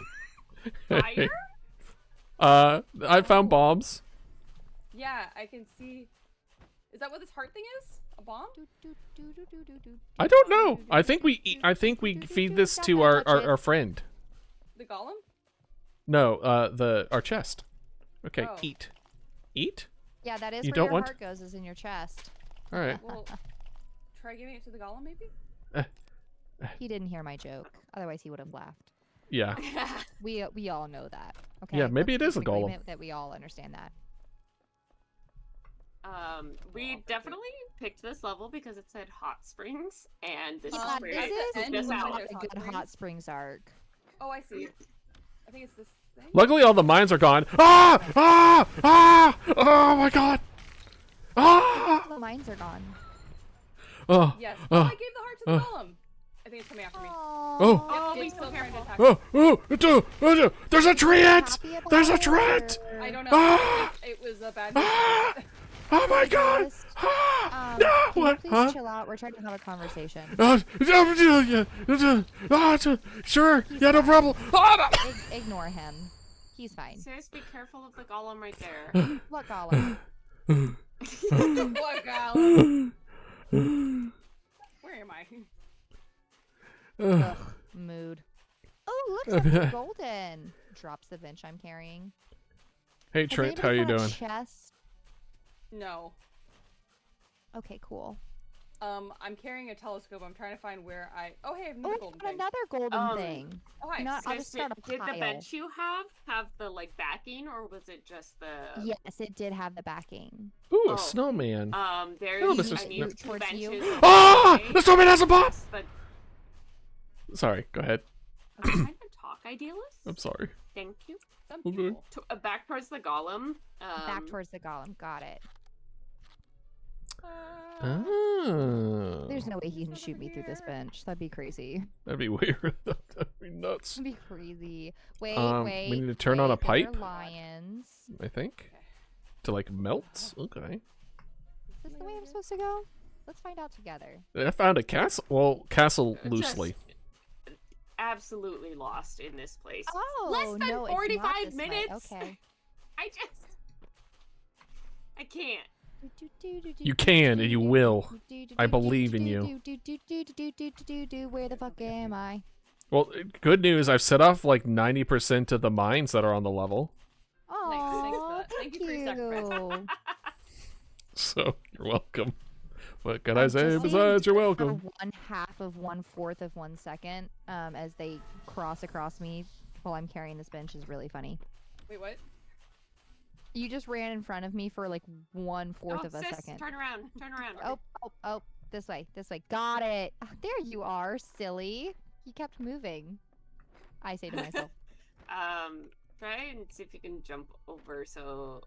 Fire? I found bombs. Yeah, I can see. Is that what this heart thing is? A bomb? I don't know. I think we feed this to our friend. The golem? No, our chest. Okay, Oh. eat. Eat? Yeah, that is You where don't your want- heart goes, is in your chest. All right. Well, try giving it to the golem, maybe? He didn't hear my joke. Otherwise, he would have laughed. Yeah. We all know that. Okay. Yeah, maybe let's it is make a an golem. agreement that we all understand that. We definitely picked this level because it said hot springs, and this Yeah, is where this at is the end just when out. there's a hot good springs. hot springs arc. Oh, I see. I think it's this thing. Luckily, all the mines are gone. Ah! Ah! Ah! Oh my god! Ah! The mines are gone. Oh! Yes. Oh. Oh, I gave the heart to the golem. I think it's coming after me. Oh. Oh, Yep, be it's so still trying to careful. attack me. There's a treant! Happy about There's a it, treant! or- I don't know. Ah! It was a bad Ah! mistake. Oh my god! Just, Ah! Can No! you What? please Huh? chill out? We're trying to have a conversation. Sure. Yeah, no problem. Ah, Ignore him. He's fine. Serious, be careful of the golem right there. What golem? What, Goblin? Where am I? Ugh, mood. Oh, look, something golden. Drops the bench I'm carrying. Hey Has Trent, how anybody you found a doing? Chest? No. Okay, cool. I'm carrying a telescope. I'm trying to find where I. Oh, hey, I have Oh, another I golden found thing. another golden thing. Oh, hi. You know what, I'll Guys, just start a did pile. the bench you have the like backing, or was it just the? Yes, it did have the backing. Ooh, Oh. a snowman. There's Hello, Mr. I mean, two Towards you. benches. Ah! away. The snowman has a pop! But Sorry, go ahead. I'm trying to talk, idealist. I'm sorry. Thank you. Some Okay. people. Back towards the golem. Back towards the golem. Got it. Oh. There's no way he can shoot me through this bench. That'd be crazy. That'd be weird. That'd be nuts. That'd be crazy. Wait, We need to turn on a wait, those pipe? are lions. I think. To like melt? Okay. Is this the way I'm supposed to go? Let's find out together. I found a castle. Well, castle Just loosely. absolutely lost in this place. Oh, Less than no, it's not 45 this way. minutes. Okay. I can't. You can and you will. I believe in you. Where the fuck am I? Well, good news. I've set off like 90% of the mines that are on the level. Oh, Thank you for your sacrifice. So, you're welcome. What can I I'm say just besides you're for welcome? 1/2 of 1/4 of 1 second, as they cross across me while I'm carrying this bench is really funny. Wait, what? You just ran in front of me for like 1/4 of a sis, second. turn around. Turn around. Oh, this way. Got it. Ah, there you are, silly. You kept moving. I say to myself. Try and see if you can jump over so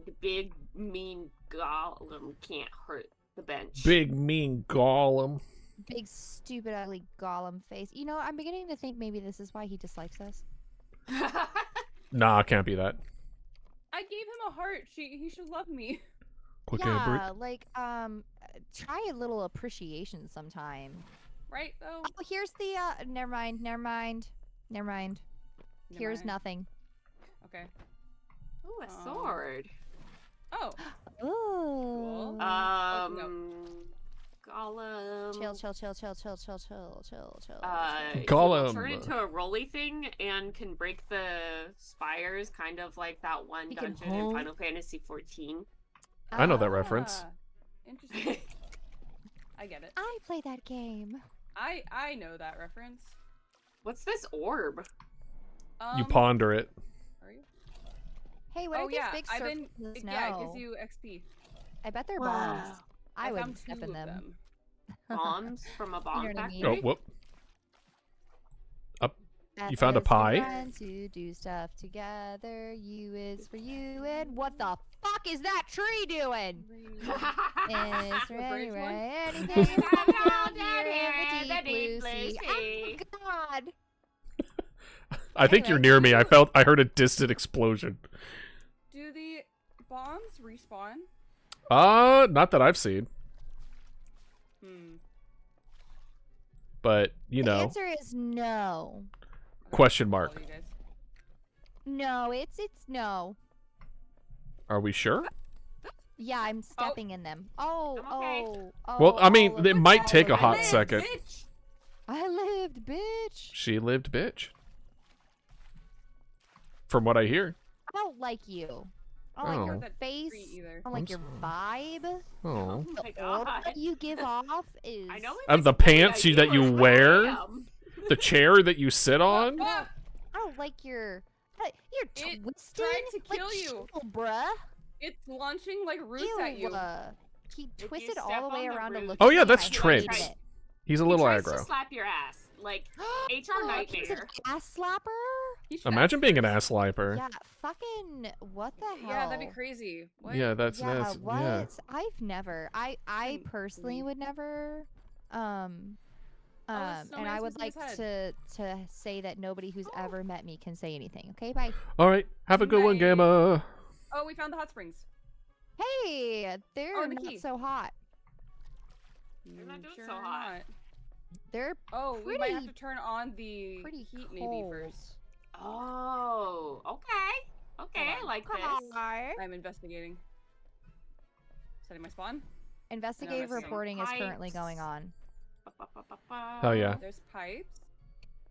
the big mean golem can't hurt the bench. Big mean golem. Big, stupid, ugly golem face. You know, I'm beginning to think maybe this is why he dislikes us. Nah, can't be that. I gave him a heart. He should love me. Quick Yeah, like, try a little appreciation sometime. Right, though? Oh, here's the, never mind. Here's nothing. Okay. Ooh, a sword. Oh. Ooh. Golem. Chill. Golem. Turn into a rolly thing and can break the spires, kind of like that one He can dungeon in hold- Final Fantasy XIV. I know that reference. Interesting. I get it. I play that game. I know that reference. What's this orb? You ponder it. Are you? Hey, what Oh are these yeah, big I've circles been. in the Yeah, it snow? gives you XP. I bet they're Wow. bombs. I found would step two in of them. Bombs from a bomb You know what I factory? mean? Oh, whoop. F You found a is for pie? friends who do stuff together. U is for you, and what the fuck is that tree doing? Is for The bridge one? anything around here in the deep blue sea. Oh God! I think you're near me. I heard a distant explosion. Do the bombs respawn? Not that I've seen, but you The know, answer is no. question I'll mark. follow you guys. No, it's no. Are we sure? Yeah, I'm stepping in them. Oh, I'm okay. oh. Well, I mean, all of it the might take a all of hot it. second. Bitch! I lived, bitch. She lived, bitch. From what I hear. I don't like you. I don't like Oh. your That face. tree either. I don't like your vibe. Oh. Oh my The aura god. that you give off is. I know it And was the a good pants idea, that you but I wear? am. The chair that you sit on? Ah! I don't like your. You're It twisted. tried to kill like you. Shield, bruh. It's launching like roots Ew, at you. He you twisted step all the way on the around to root- look Oh, at yeah, me, that's and I Trent. hated it. He's a He little tries to aggro. slap your ass. Like, HR Oh, he's nightmare. an ass slapper? He should Imagine ask being an first. ass sliper. Yeah, fucking what the hell? Yeah, that'd be crazy. What? Yeah, that's Yeah, what? yeah. I've never. I Hmm, personally weird. would never. this And I snowman's would missing like his to say that nobody who's ever met me can say anything. Okay, bye. All right, have a good one, Bye. Gamma. Oh, we found the hot springs. Hey, they're and the not key. so hot. They're not doing Sure so are hot. not. They're Oh, we might have Pretty- to turn on the pretty heat maybe cold. first. Oh, okay. Okay, I on. like this. Hi. I'm investigating. Setting my spawn. Investigative missing reporting is currently pipes. going on. Hell yeah. There's pipes.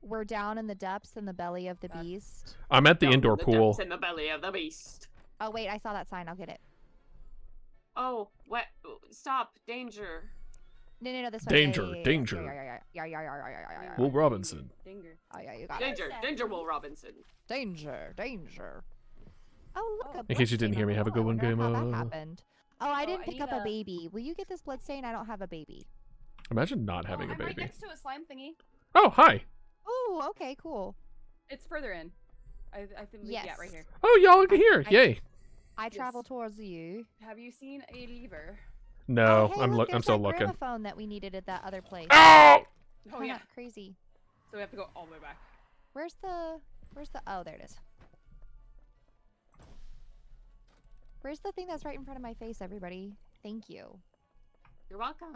We're down in the depths in the belly of the That's- beast. I'm at the Down indoor the pool. depths in the belly of the beast. Oh wait, I saw that sign. I'll get it. Oh, what? Stop! Danger! No, this way. Danger, danger. Yeah. Will Robinson. Dinger. Oh yeah, you got Danger! it. Danger, Will Robinson. Danger. Oh look. Oh. a In case you didn't bloodstain hear me, on have a the good wall. one, I wonder how Gamer. that happened. Oh, I didn't I pick need up a a- baby. Will you get this bloodstain? I don't have a baby. Imagine not having a I'm right baby. next to a slime thingy. Oh, hi. Oh, okay, cool. It's further in. I think yeah, Yes. right here. Oh, y'all are here. I- Yay. I Yes. travel towards you. Have you seen a lever? No, hey, I'm look, I'm there's still that looking. gramophone that we needed at that other place. Oh! Oh yeah. Crazy. So we have to go all the way back. Where's the oh, there it is. Where's the thing that's right in front of my face, everybody? Thank you. You're welcome.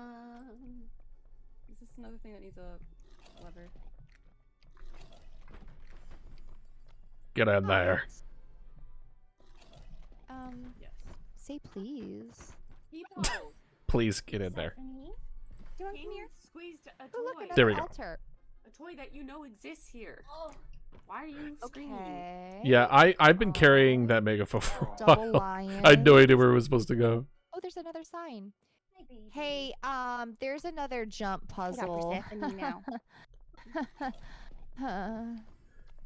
Is this another thing that needs a lever? Get in there. Yes. Say please. People, Please get in there. Do you want to come here? squeezed a toy. Oh, look, another There we go. altar. A toy that you know exists here. Why are you screaming? Okay. Yeah, I've been carrying that megaphone for a Double while. lion. I had no idea where it was supposed to go. Oh, there's another sign. Hey, there's another jump puzzle. now.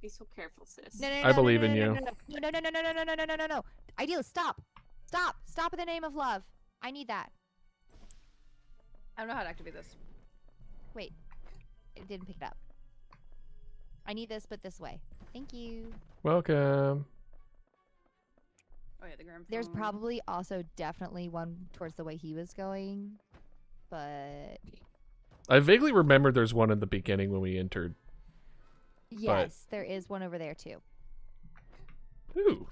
Be so careful, sis. No, I believe in you. No. Ideal, stop. Stop in the name of love. I need that. I don't know how to activate this. Wait. It didn't pick it up. I need this, but this way. Thank you. Welcome. Oh yeah, the gramophone. There's probably also definitely one towards the way he was going. But I vaguely remember there's one in the beginning when we entered. yes, there is one over there too. Ooh,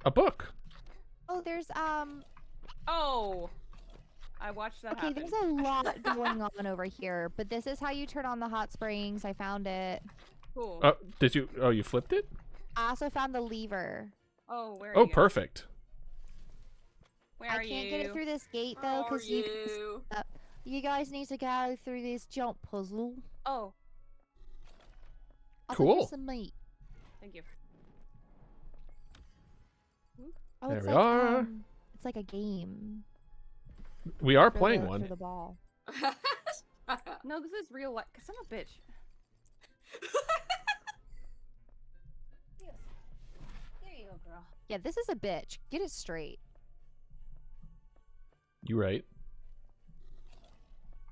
a book. Oh, there's Oh, I watched that okay, happen. there's a lot going on over here, but this is how you turn on the hot springs. I found it. Cool. Oh, did you? Oh, you flipped it? I also found the lever. Oh, where are Oh, you guys? perfect. Where I are can't you? get it through this gate Where though, are because you guys need to go through this jump puzzle. Oh, Also, Cool. here's some meat. thank you. Oh, There it's we like are. it's like a game. We are for playing the, one. for the ball. No, this is real life. Cause I'm a bitch. Yes. There you go, girl. Yeah, this is a bitch. Get it straight. You right? There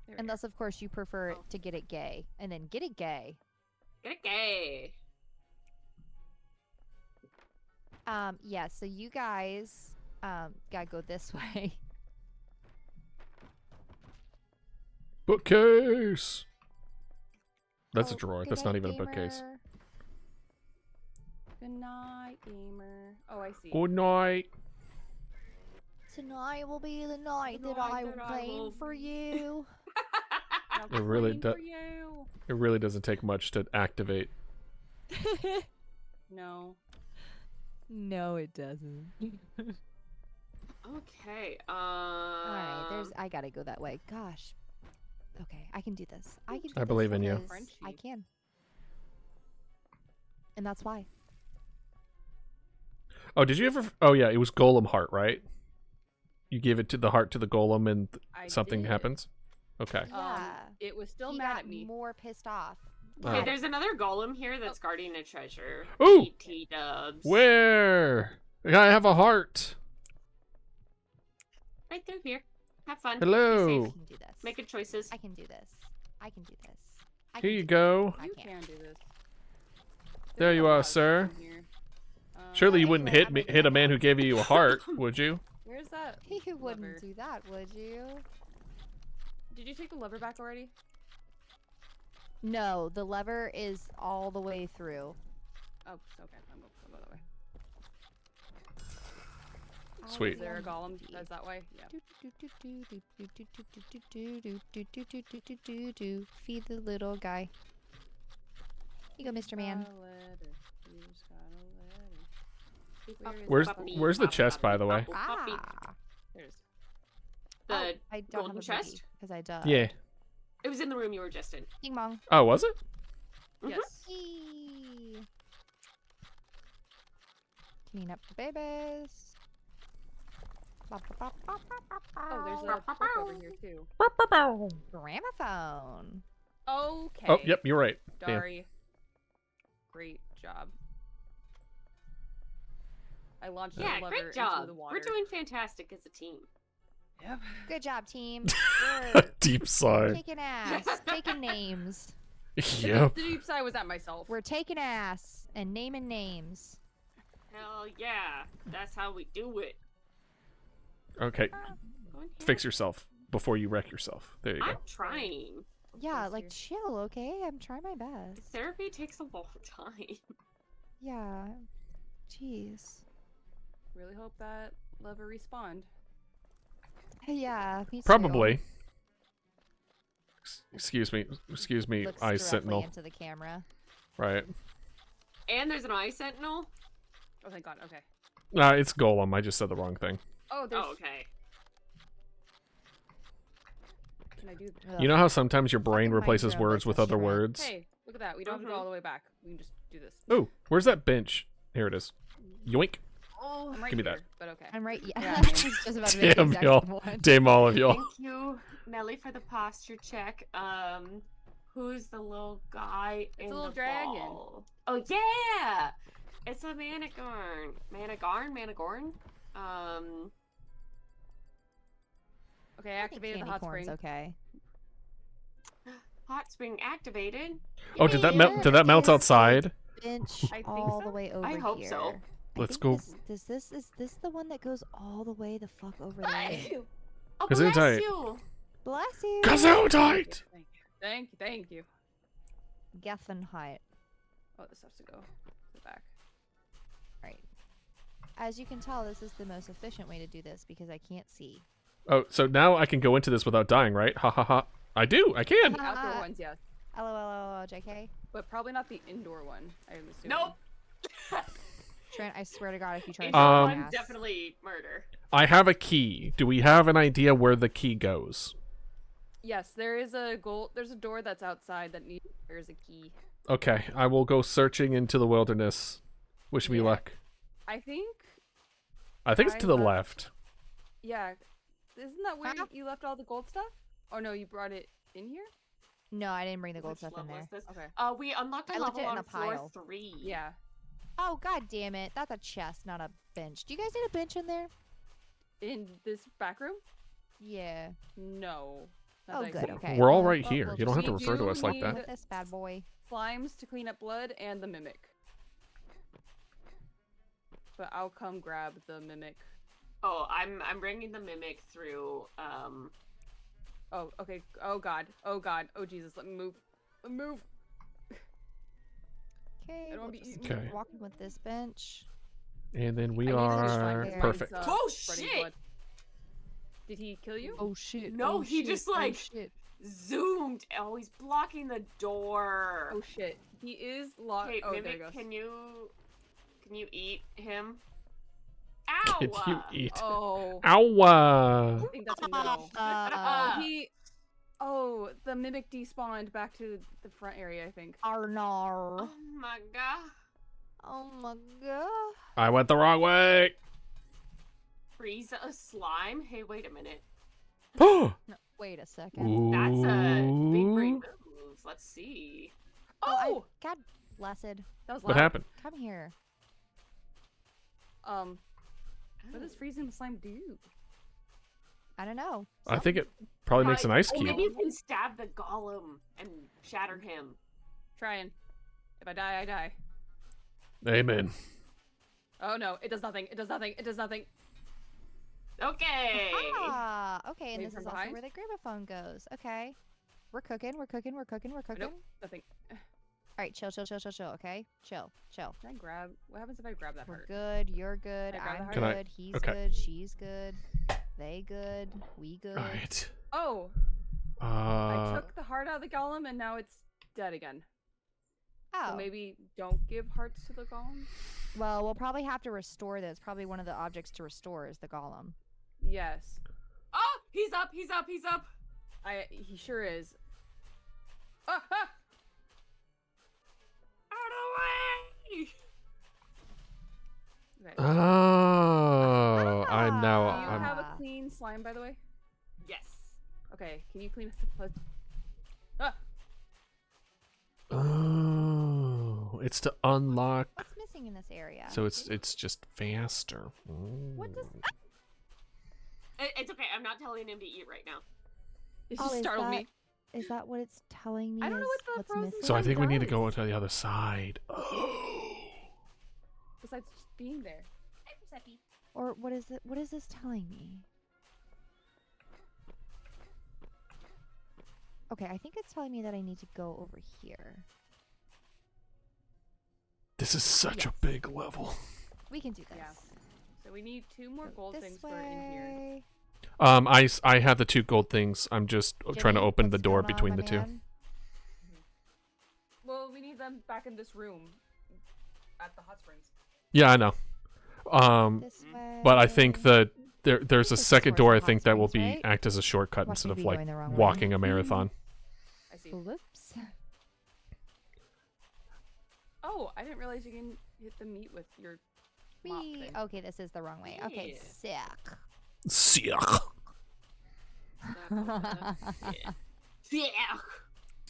we go. Unless, of course, you prefer Oh. to get it gay, and then get it gay. Get it gay. Yeah. So you guys, gotta go this way. Bookcase. That's Oh, a drawer. good That's not night, even a bookcase. gamer. Good night, gamer. Oh, I see. Good night. Tonight will be the night that night I that will I claim will- for you. Now It really clean do- for you. It really doesn't take much to activate. No. No, it doesn't. Okay. All right, I gotta go that way. Gosh. Okay, I can do this. I can. Do I this believe in you. because Frenchie. I can. And that's why. Oh, did you ever? Oh, yeah. It was Golem Heart, right? You gave it to the heart to the Golem, and I something did. happens. Okay. Yeah. It was still he mad got at me. more pissed off. Oh. Okay, there's another golem here that's guarding a treasure. Ooh! GT dubs. Where? I have a heart. Right through here. Have fun. Hello. Be I safe. can do this. Make good choices. I can do this. I can do this. I Here can you do go. I You can't. can do this. There There's you a are, lot of sir. stuff in here. Surely you anyway, wouldn't I'm making hit my a man who house. gave you a heart, would you? Where's that? You wouldn't lever? do that, would you? Did you take the lever back already? No, the lever is all the way through. Oh, okay. I'll go that way. Sweet. Is there a golem that's that way? Yeah. Feed the little guy. Here you go, Mr. Man. Where's the chest, by the way? Ah. There's. The I don't golden have a chest? because I died. Yeah. It was in the room you were just in. Ding bong. Oh, was it? Yes. Yee. Clean up the babies. Oh, there's a book over here too. Gramophone. Okay. Oh, yep, you're right. Damn. Dari. Great job. I launched the Yeah, lever great into job. the water. We're doing fantastic as a team. Yep. Good job, team. We're Deep sigh. kicking ass. Taking names. Yep. The deep sigh was at myself. We're taking ass and naming names. Hell yeah. That's how we do it. Okay, Go in here. fix yourself before you wreck yourself. There you go. I'm trying. Yeah, Thanks, like dear. chill, okay? I'm trying my best. Therapy takes a long time. Yeah. Jeez. Really hope that lever respawned. Yeah, me too. Probably. Excuse me, Looks Eye directly Sentinel. into the camera. Right. And there's an eye sentinel. Oh, thank God. Okay. Nah, it's Golem. I just said the wrong thing. Oh, there's. Oh, okay. Can I do? You know how sometimes your brain Fucking mind replaces your own words with business, other you're right. words? Hey, look at that. We don't have to go all the way back. We can just do this. Ooh, where's that bench? Here it is. Yoink. Oh, I'm right Give me here, that. But okay. I'm right. Yeah, Yeah, I I was just about to make the Damn, exact y'all. same one. Damn all of y'all. Thank you, Melly, for the posture check. Who's the little guy It's in a little the dragon. ball? Oh yeah, it's a Managorn. Managorn. Okay, I I think activated the candy hot corn's spring. okay. Hot spring activated. Oh, did that Yay, melt? Did that melt is a outside? Bench I think all so. the way over I hope here. so. I Let's think go- Is this the one that goes all the way the fuck over there? Oh, Gesundheit. bless you. Bless you. Gesundheit! Thank you. Thank you. Gesundheit. Oh, this has to go to the back. Right. As you can tell, this is the most efficient way to do this because I can't see. Oh, so now I can go into this without dying, right? Ha ha ha. I do. I can. The outdoor ones, yes, LOL, JK. but probably not the indoor one. I am assuming. Nope. Trent, I swear to God, if you try to Indoor Um, my one, ass- definitely murder. I have a key. Do we have an idea where the key goes? Yes, there is a gold. There's a door that's outside that needs. There's a key. Okay, I will go searching into the wilderness. Wish me Yeah. luck. I think. I think it's to the left. Yeah. Isn't that where Huh? you left all the gold stuff? Oh no, you brought it in here. No, I didn't bring the gold Which stuff in level there. is this? Okay. We unlocked a I left level it in on a pile. floor 3. Yeah. Oh, God damn it. That's a chest, not a bench. Do you guys need a bench in there? In this back room? Yeah. No. Not Oh, that I good. see. Okay. We're all well, right well, here. we'll You don't have just to We refer to do us like need- that. with this bad boy. Slimes to clean up blood and the mimic. But I'll come grab the mimic. Oh, I'm bringing the mimic through. Oh, okay. Oh god. Oh god. Oh Jesus. Let me move. Let me move. Okay, I don't we'll wanna be just eaten. keep Okay. walking with this bench. And then we I need to just find are his perfect. ones, Oh, spreading shit! blood. Did he kill you? Oh shit. No, oh, he shit, just, oh, like- shit. Zoomed. Oh, he's blocking the door. Oh shit. He is locked. Okay, Oh, there he mimic, goes. can you eat him? Ow! Can you eat? Oh. Ow! I think that's a no. Uh, He. Oh, the mimic despawned back to the front area, I think. Arnar. Oh my god. Oh my god. I went the wrong way. Freeze a slime? Hey, wait a minute. Ooh. No, wait a second. That's a big brain move. Let's see. Oh! God blessed. That was What loud. happened? Come here. What does freezing the slime do? I don't know. I think it probably makes an ice Oh, cube. maybe you can stab the golem and shatter him. Trying. If I die, I die. Amen. Oh no, it does nothing. It does nothing. It does nothing. Okay. Ah, okay, and Maybe this from is also behind? where the gramophone goes. Okay. We're cooking, we're cooking, we're cooking, we're cooking. Nope, nothing. Alright, chill, okay? Chill. Can I grab? What happens if I grab that We're heart? good, you're good, Can I grab the I'm heart? Can I- good, he's okay. good, she's good, they good, we good. Alright. Oh, I Uh, took the heart out of the golem and now it's dead again. Oh, So maybe don't give hearts to the golem. well, we'll probably have to restore this. Probably one of the objects to restore is the golem. Yes. Oh, He's up. He's up. He's up. He sure is. Ah, ah! Out of the way! Okay. Oh, I'm Do now. you I'm, have a clean slime, by the way? Yes. Okay, can you clean the place? Ah! oh, it's to unlock. What's missing in this area? So it's just faster. What does? Ooh. It's okay. I'm not telling him to eat right now. It Oh, just is startled that- me. Is that what it's telling me? I don't know is what the what's frozen missing? So I think we need to does. go to the other side. Oh. Besides just being there. Or what is it? What is this telling me? Okay, I think it's telling me that I need to go over here. This is such a Yes. big level. We can do this. Yeah. So we need 2 more Go gold this things for in here. way. I had the 2 gold things. I'm just trying to Jimmy, open the what's door going on, between my the 2. man? Well, we need them back in this room at the hot springs. Yeah, I know. This way. But I think there's a This is second towards door. the I hot think that will springs, be right? act as a shortcut Watch instead me of be like going the wrong way. walking a marathon. I see. Whoops. Oh, I didn't realize you can hit the meat with your mop Wee. thing. Okay, this is the wrong way. Okay, Yeah. sick. Sick.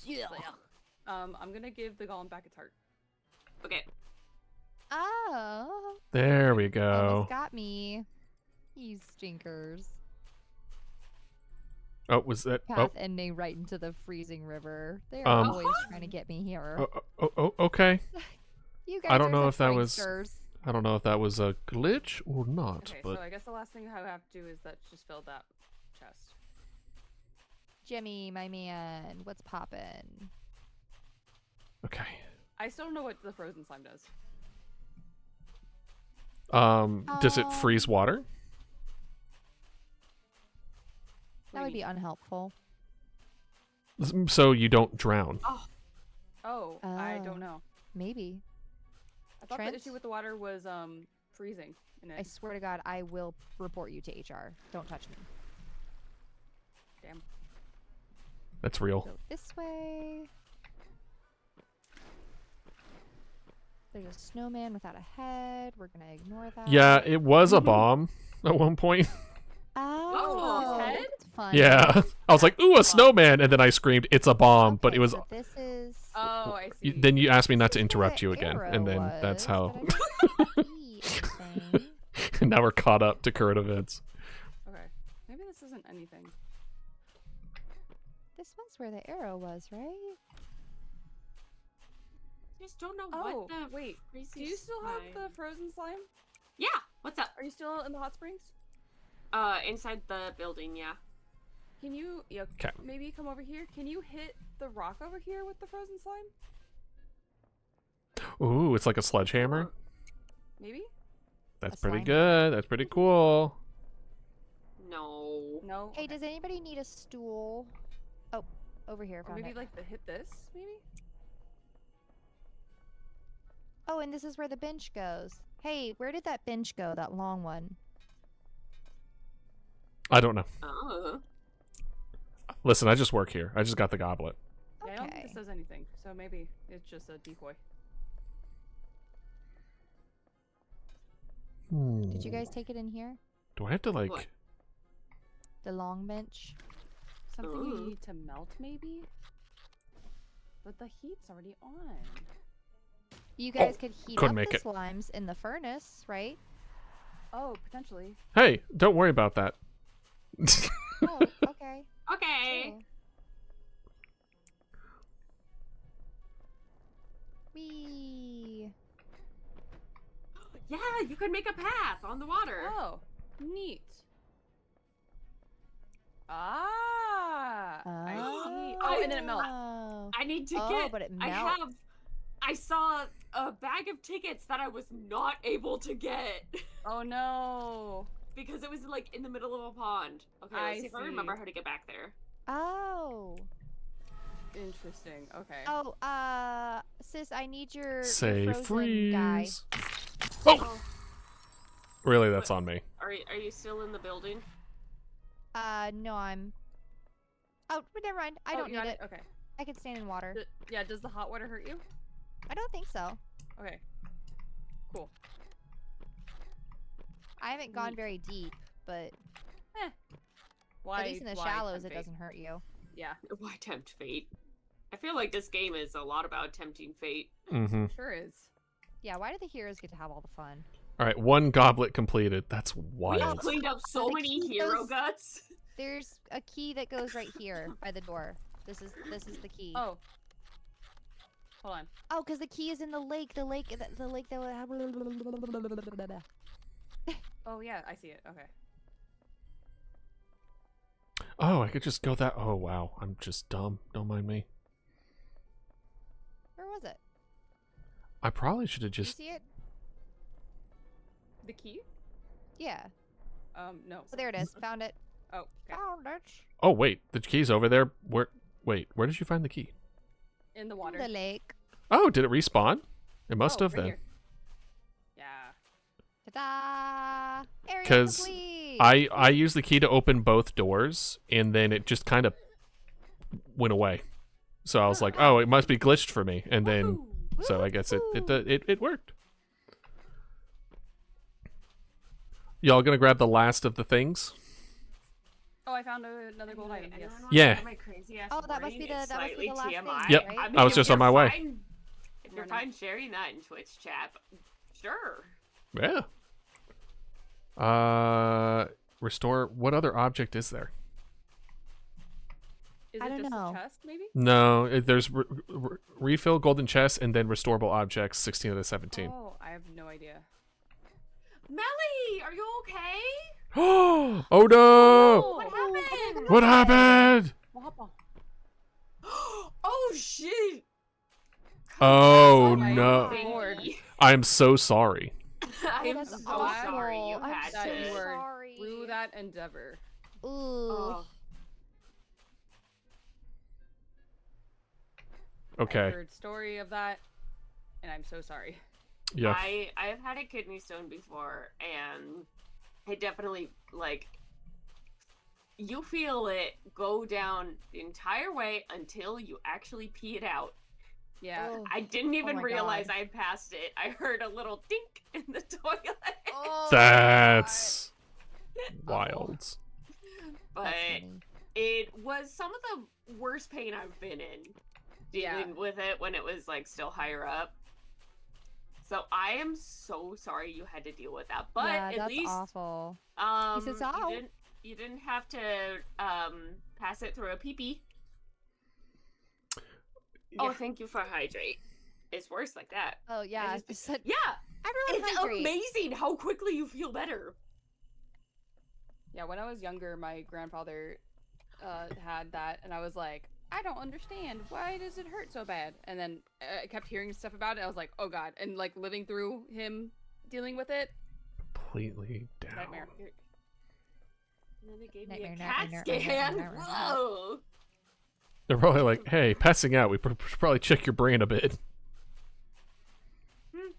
Yeah. I'm gonna give the golem back its heart. Okay. Oh. There we go. Almost got me. You stinkers. Oh, was that? Path ending right into the freezing river. They're Um, always trying to get me here. Okay. You guys I don't are know such if that was- pranksters. I don't know if that was a glitch or not, Okay, but so I guess the last thing I have to do is just fill that chest. Jimmy, my man, what's poppin'? okay. I still don't know what the frozen slime does. Does it freeze water? That would be unhelpful. So you don't drown. Oh, I Oh. don't know. Maybe. I thought Trent? the issue with the water was freezing in I it. swear to God, I will report you to HR. Don't touch me. Damn. That's real. Go this way. There's a snowman without a head. We're gonna ignore that. Yeah, it was a bomb at one point. Oh, his head? that's fun. Yeah. I was like, ooh, a snowman. And then I screamed, it's a bomb. But Okay, it was. so this is. Oh, I see. Then you asked me not to This is where interrupt the you again. And arrow then that's was, how. but I couldn't see anything. And now we're caught up to current events. Okay. Maybe this isn't anything. This was where the arrow was, right? I just don't know Oh, what the wait. crazy Do you still have slime- the frozen slime? Yeah. What's up? Are you still in the hot springs? Inside the building. Yeah. Can you maybe come over here? Can you hit the rock over here with the frozen slime? Ooh, it's like a sledgehammer. Maybe? That's A pretty slime. good. That's pretty cool. No. No. Hey, Okay. does anybody need a stool? Oh, over here. Or Found maybe it. like hit this, maybe? Oh, and this is where the bench goes. Hey, where did that bench go? That long one. I don't know. Oh. Listen, I just work here. I just got the goblet. Yeah, I don't think Okay. this does anything. So maybe it's just a decoy. Did you guys take it in here? Do I have to like? What? The long bench. Something Ooh. you need to melt, maybe? But the heat's already on. You guys could heat couldn't up make the it. slimes in the furnace, right? Oh, potentially. Hey, don't worry about that. Oh, okay. Okay. Cool. Whee! Yeah, you could make a path on the water. Oh, neat. Ah, I see. Oh, and then it melts. Oh. I need to Oh, get. but it I melts. I saw a bag of tickets that I was not able to get Oh no. because it was like in the middle of a pond. Okay, I let's see if I see. remember how to get back there. Oh. Interesting. Okay. Oh, sis, I need your Say frozen guy. freeze. Oh, really? That's on me. Are you still in the building? No, I'm. Oh, but never mind. I Oh, don't you need got it. Okay. I can stand in water. Yeah, does the hot water hurt you? I don't think so. Okay. Cool. I haven't gone Neat. very deep, but Why? at least in the why shallows, tempt it fate? doesn't hurt you. Yeah, Why tempt fate? I feel like this game is a lot about tempting fate. Mm-hmm. sure is. Yeah, why do the heroes get to have all the fun? All right, 1 goblet completed. That's We wild. cleaned up so The many key hero goes- guts. There's a key that goes right here by the door. This is the key. Oh. Hold on. Oh, because the key is in the lake. The lake that would have. Oh yeah, I see it. Okay. Oh, I could just go that. Oh, wow. I'm just dumb. Don't mind me. Where was it? I probably should have Did you just. see it? The key? Yeah. No. Oh, there it is. Found it. Oh, okay. Found it. Oh, wait. The key's over there. Where? Wait. Where did you find the key? In the water. The lake. Oh, did it respawn? It must Oh, have right then. here. Yeah. Ta-da! Area 'Cause complete! I used the key to open both doors, and then it just kind of went away. So I was like, oh, it must be glitched for me, and then Woohoo! so I guess it worked. Y'all gonna grab the last of the things? Oh, I found another gold item. Yes. Yeah. Oh, that must be the- that must be the last thing, TMI. Yep. right? I mean, I was if just on you're my way. fine- If you're No, no. fine sharing that in Twitch chat, sure. Yeah. Restore. What other object is there? Is I it don't just know. a chest, maybe? No, there's refill golden chest and then restorable objects 16 out of 17. Oh, I have no idea. Melly, are you okay? Oh no! What happened? What happened? Oh shit! Oh my no! Lord. I am so sorry. I'm that's so awful. sorry you I'm had that so you to. were sorry. through that endeavor. Ooh. Oh, I Okay. heard story of that, and I'm so sorry. Yeah. I've had a kidney stone before, and it definitely, like, you feel it go down the entire way until you actually pee it out. Yeah. Oh. I didn't even my realize God. I passed it. I heard a little dink in the toilet. Oh, That's wild. But That's funny. it was some of the worst pain I've been in dealing with it when it was like still higher up. So I am so sorry you had to deal with that. But yeah, at that's least awful. you says, "Ow." didn't have to pass it through a pee-pee. Oh, Yeah. thank you for hydrate. It's worse like that. Oh yeah, just- just said, Yeah, everyone it's hydrate. amazing how quickly you feel better. Yeah, when I was younger, my grandfather had that, and I was like, I don't understand. Why does it hurt so bad? And then I kept hearing stuff about it. I was like, oh god. And like living through him dealing with it, Completely down. nightmare. And then they gave Nightmare, me a CAT nightmare, scan. nightmare, nightmare. Whoa. They're probably like, hey, passing out. We should probably check your brain a bit.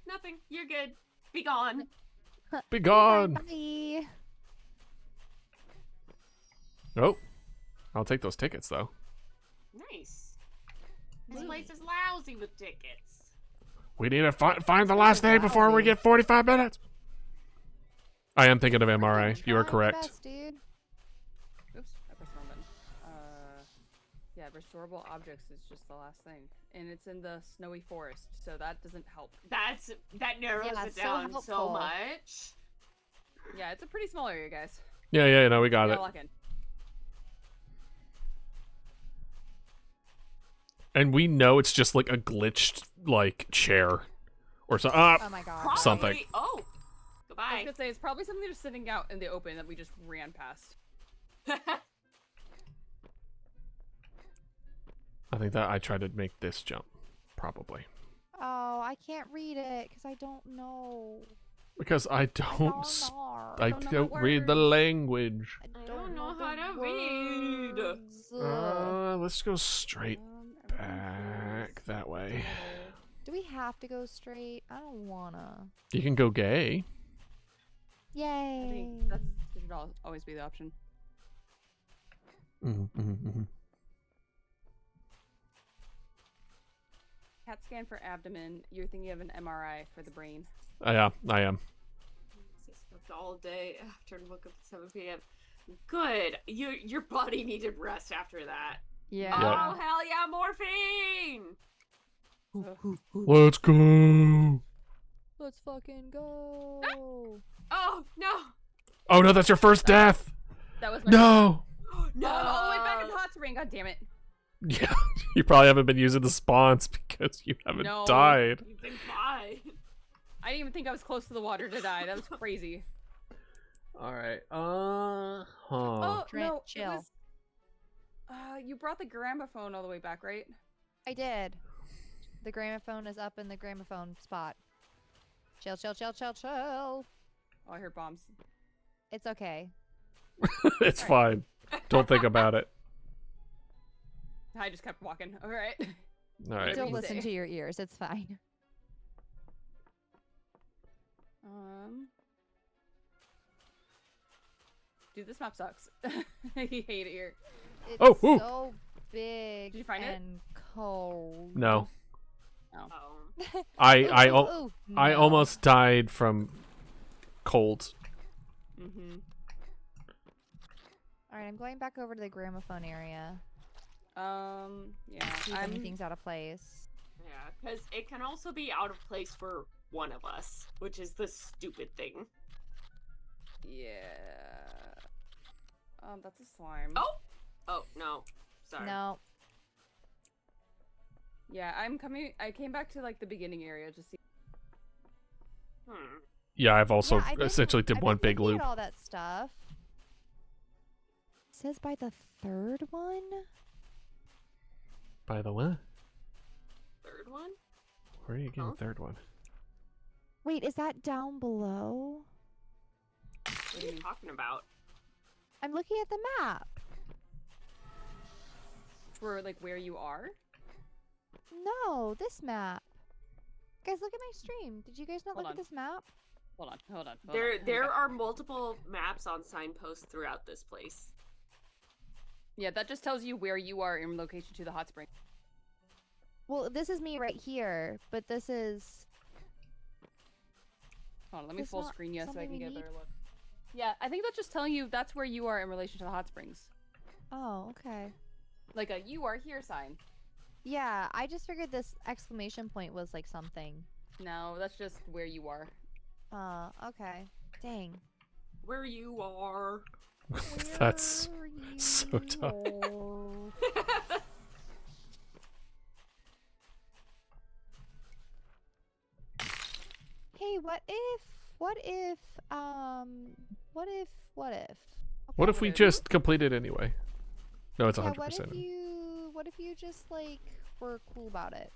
Nothing. You're good. Be gone. Be gone. Bye. Nope. I'll take those tickets though. Nice. This place is lousy with tickets. We need to find the last thing before we get 45 minutes. I am thinking of MRI. You are Trying my correct. best, dude. Oops, I pressed the wrong button. Yeah, restorable objects is just the last thing, and it's in the snowy forest, so that doesn't help. That narrows Yeah, it it's so down so helpful. much. Yeah, it's a pretty small area, guys. Yeah, no, we got Gotta it. lock in. And we know it's just like a glitched like chair or so. Oh my god. Probably. Something. Oh. I was Goodbye. gonna say it's probably something just sitting out in the open that we just ran past. I think that I tried to make this jump, probably Oh, I can't read it because I don't know. because I I don't. I don't know don't the read the words. language. I don't know the how to read. words. Ugh. Let's go straight Everything back that way. Do we have to go straight? I don't wanna. You can go gay. I Yay. think that should always be the option. CAT scan for abdomen. You're thinking of an MRI for the brain. Yeah, I am. I slept all day after and woke up at 7 p.m. Good. Your body needed rest after that. Yeah. Oh, hell yeah, morphine! Let's go. Let's fucking go. Oh, no! Oh no, that's your first death. That was my No. No! Oh, all the way back in the hot spring. God damn it. Yeah, you probably haven't been using the spawns because you haven't No. died. You've been fine. I didn't even think I was close to the water to die. That was crazy. All right. Oh Trent, no, chill. it was. You brought the gramophone all the way back, right? I did. The gramophone is up in the gramophone spot. Chill, chill, chill, chill, chill. Oh, I heard bombs. It's okay. It's fine. Don't think about it. I just kept walking. All right. All right. Don't you listen say? to your ears. It's fine. Dude, this map sucks. I hate it here. It's Oh, ooh. so big Did you find it? and cold. No, Oh. I Ooh, ooh, I no. almost died from cold. Mm-hmm. All right, I'm going back over to the gramophone area. Yeah. See if anything's out of place. Yeah, because it can also be out of place for one of us, which is the stupid thing. Yeah. That's a slime. Oh! Oh, no. Sorry. No. Yeah, I came back to like the beginning area to see. Hmm. Yeah, I've also Yeah, I've been- essentially did I've one been big looking loop. at all that stuff. It says by the third one. By the way, Third one? where are you getting Huh? the third one? Wait, is that down below? What are you talking about? I'm looking at the map. For like where you are. No, this map. Guys, look at my stream. Did you guys not Hold look on. at this map? Hold on. There are multiple maps on signposts throughout this place. Yeah, that just tells you where you are in location to the hot spring. Well, this is me right here, but this is... Hold on, let me Is full not screen you so I something can we get a need? better look. Yeah, I think that's just telling you that's where you are in relation to the hot springs. Oh, okay. Like a "you are here" sign. Yeah, I just figured this exclamation point was like something. No, that's just where you are. Okay. Dang. Where you are. That's Where so you tough. are. Hey, what if? What if? What if we Whatever. just complete it anyway? No, it's Yeah, 100%. what if you just like were cool about it?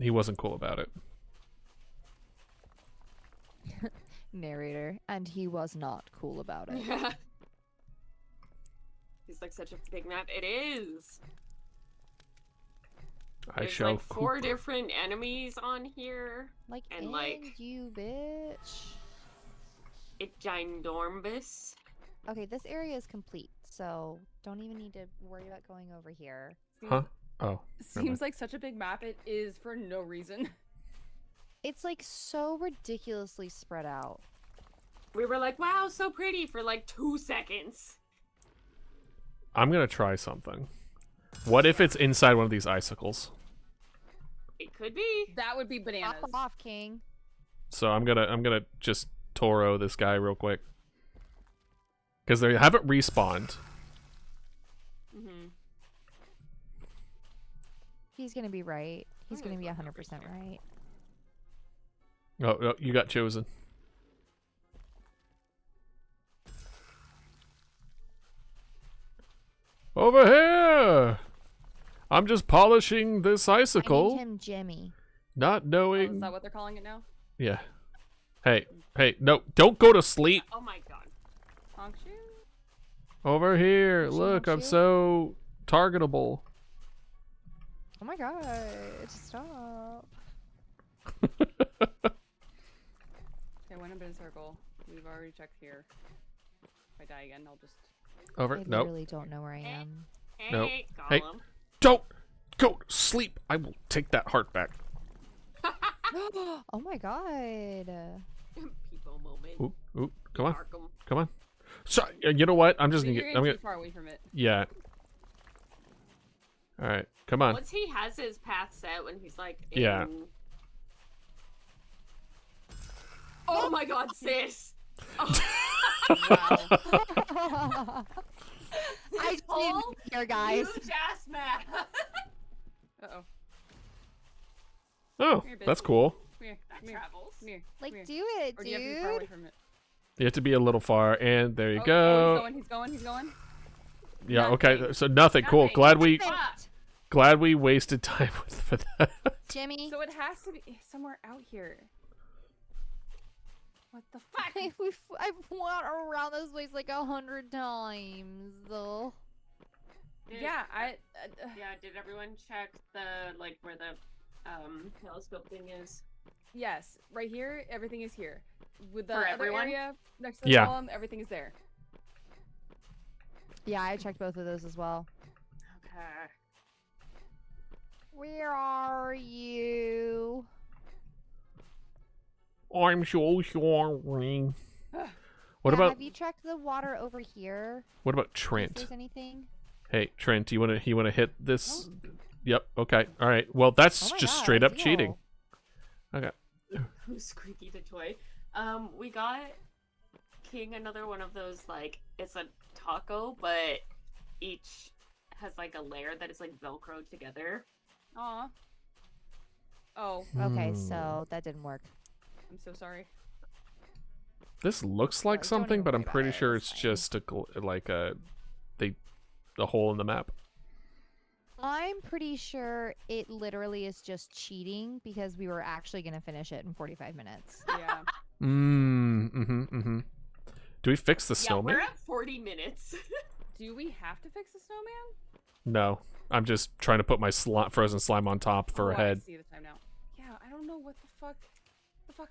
He wasn't cool about it. Narrator, and he was not cool about it. Yeah. He's like such a big map. It is. I There's shall. like 4 different enemies on here. Like, And, and like- you bitch. It ginormous. Okay, this area is complete, so don't even need to worry about going over here. Huh? Oh. Seems like such a big map. It is for no reason. It's like so ridiculously spread out. We were like, wow, so pretty for like 2 seconds. I'm gonna try something. What if it's inside one of these icicles? It could be. That would be bananas. Pop off, King. So I'm gonna just Toro this guy real quick. Because they haven't respawned. Mm-hmm. He's gonna be right. He's Oh, gonna be there's 100% one over here. right. Oh, no, you got chosen. Over here! I'm just polishing this I icicle, named him Jimmy. not Oh, knowing. is that what they're calling it now? Yeah. Hey, no, don't go to sleep. Oh my god. Honk shoe? Over here. Shoot, Look, I'm shoot. so targetable. Oh my god, stop. Okay, when I'm in a circle. We've already checked here. If I die again, I'll just Over. I Nope. literally don't know where I am. Nope. Hey, Hey. Gollum. Don't go to sleep. I will take that heart back. Oh my god. People moment. Ooh, ooh, come on, Arkham. come on. So, you know what? I'm just gonna You're get. getting I'm too gonna. far away from it. Yeah. All right, come on. Once he has his path set, when he's like, Yeah. in- Oh my god, sis! Oh, Wow. I just need whole here, guys. huge ass map. Uh-oh. Oh, Here, that's bitch. cool. Come here. That Come here. travels. Come here. Like, Come here. do it, Or do you have to be far away dude. from it? You have to be a little far, and there you Oh, go. oh, he's going. Yeah. Okay. Nothing. So nothing. Cool. Nothing. Glad we wasted time for that. Jimmy. So it has to be somewhere out here. What the fuck? I've went around this place like 100 times, though. Yeah, Yeah, did everyone check the, like, where the, telescope thing is? yes, right here, everything is here. With the For other everyone? area next to the Yeah. column, everything is there. Yeah, I checked both of those as well. Okay. Where are you? I'm so sorry. What Yeah, about Have you checked the water over here? If Trent? there's anything? Hey, Trent, you wanna hit this? Yep. Okay. All right. Well, that's Oh my just God, straight up deal. cheating. Okay. Who's Squeaky the toy? We got King another one of those, like, it's a taco, but each has, like, a layer that is, like, Velcro together. Aw. Oh, Okay, Hmm. so that didn't work. I'm so sorry. This looks like Don't something, even but I'm worry about pretty it, sure it's it's fine. just a hole in the map. I'm pretty sure it literally is just cheating because we were actually going to finish it in 45 minutes. Yeah. Mm-hmm. Do we fix the Yeah, snowman? we're at 40 minutes. Do we have to fix the snowman? No. I'm just trying to put my frozen slime on top for Oh, a head. I see the time now. Yeah, I don't know what the fuck. The fuck?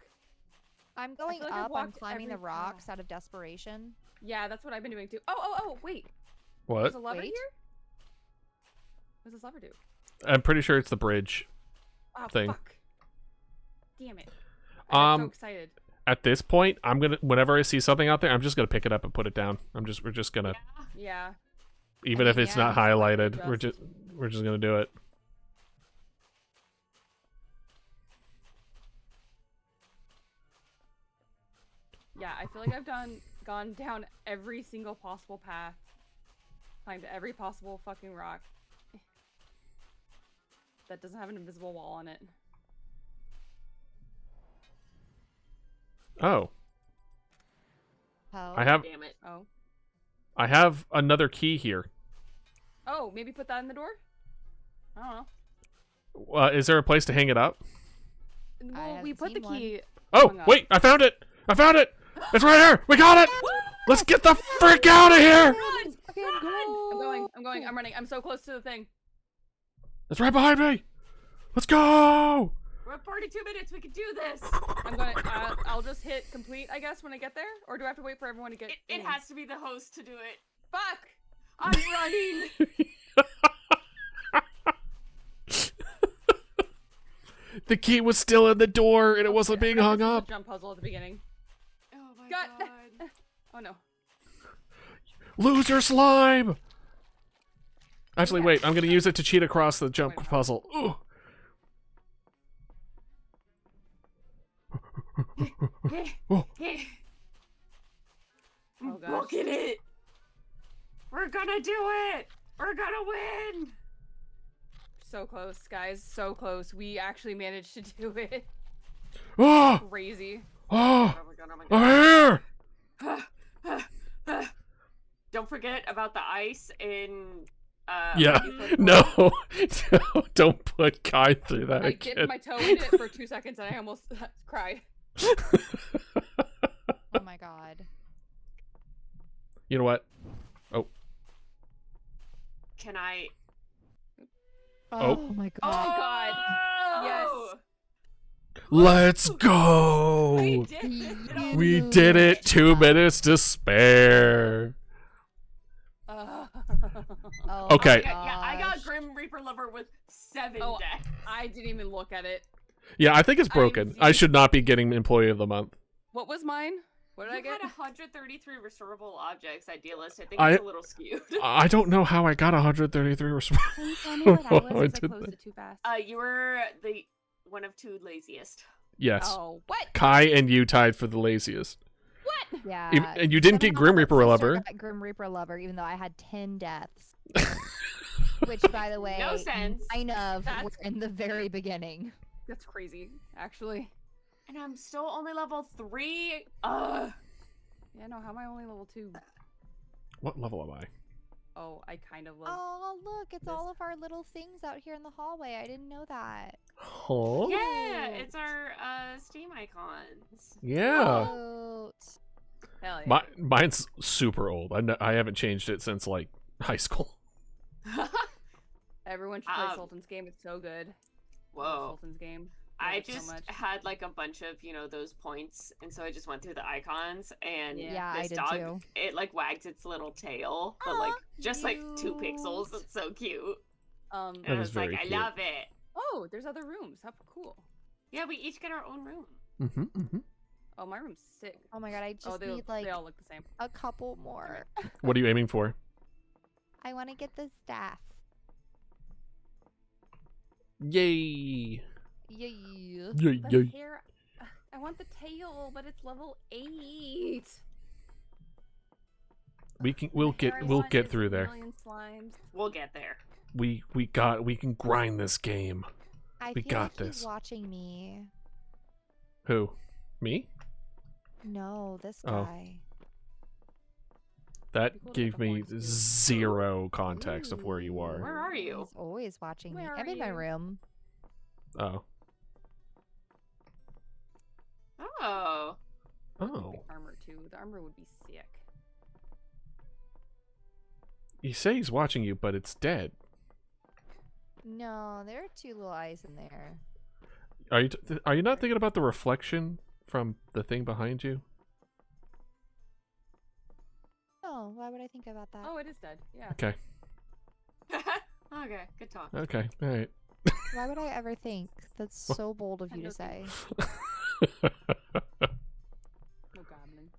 I'm going feel like I've up. I'm walked climbing the every rocks path. out of desperation. Yeah, that's what I've been doing too. Oh, wait. What? There's a lever Wait. here? What does this lever do? I'm pretty sure it's the bridge. Oh, Thing. fuck. Damn it. I'm so excited. At this point, whenever I see something out there, I'm just gonna pick it up and put it down. We're just gonna, Yeah. even I if mean, it's yeah, not it's fine, highlighted, just- we're just gonna do it. Yeah, I feel like I've gone down every single possible path. Climbed every possible fucking rock. That doesn't have an invisible wall on it. Oh, Oh. I have Damn it. another key here. Oh, maybe put that in the door? I don't know. Is there a place to hang it up? Well, we haven't put the seen one. key. Oh, hung up. wait! I found it! It's right here! We got it! Let's get the frick out of here! Let's fucking go. I'm going, I'm running. I'm so close to the thing. It's right behind me! Let's go! We're at 42 minutes. We can do this. I'm going to, I'll just hit complete, I guess, when I get there? Or do I have to wait for everyone to get It in? has to be the host to do it. Fuck! I'm running. The key was still in the door and it wasn't being I hung guess it was up. a jump puzzle at the beginning. Oh my God. god. Oh no. Loser slime! Actually, Yeah. wait. I'm gonna use it to cheat across the jump Wait, puzzle. Ooh. Oh. Oh, gosh. Look at it. We're gonna do it. We're gonna win. So close, guys. So close. We actually managed to do it. Oh! Crazy. Oh! Oh my god, oh my I'm here! Don't forget about the ice in Yeah. No. No, don't put Kai through that I dipped again. my toe in it for 2 seconds and I almost cried. Oh my god. You know what? Can I? Oh. my god. Oh god. Yes. Let's go! We did it. We did it. 2 minutes to spare. Oh, Okay. Yeah, I got gosh. Grim Reaper Lover with 7 Oh, decks. I didn't even look at it. Yeah, I think it's I'm broken. I seeing- should not be getting Employee of the Month. What was mine? What did I You get? had 133 restorable objects, Idealist. I think I- it's a little skewed. I don't know how I got 133 responses. Can you tell me what I was? I 'Cause I did closed that. it too fast. You were the one of 2 laziest. Yes. Oh, what? Kai and you tied for the laziest. What? Yeah. And you didn't get Somehow Grim my Reaper sister Lover. got Grim Reaper Lover, even though I had 10 deaths. Which, by the way, No sense. 9 of That's- were in the very beginning. That's crazy, actually. And I'm still only level 3. Yeah, no, how am I only level 2? What level am I? Oh, I kind of love. Oh, look, it's this. all of our little things out here in the hallway. I didn't know that. Huh? Yeah, it's our Steam icons. Yeah. Cute. Hell yeah. Mine's super old. I haven't changed it since like high school. Everyone should play Um, Sultan's game. It's so good. Love Whoa. Sultan's game. I Love it so just much. had like a bunch of, those points, and so I just went through the icons, and Yeah, I this did dog, too. it like wagged its little tail, but like just like 2 pixels. cute. It's so cute. Um. And That I is was like, very I cute. love it. Oh, there's other rooms. How cool. Yeah, we each get our own room. Mm-hmm, mm-hmm. Oh, my room's sick. Oh my god, I just Oh, they need like they all look the same. a couple more. What are you aiming for? I want to get the staff. Yay! Yay. Yay! But Yay! here, I want the tail, but it's level 8. We'll The hair I get want is through a there. million slimes. We'll get there. We can grind this game. I We feel got like this. he's watching me. Who? Me? No, this Oh. guy. That Be cool to gave get the me horns, too. zero context of where you Where are. are you? He's always watching me. Where I'm are in my you? room. Oh. Oh. Oh. The armor too. The armor would be sick. You say he's watching you, but it's dead. No, there are 2 little eyes in there. Are you not thinking about the reflection from the thing behind you? Oh, why would I think about that? Oh, it is dead. Yeah. Okay. Okay, good talk. Okay. All right. Why would I ever think? That's so bold of I you to know say. No goblin.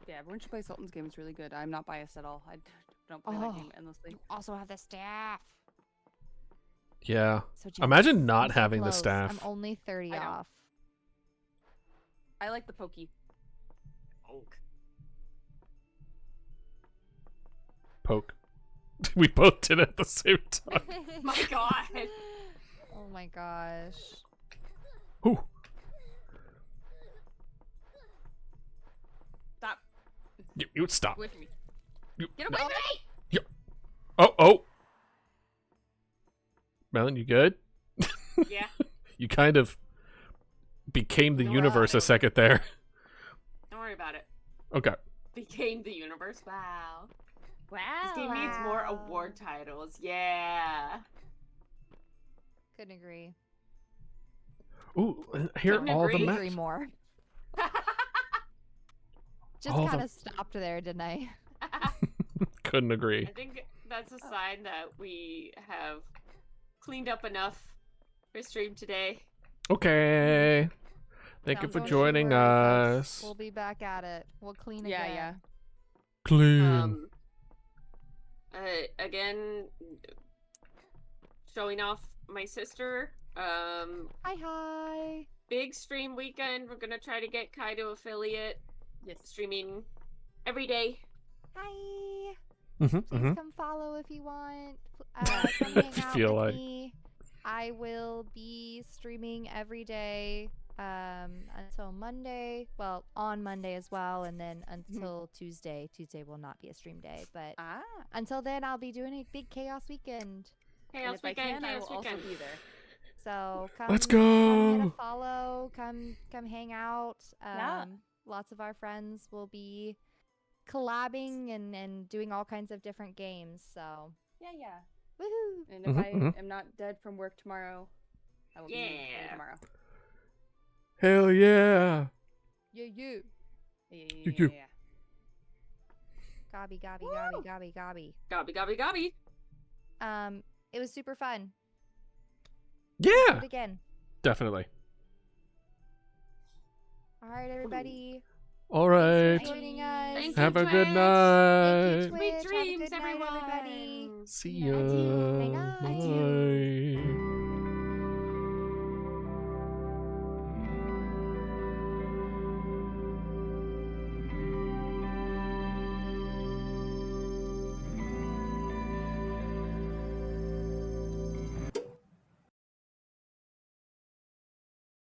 Yeah, everyone should play Sultan's game. It's really good. I'm not biased at all. I don't play Oh. that game endlessly. Also have the staff. Yeah. So Imagine jealous. not I'm so having the close. staff. I'm only 30 I know. off. I like the pokey. Poke. We both did it at the same time. My God. Oh my gosh. Ooh. Stop. You would stop. Away from me. You- Get away from me! Oh. Melon, you good? Yeah. You kind of became the No, universe I a second there. Don't worry about it. Okay. Became the universe. Wow. Wow. This game needs more award titles. Yeah. Couldn't agree. Ooh, here are Couldn't all the agree. Agree maps. more. Just All the- kind of stopped there, didn't I? Couldn't agree. I think that's a sign that we have cleaned up enough for stream today. Okay. Thank you Sounds for good. joining Don't worry, folks. us. We'll be back at it. We'll clean Yeah, again. yeah. Clean. Again, showing off my sister. Hi. Big stream weekend. We're gonna try to get Kai to affiliate, Yes. streaming every day. Hi. Mm-hmm, Please come follow if you want. Come hang If you out feel with like. me. I will be streaming every day until Monday. Well, on Monday as well, and then until Tuesday. Tuesday will not be a stream day, but Ah. until then, I'll be doing a big chaos weekend. And Chaos if I weekend, can, I will chaos also weekend. be there. So come, Let's come hit a go. follow. Come hang out. Yeah. Lots of our friends will be collabing and doing all kinds of different games. So Yeah, yeah. woohoo! And if Mhm, I mhm. am not dead from work tomorrow, I will be there Yeah. tomorrow. Hell yeah. Yeah, you. Yeah, You. yeah. Gobby, gobby, Woo! gobby, gobby, gobby. Gobby, gobby, gobby. It was super fun. Yeah, Do it again. definitely. All right, everybody. All Thanks right. for joining us. Thank Have you, a good Twitch. night. Thank you, Sweet Twitch. Have a dreams, good night, everyone. everybody. See Adieu. ya. Night, night.